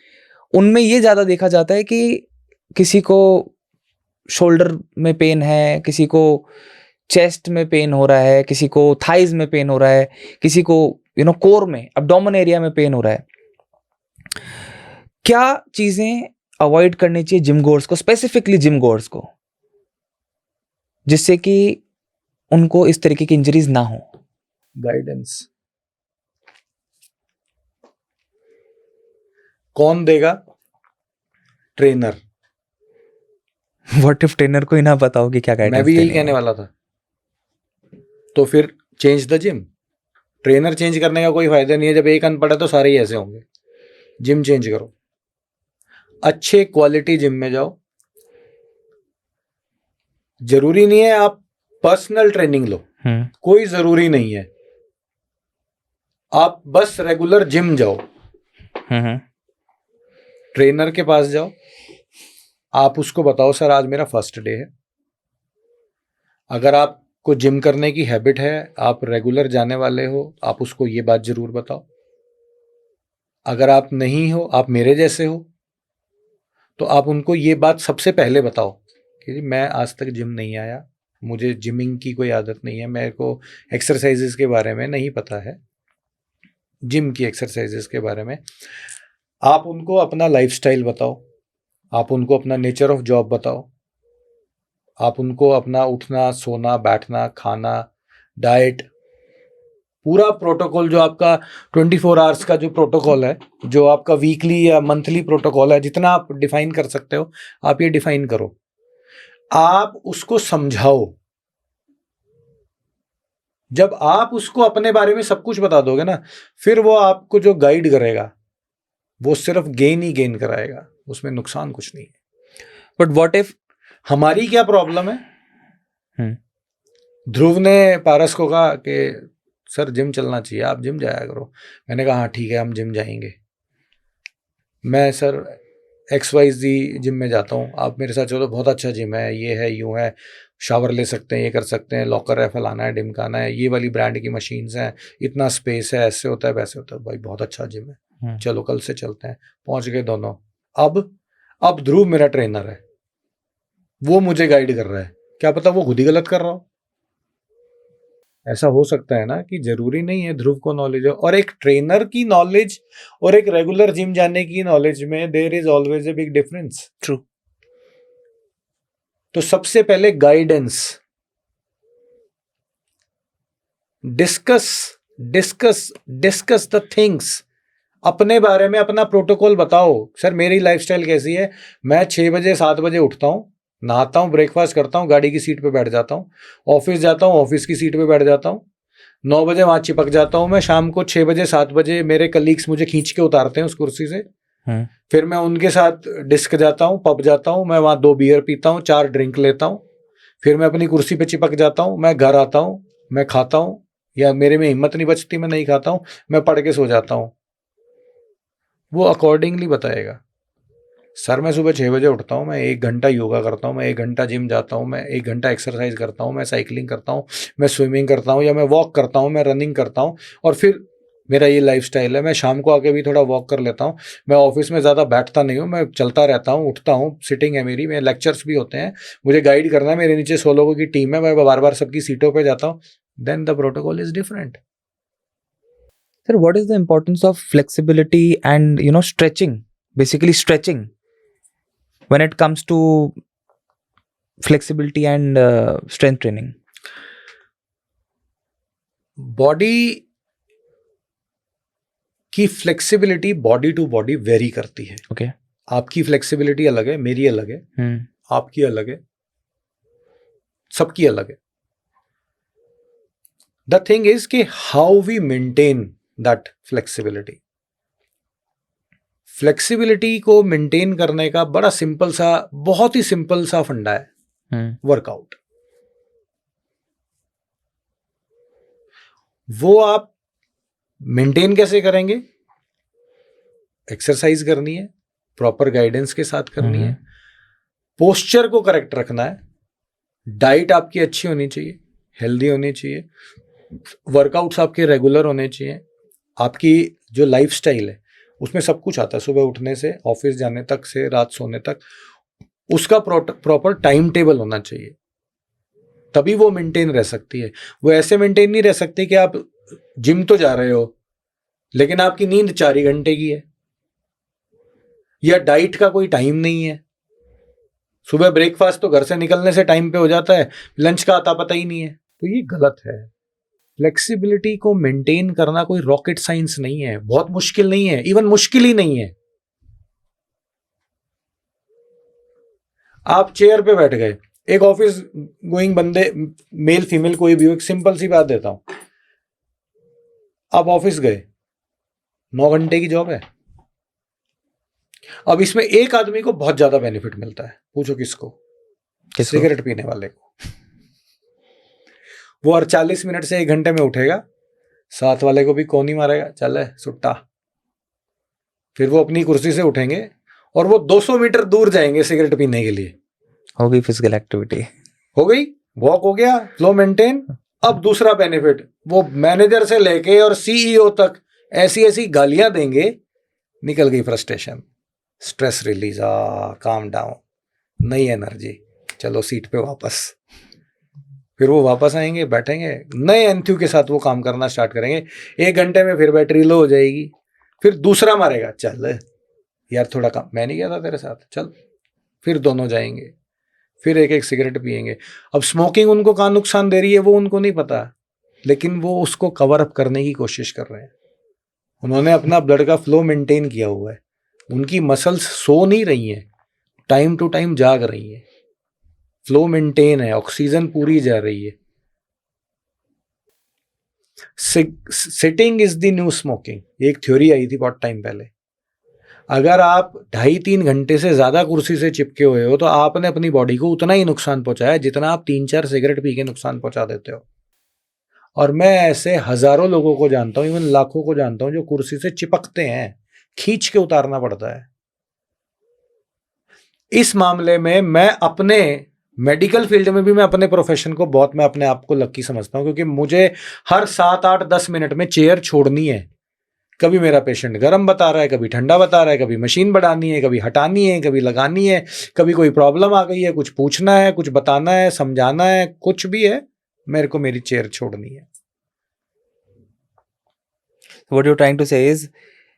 उनमें ये ज्यादा देखा जाता है कि किसी को शोल्डर में पेन है, किसी को चेस्ट में पेन हो रहा है, किसी को थाइज में पेन हो रहा है, किसी को यू नो कोर में, अब्डोमेन एरिया में पेन हो रहा है. क्या चीजें अवॉइड करनी चाहिए जिम गोअर्स को, स्पेसिफिकली जिम गोअर्स को, जिससे कि उनको इस तरीके की इंजरीज ना हो? गाइडेंस. कौन देगा? ट्रेनर. व्हाट इफ ट्रेनर को ही ना पता हो कि क्या गाइडेंस? मैं भी यही कहने वाला था. तो फिर change the gym. Trainer change करने का कोई फायदा नहीं है. जब एक अनपढ़ है तो सारे ही ऐसे होंगे. जिम चेंज करो, अच्छे क्वालिटी जिम में जाओ. जरूरी नहीं है आप पर्सनल ट्रेनिंग लो, कोई जरूरी नहीं है. आप बस रेगुलर जिम जाओ, ट्रेनर के पास जाओ, आप उसको बताओ सर आज मेरा फर्स्ट डे है. अगर आपको जिम करने की हैबिट है, आप रेगुलर जाने वाले हो, आप उसको ये बात जरूर बताओ. अगर आप नहीं हो, आप मेरे जैसे हो, तो आप उनको ये बात सबसे पहले बताओ कि मैं आज तक जिम नहीं आया, मुझे जिमिंग की कोई आदत नहीं है, मेरे को एक्सरसाइजेस के बारे में नहीं पता है, जिम की एक्सरसाइजेस के बारे में. आप उनको अपना लाइफस्टाइल बताओ, आप उनको अपना नेचर ऑफ जॉब बताओ, आप उनको अपना उठना, सोना, बैठना, खाना, डाइट, पूरा प्रोटोकॉल जो आपका 24 आवर्स का जो प्रोटोकॉल है, जो आपका वीकली या मंथली प्रोटोकॉल है, जितना आप डिफाइन कर सकते हो आप ये डिफाइन करो. आप उसको समझाओ. जब आप उसको अपने बारे में सब कुछ बता दोगे ना, फिर वो आपको जो गाइड करेगा वो सिर्फ गेन ही गेन कराएगा, उसमें नुकसान कुछ नहीं है. बट व्हाट इफ हमारी क्या प्रॉब्लम है? ध्रुव ने पारस को कहा कि सर जिम चलना चाहिए, आप जिम जाया करो. मैंने कहा हाँ ठीक है, हम जिम जाएंगे. मैं सर XYZ जिम में जाता हूँ, आप मेरे साथ चलो, बहुत अच्छा जिम है, ये है, यूँ है, शावर ले सकते हैं, ये कर सकते हैं, लॉकर है, फलाना है, ढिमकाना है, ये वाली ब्रांड की मशीन्स हैं, इतना स्पेस है, ऐसे होता है, वैसे होता है. भाई बहुत अच्छा जिम है, चलो कल से चलते हैं. पहुंच गए दोनों. अब ध्रुव मेरा ट्रेनर है, वो मुझे गाइड कर रहा है. क्या पता वो खुद ही गलत कर रहा हो. ऐसा हो सकता है ना कि जरूरी नहीं है ध्रुव को नॉलेज हो. और एक ट्रेनर की नॉलेज और एक रेगुलर जिम जाने की नॉलेज में there is always a big difference. True. तो सबसे पहले गाइडेंस. Discuss the things. अपने बारे में अपना प्रोटोकॉल बताओ. सर मेरी लाइफस्टाइल कैसी है, मैं 6 बजे 7 बजे उठता हूँ, नहाता हूँ, ब्रेकफास्ट करता हूँ, गाड़ी की सीट पे बैठ जाता हूँ, ऑफिस जाता हूँ, ऑफिस की सीट पे बैठ जाता हूँ, 9 बजे वहाँ चिपक जाता हूँ मैं. शाम को 6 बजे 7 बजे मेरे कलीग्स मुझे खींच के उतारते हैं उस कुर्सी से. फिर मैं उनके साथ डिस्क जाता हूँ, पब जाता हूँ, मैं वहाँ 2 बियर पीता हूँ, 4 ड्रिंक लेता हूँ, फिर मैं अपनी कुर्सी पे चिपक जाता हूँ, मैं घर आता हूँ, मैं खाता हूँ, या मेरे में हिम्मत नहीं बचती, मैं नहीं खाता हूँ, मैं पढ़ के सो जाता हूँ. वो अकॉर्डिंगली बताएगा. सर मैं सुबह 6 बजे उठता हूँ, मैं 1 घंटा योगा करता हूँ, मैं 1 घंटा जिम जाता हूँ, मैं 1 घंटा एक्सरसाइज करता हूँ, मैं साइकिलिंग करता हूँ, मैं स्विमिंग करता हूँ, या मैं वॉक करता हूँ, मैं रनिंग करता हूँ, और फिर मेरा ये लाइफस्टाइल है. मैं शाम को आके भी थोड़ा वॉक कर लेता हूँ. मैं ऑफिस में ज़्यादा बैठता नहीं हूँ, मैं चलता रहता हूँ, उठता हूँ, सिटिंग है मेरी, मेरे लेक्चर्स भी होते हैं, मुझे गाइड करना है, मेरे नीचे 100 लोगों की टीम है, मैं बार बार सबकी सीटों पर जाता हूँ. Then the protocol is different. Sir, what is the importance of flexibility and stretching, basically stretching, when it comes to flexibility and strength training? Body की flexibility body to body vary करती है. Okay. आपकी flexibility अलग है, मेरी अलग है, आपकी अलग है, सबकी अलग है. द थिंग इज कि how we maintain that flexibility. Flexibility को मेंटेन करने का बड़ा सिंपल सा, बहुत ही सिंपल सा फंडा है वर्कआउट. वो आप मेंटेन कैसे करेंगे? एक्सरसाइज करनी है, प्रॉपर गाइडेंस के साथ करनी है, पोस्चर को करेक्ट रखना है, डाइट आपकी अच्छी होनी चाहिए, हेल्दी होनी चाहिए, वर्कआउट्स आपके रेगुलर होने चाहिए, आपकी जो लाइफस्टाइल है उसमें सब कुछ आता है, सुबह उठने से ऑफिस जाने तक से रात सोने तक, उसका प्रॉपर टाइम टेबल होना चाहिए, तभी वो मेंटेन रह सकती है। वो ऐसे मेंटेन नहीं रह सकती कि आप जिम तो जा रहे हो लेकिन आपकी नींद 4 ही घंटे की है, या डाइट का कोई टाइम नहीं है, सुबह ब्रेकफास्ट तो घर से निकलने से टाइम पे हो जाता है, लंच का आता पता ही नहीं है, तो ये गलत है। फ्लेक्सिबिलिटी को मेंटेन करना कोई रॉकेट साइंस नहीं है, बहुत मुश्किल नहीं है, इवन मुश्किल ही नहीं है। आप चेयर पे बैठ गए, एक ऑफिस गोइंग बंदे, मेल फीमेल कोई भी हो, एक सिंपल सी बात देता हूं, आप ऑफिस गए, 9 घंटे की जॉब है, अब इसमें एक आदमी को बहुत ज्यादा बेनिफिट मिलता है, पूछो किसको? सिगरेट पीने वाले को। वो हर 40 मिनट से 1 घंटे में उठेगा, साथ वाले को भी कौन ही मारेगा, चल सुट्टा, फिर वो अपनी कुर्सी से उठेंगे और वो 200 मीटर दूर जाएंगे सिगरेट पीने के लिए। हो गई फिजिकल एक्टिविटी, हो गई, वॉक हो गया, फ्लो मेंटेन। अब दूसरा बेनिफिट, वो मैनेजर से लेके और सीईओ तक ऐसी ऐसी गालियां देंगे, निकल गई frustration, stress release, calm down, नई एनर्जी, चलो सीट पे वापस। फिर वो वापस आएंगे, बैठेंगे, नए एंथ्यू के साथ वो काम करना स्टार्ट करेंगे, 1 घंटे में फिर बैटरी लो हो जाएगी, फिर दूसरा मारेगा, चल यार थोड़ा काम, मैं नहीं गया था तेरे साथ, चल, फिर दोनों जाएंगे, फिर एक एक सिगरेट पिएंगे। अब स्मोकिंग उनको कहाँ नुकसान दे रही है वो उनको नहीं पता, लेकिन वो उसको कवर अप करने की कोशिश कर रहे हैं। उन्होंने अपना ब्लड का फ्लो मेंटेन किया हुआ है, उनकी मसल्स सो नहीं रही हैं, टाइम टू टाइम जाग रही हैं, फ्लो मेंटेन है, ऑक्सीजन पूरी जा रही है। Sitting is the new smoking, एक थ्योरी आई थी बहुत टाइम पहले। अगर आप 2.5-3 घंटे से ज्यादा कुर्सी से चिपके हुए हो तो आपने अपनी बॉडी को उतना ही नुकसान पहुंचाया जितना आप 3-4 सिगरेट पी के नुकसान पहुंचा देते हो। और मैं ऐसे हजारों लोगों को जानता हूं, इवन लाखों को जानता हूं, जो कुर्सी से चिपकते हैं, खींच के उतारना पड़ता है। इस मामले में मैं अपने मेडिकल फील्ड में भी, मैं अपने प्रोफेशन को बहुत, मैं अपने आप को लकी समझता हूं, क्योंकि मुझे हर 7-8-10 मिनट में चेयर छोड़नी है। कभी मेरा पेशेंट गर्म बता रहा है, कभी ठंडा बता रहा है, कभी मशीन बढ़ानी है, कभी हटानी है, कभी लगानी है, कभी कोई प्रॉब्लम आ गई है, कुछ पूछना है, कुछ बताना है, समझाना है, कुछ भी है, मेरे को मेरी चेयर छोड़नी है। What you trying to say is,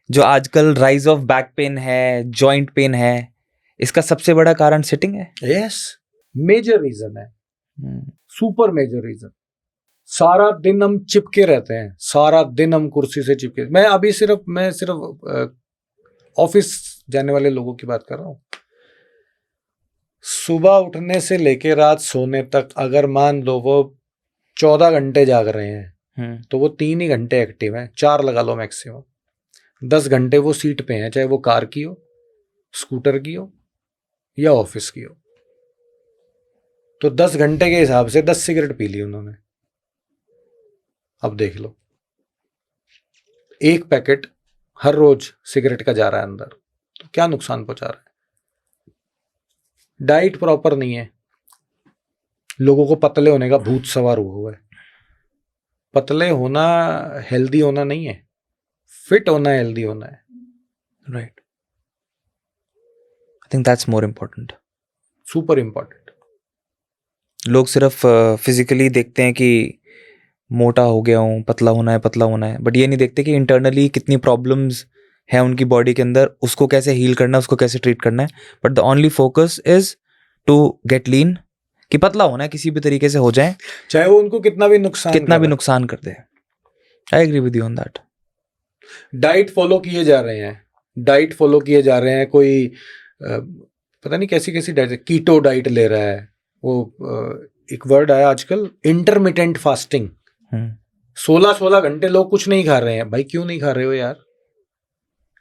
जो आजकल राइज ऑफ बैक पेन है, जॉइंट पेन है, इसका सबसे बड़ा कारण सिटिंग है। यस, मेजर रीजन है, सुपर मेजर रीजन। सारा दिन हम चिपके रहते हैं, सारा दिन हम कुर्सी से चिपके। मैं सिर्फ ऑफिस जाने वाले लोगों की बात कर रहा हूं। सुबह उठने से लेके रात सोने तक, अगर मान लो वो 14 घंटे जाग रहे हैं तो वो 3 ही घंटे एक्टिव हैं, 4 लगा लो मैक्सिमम। 10 घंटे वो सीट पे हैं, चाहे वो कार की हो, स्कूटर की हो या ऑफिस की हो। तो 10 घंटे के हिसाब से 10 सिगरेट पी ली उन्होंने। अब देख लो, एक पैकेट हर रोज सिगरेट का जा रहा है अंदर, तो क्या नुकसान पहुंचा रहा है? डाइट प्रॉपर नहीं है, लोगों को पतले होने का भूत सवार हुआ है। पतले होना हेल्दी होना नहीं है, फिट होना हेल्दी होना है। Right, I think that's more important, super important. लोग सिर्फ फिजिकली देखते हैं कि मोटा हो गया हूँ, पतला होना है, बट ये नहीं देखते कि इंटरनली कितनी प्रॉब्लम्स हैं उनकी बॉडी के अंदर, उसको कैसे हील करना है, उसको कैसे ट्रीट करना है। But the only focus is to get lean, कि पतला होना है, किसी भी तरीके से हो जाए, चाहे वो उनको कितना भी नुकसान कर दे। I agree with you on that. Diet follow किए जा रहे हैं, कोई पता नहीं कैसी कैसी डाइट, कीटो डाइट ले रहा है, वो एक वर्ड आया आजकल, इंटरमिटेंट फास्टिंग। 16 घंटे लोग कुछ नहीं खा रहे हैं। भाई क्यों नहीं खा रहे हो यार?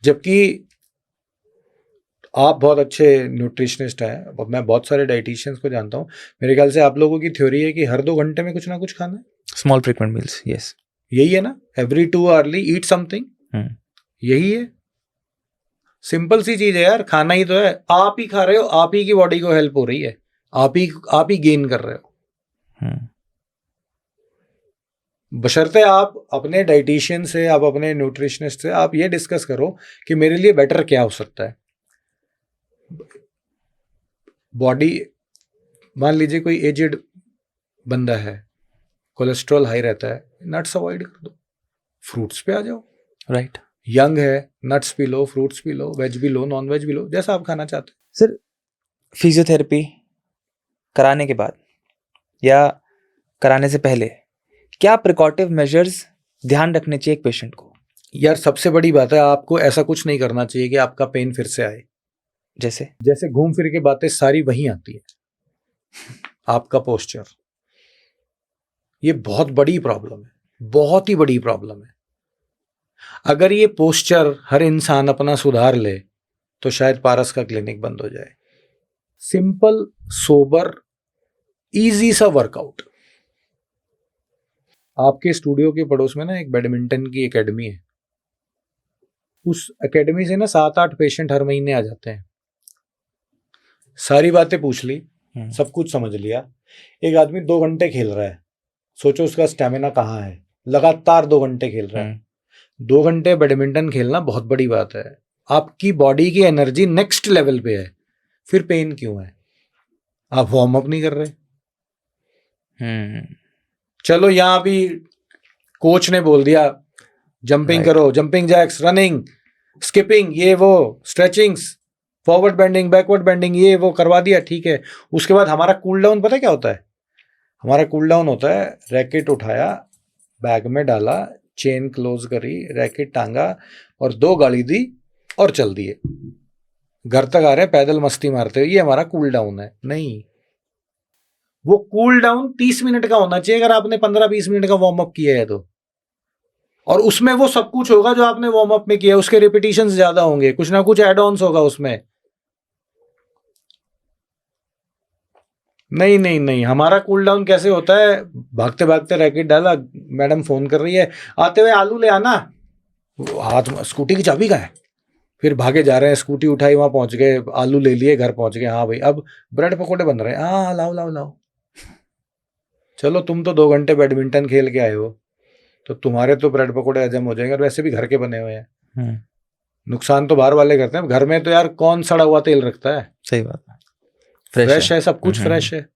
जबकि आप बहुत अच्छे न्यूट्रिशनिस्ट हैं, मैं बहुत सारे डाइटिशियंस को जानता हूं, मेरे ख्याल से आप लोगों की थ्योरी है कि हर 2 घंटे में कुछ ना कुछ खाना है। Small frequent meals, yes. यही है ना, एवरी 2 hourly ईट समथिंग, यही है। सिंपल सी चीज है यार, खाना ही तो है। आप ही खा रहे हो, आप ही की बॉडी को हेल्प हो रही है, आप ही गेन कर रहे हो। बशर्ते आप अपने डाइटिशियन से, आप अपने न्यूट्रिशनिस्ट से आप ये डिस्कस करो कि मेरे लिए बेटर क्या हो सकता है। बॉडी, मान लीजिए कोई एजेड बंदा है, कोलेस्ट्रॉल हाई रहता है, नट्स अवॉइड कर दो, फ्रूट्स पे आ जाओ। राइट। यंग है, nuts P low, fruits P low, veg भी लो, नॉन वेज भी लो, जैसा आप खाना चाहते हैं। सर, फिजियोथेरेपी कराने के बाद या कराने से पहले क्या प्रिकॉटिव मेजर्स ध्यान रखने चाहिए एक पेशेंट को? यार सबसे बड़ी बात है, आपको ऐसा कुछ नहीं करना चाहिए कि आपका पेन फिर से आए। जैसे घूम फिर के बातें सारी वहीं आती है। आपका पोस्चर, ये बहुत बड़ी प्रॉब्लम है, बहुत ही बड़ी प्रॉब्लम है। अगर ये पोस्चर हर इंसान अपना सुधार ले तो शायद पारस का क्लिनिक बंद हो जाए। सिंपल, सोबर, इजी सा वर्कआउट। आपके स्टूडियो के पड़ोस में ना एक बैडमिंटन की एकेडमी है, उस एकेडमी से ना 7-8 पेशेंट हर महीने आ जाते हैं। सारी बातें पूछ ली, सब कुछ समझ लिया। एक आदमी 2 घंटे खेल रहा है, सोचो उसका स्टेमिना कहाँ है, लगातार 2 घंटे खेल रहा है। 2 घंटे बैडमिंटन खेलना बहुत बड़ी बात है। आपकी बॉडी की एनर्जी नेक्स्ट लेवल पे है, फिर पेन क्यों है? आप वार्म अप नहीं कर रहे। चलो यहां भी कोच ने बोल दिया जंपिंग करो, जंपिंग जैक्स, रनिंग, स्किपिंग, ये वो, stretchings, forward bending, backward bending, ये वो करवा दिया, ठीक है। उसके बाद हमारा कूल डाउन पता है क्या होता है? हमारा कूल डाउन होता है, रैकेट उठाया, बैग में डाला, चेन क्लोज करी, रैकेट टांगा और 2 गाड़ी दी और चल दिए। घर तक आ रहे हैं पैदल मस्ती मारते हुए, ये हमारा कूल डाउन है। नहीं, वो कूल डाउन 30 मिनट का होना चाहिए अगर आपने 15-20 मिनट का वार्म अप किया है तो। और उसमें वो सब कुछ होगा जो आपने वार्म अप में किया, उसके रिपीटिशंस ज्यादा होंगे, कुछ ना कुछ एड ऑन्स होगा उसमें। नहीं नहीं नहीं, हमारा कूल डाउन कैसे होता है? भागते भागते रैकेट डाला, मैडम फोन कर रही है, आते हुए आलू ले आना, हाथ में स्कूटी की चाबी का है, फिर भागे जा रहे हैं, स्कूटी उठाई, वहां पहुंच गए, आलू ले लिए, घर पहुंच गए, हाँ भाई अब ब्रेड पकौड़े बन रहे हैं, हाँ लाओ लाओ लाओ। चलो तुम तो 2 घंटे बैडमिंटन खेल के आए हो, तो तुम्हारे तो ब्रेड पकौड़े हजम हो जाएंगे, और वैसे भी घर के बने हुए हैं। नुकसान तो बाहर वाले करते हैं, घर में तो यार कौन सड़ा हुआ तेल रखता है? सही बात है, फ्रेश है सब कुछ, फ्रेश है।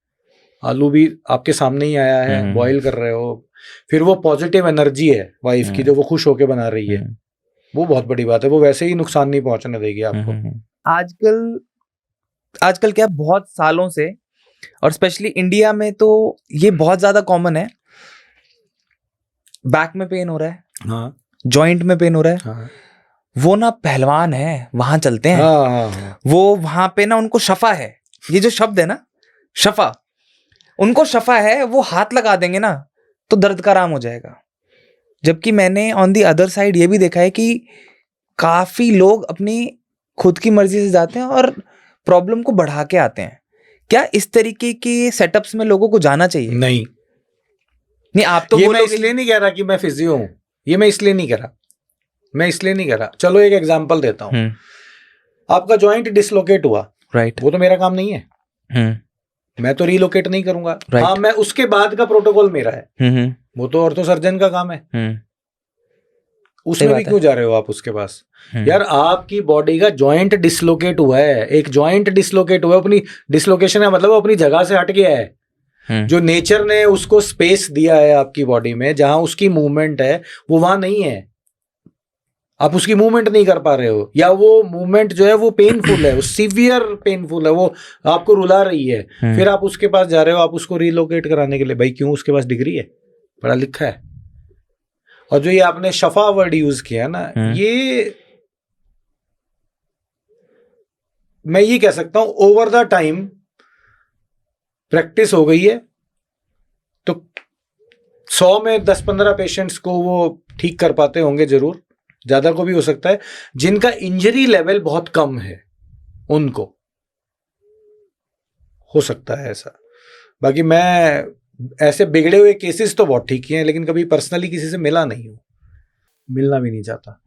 आलू भी आपके सामने ही आया है, बॉईल कर रहे हो, फिर वो पॉजिटिव एनर्जी है वाइफ की जो वो खुश होके बना रही है, वो बहुत बड़ी बात है। वो वैसे ही नुकसान नहीं पहुंचने देगी आपको। आजकल क्या, बहुत सालों से, और स्पेशली इंडिया में तो ये बहुत ज्यादा कॉमन है, बैक में पेन हो रहा है, हाँ, जॉइंट में पेन हो रहा है, हाँ, वो ना पहलवान है वहां चलते हैं, हाँ, हाँ, हाँ। वो वहां पे ना उनको शफा है, ये जो शब्द है ना शफा, उनको शफा है, वो हाथ लगा देंगे ना तो दर्द का आराम हो जाएगा। जबकि मैंने ऑन दी अदर साइड ये भी देखा है कि काफी लोग अपनी खुद की मर्जी से जाते हैं और प्रॉब्लम को बढ़ा के आते हैं। क्या इस तरीके के सेटअप्स में लोगों को जाना चाहिए? नहीं आप तो ये मैं इसलिए नहीं कह रहा कि मैं फिजियो हूं, ये मैं इसलिए नहीं कह रहा। चलो एक एग्जांपल देता हूं। आपका जॉइंट डिसलोकेट हुआ, राइट, वो तो मेरा काम नहीं है, मैं तो रीलोकेट नहीं करूंगा। Right. हाँ, मैं उसके बाद का प्रोटोकॉल मेरा है, वो तो ऑर्थो सर्जन का काम है। उसमें भी क्यों जा रहे हो आप उसके पास? यार आपकी बॉडी का जॉइंट डिसलोकेट हुआ है, एक जॉइंट डिसलोकेट हुआ है, अपनी डिसलोकेशन है मतलब वो अपनी जगह से हट गया है। जो नेचर ने उसको स्पेस दिया है आपकी बॉडी में, जहां उसकी मूवमेंट है वो वहां नहीं है, आप उसकी मूवमेंट नहीं कर पा रहे हो, या वो मूवमेंट जो है वो पेनफुल है, वो सीवियर पेनफुल है, वो आपको रुला रही है, फिर आप उसके पास जा रहे हो, आप उसको रिलोकेट कराने के लिए। भाई क्यों? उसके पास डिग्री है, पढ़ा लिखा है। और जो ये आपने शफा वर्ड यूज किया ना, ये मैं ये कह सकता हूं ओवर द टाइम प्रैक्टिस हो गई है, तो 100 में 10-15 पेशेंट्स को वो ठीक कर पाते होंगे, जरूर ज्यादा को भी हो सकता है। जिनका इंजरी लेवल बहुत कम है उनको हो सकता है ऐसा। बाकी मैं ऐसे बिगड़े हुए केसेस तो बहुत ठीक किए हैं, लेकिन कभी पर्सनली किसी से मिला नहीं हूँ, मिलना भी नहीं चाहता।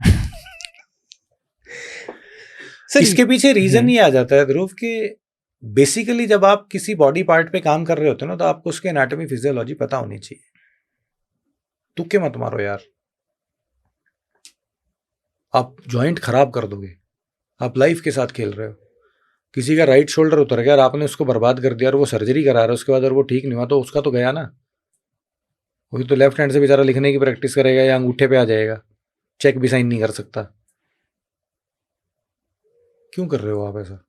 इसके पीछे रीजन ये आ जाता है ध्रुव कि बेसिकली जब आप किसी बॉडी पार्ट पे काम कर रहे होते हो ना, तो आपको उसके एनाटॉमी फिजियोलॉजी पता होनी चाहिए। तुक्के मत मारो यार, आप जॉइंट खराब कर दोगे, आप लाइफ के साथ खेल रहे हो। किसी का राइट शोल्डर उतर गया और आपने उसको बर्बाद कर दिया और वो सर्जरी करा रहा है उसके बाद और वो ठीक नहीं हुआ, तो उसका तो गया ना। वही तो लेफ्ट हैंड से बेचारा लिखने की प्रैक्टिस करेगा या अंगूठे पे आ जाएगा, चेक भी साइन नहीं कर सकता। क्यों कर रहे हो आप ऐसा?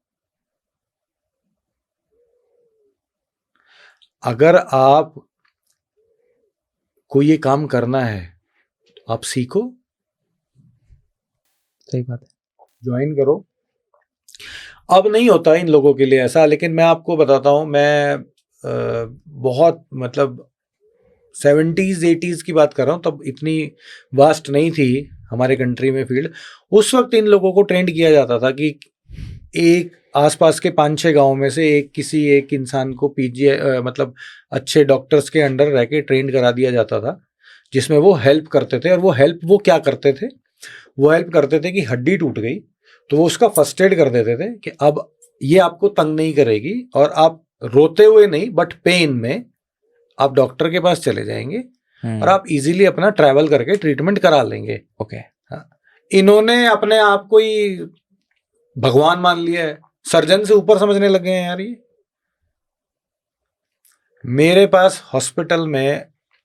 अगर आप कोई ये काम करना है तो आप सीखो, सही बात है, ज्वाइन करो। अब नहीं होता इन लोगों के लिए ऐसा, लेकिन मैं आपको बताता हूँ, मैं बहुत मतलब 70s 80s की बात कर रहा हूँ, तब इतनी वास्ट नहीं थी हमारे कंट्री में फील्ड। उस वक्त इन लोगों को ट्रेंड किया जाता था कि एक आसपास के 5-6 गांव में से किसी एक इंसान को पीजी मतलब अच्छे डॉक्टर्स के अंडर रह के ट्रेंड करा दिया जाता था, जिसमें वो हेल्प करते थे। और वो हेल्प वो क्या करते थे, वो हेल्प करते थे कि हड्डी टूट गई तो वो उसका फर्स्ट एड कर देते थे कि अब ये आपको तंग नहीं करेगी और आप रोते हुए नहीं बट पेन में आप डॉक्टर के पास चले जाएंगे और आप इजीली अपना ट्रैवल करके ट्रीटमेंट करा लेंगे। ओके। हाँ, इन्होंने अपने आप को ही भगवान मान लिया है, सर्जन से ऊपर समझने लगे हैं यार ये। मेरे पास हॉस्पिटल में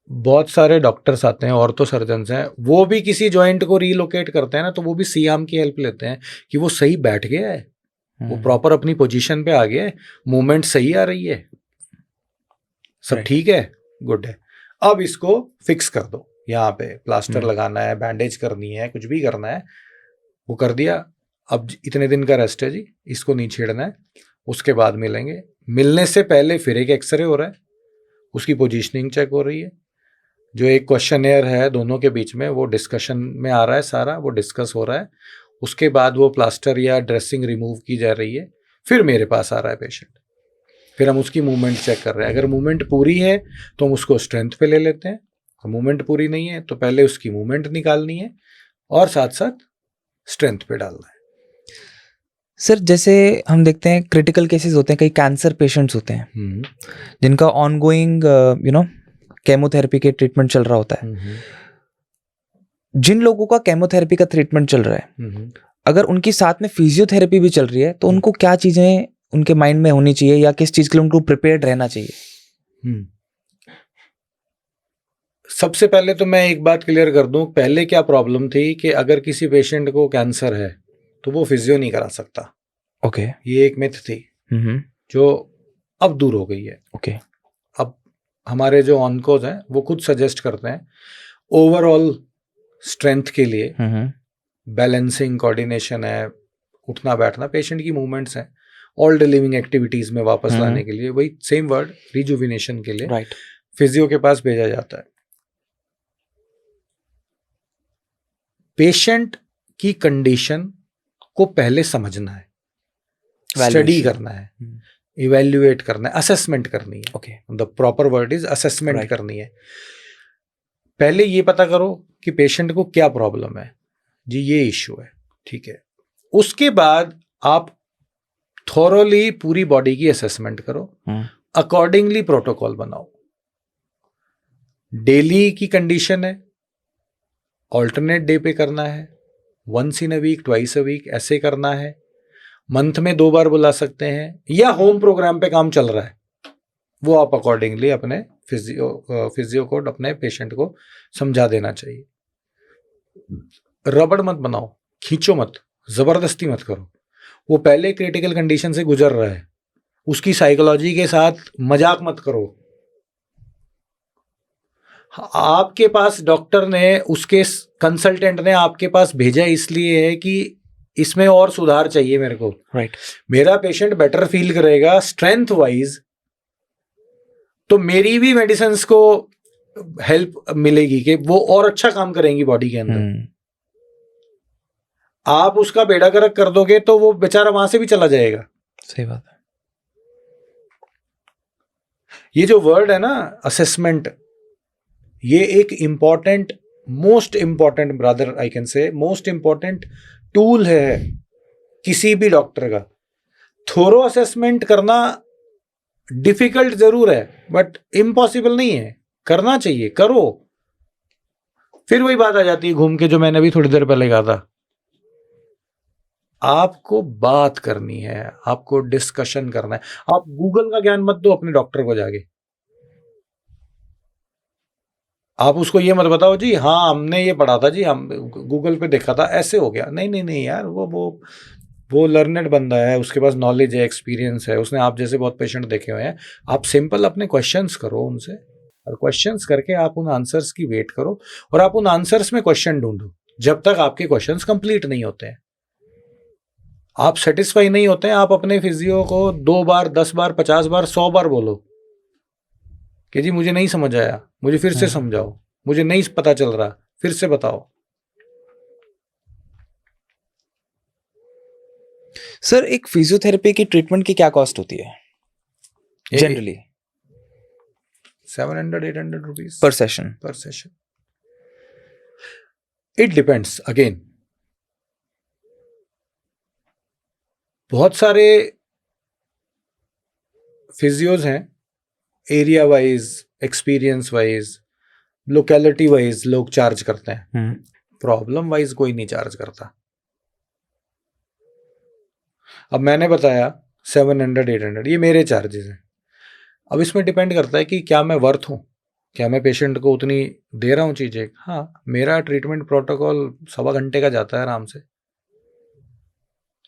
बहुत सारे डॉक्टर्स आते हैं, ऑर्थो सर्जन्स हैं, वो भी किसी जॉइंट को रीलोकेट करते हैं ना, तो वो भी सीआम की हेल्प लेते हैं कि वो सही बैठ गया है, वो प्रॉपर अपनी पोजीशन पे आ गया है, मूवमेंट सही आ रही है, सब ठीक है, गुड है, अब इसको फिक्स कर दो, यहाँ पे प्लास्टर लगाना है, बैंडेज करनी है, कुछ भी करना है, वो कर दिया। अब इतने दिन का रेस्ट है जी, इसको नहीं छेड़ना है, उसके बाद मिलेंगे। मिलने से पहले फिर एक एक्सरे हो रहा है, उसकी पोजीशनिंग चेक हो रही है, जो एक क्वेश्चनेयर है दोनों के बीच में वो डिस्कशन में आ रहा है, सारा वो डिस्कस हो रहा है, उसके बाद वो प्लास्टर या ड्रेसिंग रिमूव की जा रही है, फिर मेरे पास आ रहा है पेशेंट, फिर हम उसकी मूवमेंट चेक कर रहे हैं। अगर मूवमेंट पूरी है तो हम उसको स्ट्रेंथ पे ले लेते हैं, मूवमेंट पूरी नहीं है तो पहले उसकी मूवमेंट निकालनी है और साथ साथ स्ट्रेंथ पे डालना है। सर जैसे हम देखते हैं क्रिटिकल केसेस होते हैं, कई कैंसर पेशेंट्स होते हैं जिनका ऑनगोइंग केमोथेरेपी के ट्रीटमेंट चल रहा होता है। जिन लोगों का केमोथेरेपी का ट्रीटमेंट चल रहा है, अगर उनकी साथ में फिजियोथेरेपी भी चल रही है तो उनको क्या चीजें उनके माइंड में होनी चाहिए या किस चीज के लिए उनको प्रिपेयर्ड रहना चाहिए? सबसे पहले तो मैं एक बात क्लियर कर दूं, पहले क्या प्रॉब्लम थी कि अगर किसी पेशेंट को कैंसर है तो वो फिजियो नहीं करा सकता। ओके। ये एक मिथ थी जो अब दूर हो गई है। ओके। अब हमारे जो ऑनकोज हैं वो खुद सजेस्ट करते हैं ओवरऑल स्ट्रेंथ के लिए, बैलेंसिंग, कोऑर्डिनेशन है, उठना बैठना, पेशेंट की मूवमेंट्स हैं, ऑल डे लिविंग एक्टिविटीज में वापस लाने के लिए, वही सेम वर्ड रिजुविनेशन के लिए राइट, फिजियो के पास भेजा जाता है। पेशेंट की कंडीशन को पहले समझना है, स्टडी करना है, इवैल्यूएट करना है, असेसमेंट करनी है। Okay, the proper word is assessment Right. करनी है। पहले ये पता करो कि पेशेंट को क्या प्रॉब्लम है, जी ये इश्यू है, ठीक है। उसके बाद आप थॉरोली पूरी बॉडी की असेसमेंट करो, अकॉर्डिंगली प्रोटोकॉल बनाओ। डेली की कंडीशन है, ऑल्टरनेट डे पे करना है, once in a week, twice a week ऐसे करना है, मंथ में 2 बार बुला सकते हैं, या होम प्रोग्राम पे काम चल रहा है वो आप अकॉर्डिंगली अपने फिजियो को अपने पेशेंट को समझा देना चाहिए। रबड़ मत बनाओ, खींचो मत, जबरदस्ती मत करो। वो पहले क्रिटिकल कंडीशन से गुजर रहा है, उसकी साइकोलॉजी के साथ मजाक मत करो। आपके पास डॉक्टर ने, उसके कंसल्टेंट ने आपके पास भेजा इसलिए है कि इसमें और सुधार चाहिए मेरे को। राइट, मेरा पेशेंट बेटर फील करेगा स्ट्रेंथ वाइज, तो मेरी भी मेडिसिन को हेल्प मिलेगी कि वो और अच्छा काम करेंगी बॉडी के अंदर। आप उसका बेड़ा गर्क कर दोगे तो वो बेचारा वहां से भी चला जाएगा। सही बात है। ये जो वर्ड है ना असेसमेंट, ये एक important, most important, brother I can say most important tool है किसी भी डॉक्टर का। थोरो असेसमेंट करना डिफिकल्ट जरूर है बट इम्पॉसिबल नहीं है, करना चाहिए, करो। फिर वही बात आ जाती है घूम के, जो मैंने अभी थोड़ी देर पहले कहा था, आपको बात करनी है, आपको डिस्कशन करना है। आप गूगल का ज्ञान मत दो अपने डॉक्टर को जाके। आप उसको ये मत बताओ जी हाँ हमने ये पढ़ा था जी, हम गूगल पे देखा था ऐसे हो गया। नहीं नहीं नहीं यार, वो लर्नेड बंदा है, उसके पास नॉलेज है, एक्सपीरियंस है, उसने आप जैसे बहुत पेशेंट देखे हुए हैं। आप सिंपल अपने क्वेश्चंस करो उनसे, और क्वेश्चंस करके आप उन आंसर्स की वेट करो, और आप उन आंसर्स में क्वेश्चन ढूंढो जब तक आपके क्वेश्चंस कंप्लीट नहीं होते हैं। आप सेटिस्फाई नहीं होते हैं, आप अपने फिजियो को 2 बार, 10 बार, 50 बार, 100 बार बोलो कि जी मुझे नहीं समझ आया, मुझे फिर से समझाओ, मुझे नहीं पता चल रहा, फिर से बताओ। सर एक फिजियोथेरेपी की ट्रीटमेंट की क्या कॉस्ट होती है जनरली? 700-800 rupees per session? पर सेशन। इट डिपेंड्स अगेन, बहुत सारे फिजियोज हैं, area wise, experience wise, locality wise लोग चार्ज करते हैं। प्रॉब्लम वाइज कोई नहीं चार्ज करता। अब मैंने बताया 700-800 ये मेरे चार्जेस हैं। अब इसमें डिपेंड करता है कि क्या मैं वर्थ हूँ, क्या मैं पेशेंट को उतनी दे रहा हूँ चीज़ें। हाँ, मेरा ट्रीटमेंट प्रोटोकॉल 1.25 घंटे का जाता है आराम से,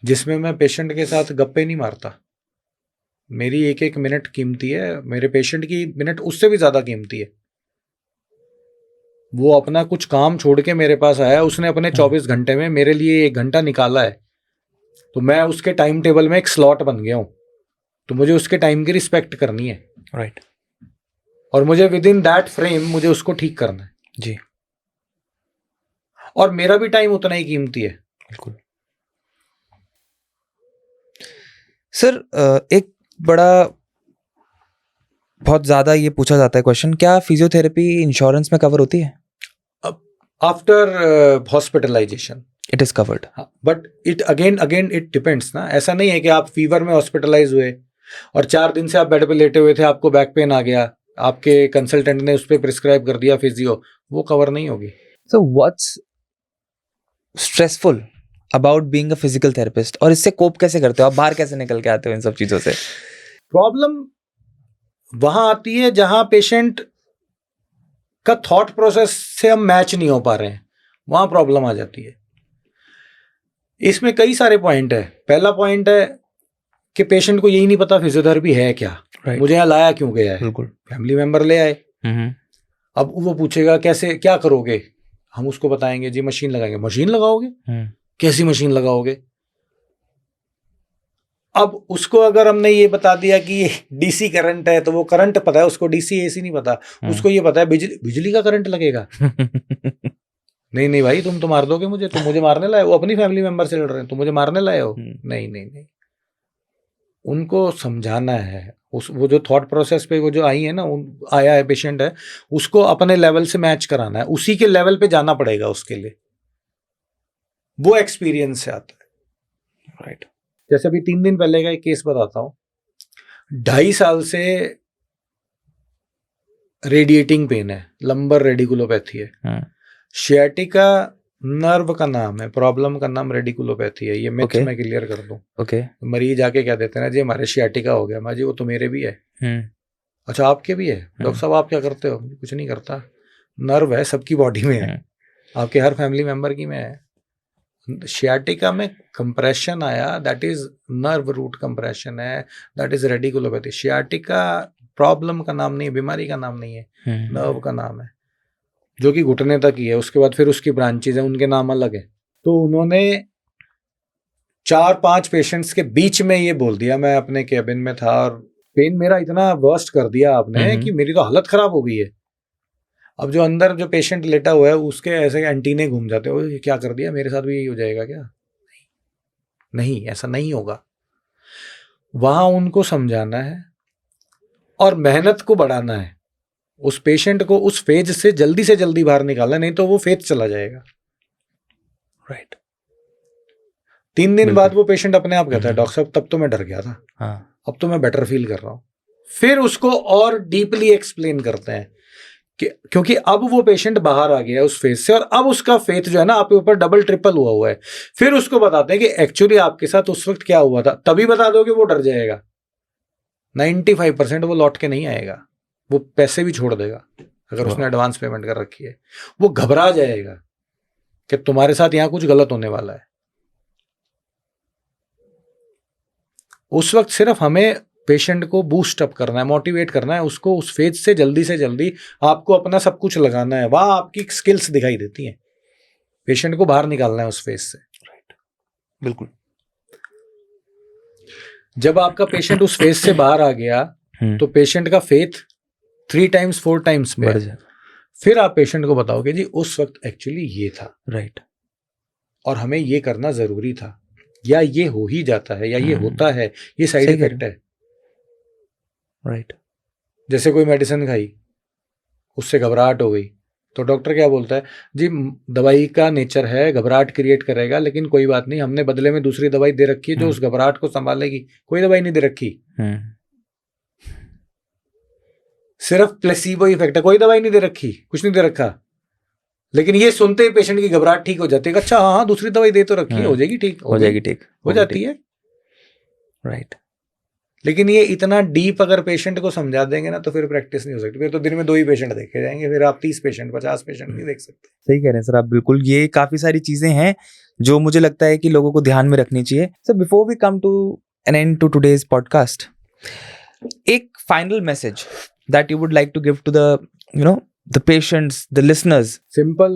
जिसमें मैं पेशेंट के साथ गप्पे नहीं मारता। मेरी एक एक मिनट कीमती है, मेरे पेशेंट की मिनट उससे भी ज़्यादा कीमती है। वो अपना कुछ काम छोड़ के मेरे पास आया, उसने अपने 24 घंटे में मेरे लिए 1 घंटा निकाला है, तो मैं उसके टाइम टेबल में एक स्लॉट बन गया हूँ, तो मुझे उसके टाइम की रिस्पेक्ट करनी है। राइट। और मुझे विद इन दैट फ्रेम मुझे उसको ठीक करना है जी। और मेरा भी टाइम उतना ही कीमती है। बिल्कुल। सर एक बड़ा, बहुत ज्यादा ये पूछा जाता है क्वेश्चन, क्या फिजियोथेरेपी इंश्योरेंस में कवर होती है? After hospitalisation it is covered, but it again it depends ना। ऐसा नहीं है कि आप फीवर में हॉस्पिटलाइज हुए और 4 दिन से आप बेड पे लेटे हुए थे, आपको बैक पेन आ गया, आपके कंसल्टेंट ने उस पर प्रिस्क्राइब कर दिया फिजियो, वो कवर नहीं होगी। So what's stressful about being a physical therapist, और इससे कोप कैसे करते हो आप, बाहर कैसे निकल के आते हो इन सब चीजों से? प्रॉब्लम वहां आती है जहां पेशेंट का थॉट प्रोसेस से हम मैच नहीं हो पा रहे हैं, वहां प्रॉब्लम आ जाती है। इसमें कई सारे पॉइंट है। पहला पॉइंट है कि पेशेंट को यही नहीं पता फिजियोथेरेपी है क्या, मुझे यहाँ लाया क्यों गया है। बिल्कुल। फैमिली मेंबर ले आए, अब वो पूछेगा कैसे, क्या करोगे, हम उसको बताएंगे जी मशीन लगाएंगे। मशीन लगाओगे? कैसी मशीन लगाओगे? अब उसको अगर हमने ये बता दिया कि ये डीसी करंट है, तो वो करंट पता है उसको, डीसी एसी नहीं पता। उसको ये पता है बिजली का करंट लगेगा। नहीं नहीं भाई, तुम तो मार दोगे मुझे, तुम मुझे मारने लाए हो। वो अपनी फैमिली मेंबर से लड़ रहे हैं, तुम मुझे मारने लाए हो। नहीं नहीं नहीं, उनको समझाना है। वो जो थॉट प्रोसेस पे वो जो आई है ना, आया है पेशेंट है, उसको अपने लेवल से मैच कराना है, उसी के लेवल पे जाना पड़ेगा उसके लिए। वो एक्सपीरियंस से आता है। राइट। जैसे अभी 3 दिन पहले का एक केस बताता हूँ। 2.5 साल से रेडिएटिंग पेन है, लंबर रेडिकुलोपैथी है। शियाटिका नर्व का नाम है, प्रॉब्लम का नाम रेडिकुलोपैथी है। ये मिथ मैं क्लियर कर दूं। मरीज आके क्या देते हैं ना जी, हमारे शियाटिका हो गया। मैं जी वो तो मेरे भी है। अच्छा आपके भी है? डॉक्टर साहब आप क्या करते हो? कुछ नहीं करता, नर्व है, सबकी बॉडी में है, आपके हर फैमिली मेंबर की में है। शियाटिका में कंप्रेशन आया, that is nerve root compression है, that is radiculopathy. Sciatica problem का नाम नहीं है, बीमारी का नाम नहीं है, नर्व का नाम है, जो कि घुटने तक ही है। उसके बाद फिर उसकी ब्रांचेज है, उनके नाम अलग है। तो उन्होंने 4-5 पेशेंट्स के बीच में ये बोल दिया, मैं अपने केबिन में था और पेन मेरा इतना वर्स्ट कर दिया आपने कि मेरी तो हालत खराब हो गई है। अब जो अंदर जो पेशेंट लेटा हुआ है उसके ऐसे एंटीने घूम जाते हो, ये क्या कर दिया, मेरे साथ भी यही हो जाएगा क्या? नहीं, ऐसा नहीं होगा। वहां उनको समझाना है और मेहनत को बढ़ाना है, उस पेशेंट को उस फेज से जल्दी बाहर निकालना, नहीं तो वो फेज चला जाएगा। राइट। 3 दिन बाद वो पेशेंट अपने आप कहता है, हम्म। डॉक्टर साहब तब तो मैं डर गया था, हाँ, अब तो मैं बेटर फील कर रहा हूं। फिर उसको और डीपली एक्सप्लेन करते हैं कि क्योंकि अब वो पेशेंट बाहर आ गया है उस फेज से, और अब उसका फेथ जो है ना आपके ऊपर डबल ट्रिपल हुआ है। फिर उसको बताते हैं कि एक्चुअली आपके साथ उस वक्त क्या हुआ था, तभी बता दोगे वो डर जाएगा। 95% वो लौट के नहीं आएगा, वो पैसे भी छोड़ देगा अगर उसने एडवांस पेमेंट कर रखी है। वो घबरा जाएगा कि तुम्हारे साथ यहां कुछ गलत होने वाला है। उस वक्त सिर्फ हमें पेशेंट को बूस्ट अप करना है, मोटिवेट करना है उसको, उस फेज से जल्दी आपको अपना सब कुछ लगाना है। वहां आपकी स्किल्स दिखाई देती हैं, पेशेंट को बाहर निकालना है उस फेज से। राइट, बिल्कुल। जब आपका पेशेंट उस फेज से बाहर आ गया तो पेशेंट का फेथ 3 टाइम्स 4 टाइम्स बढ़ जाए। फिर आप पेशेंट को बताओगे जी उस वक्त एक्चुअली ये था, राइट, और हमें ये करना जरूरी था, या ये हो ही जाता है, या ये होता है, ये साइड सही कह इफेक्ट है। राइट। जैसे कोई मेडिसिन खाई, उससे घबराहट हो गई, तो डॉक्टर क्या बोलता है जी, दवाई का नेचर है घबराहट क्रिएट करेगा, लेकिन कोई बात नहीं, हमने बदले में दूसरी दवाई दे रखी है जो उस घबराहट को संभालेगी। कोई दवाई नहीं दे रखी, सिर्फ प्लेसिबो इफेक्ट है, कोई दवाई नहीं दे रखी, कुछ नहीं दे रखा। लेकिन ये सुनते ही पेशेंट की घबराहट ठीक हो जाती है, अच्छा हाँ दूसरी दवाई दे तो रखी है, हो जाएगी ठीक, हो जाएगी ठीक, हो जाती है। राइट। लेकिन ये इतना डीप अगर पेशेंट को समझा देंगे ना तो फिर प्रैक्टिस नहीं हो सकती। फिर तो दिन में 2 ही पेशेंट देखे जाएंगे, फिर आप 30 पेशेंट 50 पेशेंट नहीं देख सकते। सही कह रहे हैं सर आप, बिल्कुल। ये काफी सारी चीजें हैं जो मुझे लगता है कि लोगों को ध्यान में रखनी चाहिए। Sir before we come to an end to today's podcast, एक final message that you would like to give to the the patients, the listeners. Simple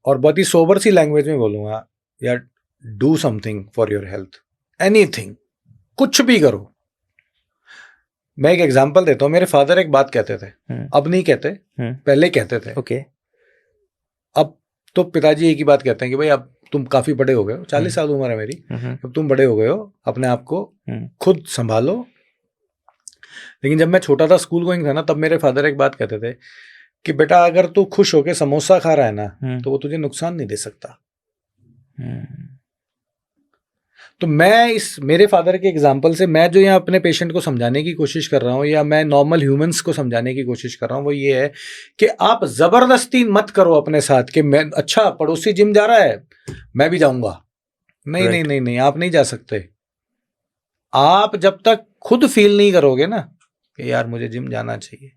और बहुत ही सोबर सी लैंग्वेज में बोलूंगा, यार do something for your health, anything, कुछ भी करो। मैं एक एग्जांपल देता हूँ, मेरे फादर एक बात कहते थे, अब नहीं कहते, पहले कहते थे। ओके। अब तो पिताजी एक ही बात कहते हैं कि भाई अब तुम काफी बड़े हो गए हो, 40 साल उम्र है मेरी, अब तुम बड़े हो गए हो, अपने आप को खुद संभालो। लेकिन जब मैं छोटा था, स्कूल गोइंग था ना, तब मेरे फादर एक बात कहते थे कि बेटा अगर तू खुश होके समोसा खा रहा है ना तो वो तुझे नुकसान नहीं दे सकता। तो मैं मेरे फादर के एग्जाम्पल से मैं जो यहाँ अपने पेशेंट को समझाने की कोशिश कर रहा हूँ, या मैं नॉर्मल ह्यूमंस को समझाने की कोशिश कर रहा हूँ, वो ये है कि आप जबरदस्ती मत करो अपने साथ कि मैं, अच्छा पड़ोसी जिम जा रहा है मैं भी जाऊंगा। नहीं Right. नहीं नहीं नहीं, आप नहीं जा सकते। आप जब तक खुद फील नहीं करोगे ना कि यार मुझे जिम जाना चाहिए,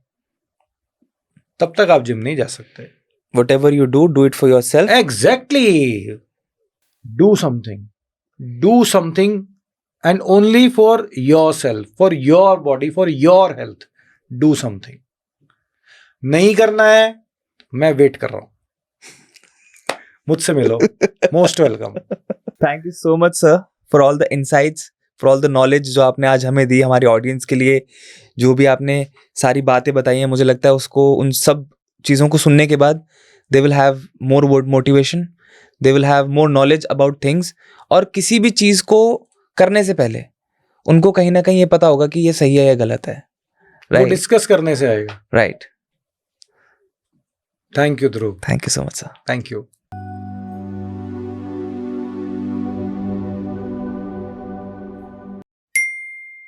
तब तक आप जिम नहीं जा सकते। Whatever you do, do it for yourself. Exactly. Do something and only for yourself, for your body, for your health. Do something. नहीं करना है, मैं वेट कर रहा हूं, मुझसे मिलो। Most welcome. Thank you so much sir for all the insights, for all the knowledge जो आपने आज हमें दी, हमारी ऑडियंस के लिए जो भी आपने सारी बातें बताई हैं, मुझे लगता है उसको, उन सब चीज़ों को सुनने के बाद they will have more motivation, they will have more knowledge about things. और किसी भी चीज़ को करने से पहले उनको कहीं ना कहीं ये पता होगा कि ये सही है या गलत है। वो डिस्कस करने से आएगा। Right. Thank you Dhruv. Thank you so much sir. Thank you.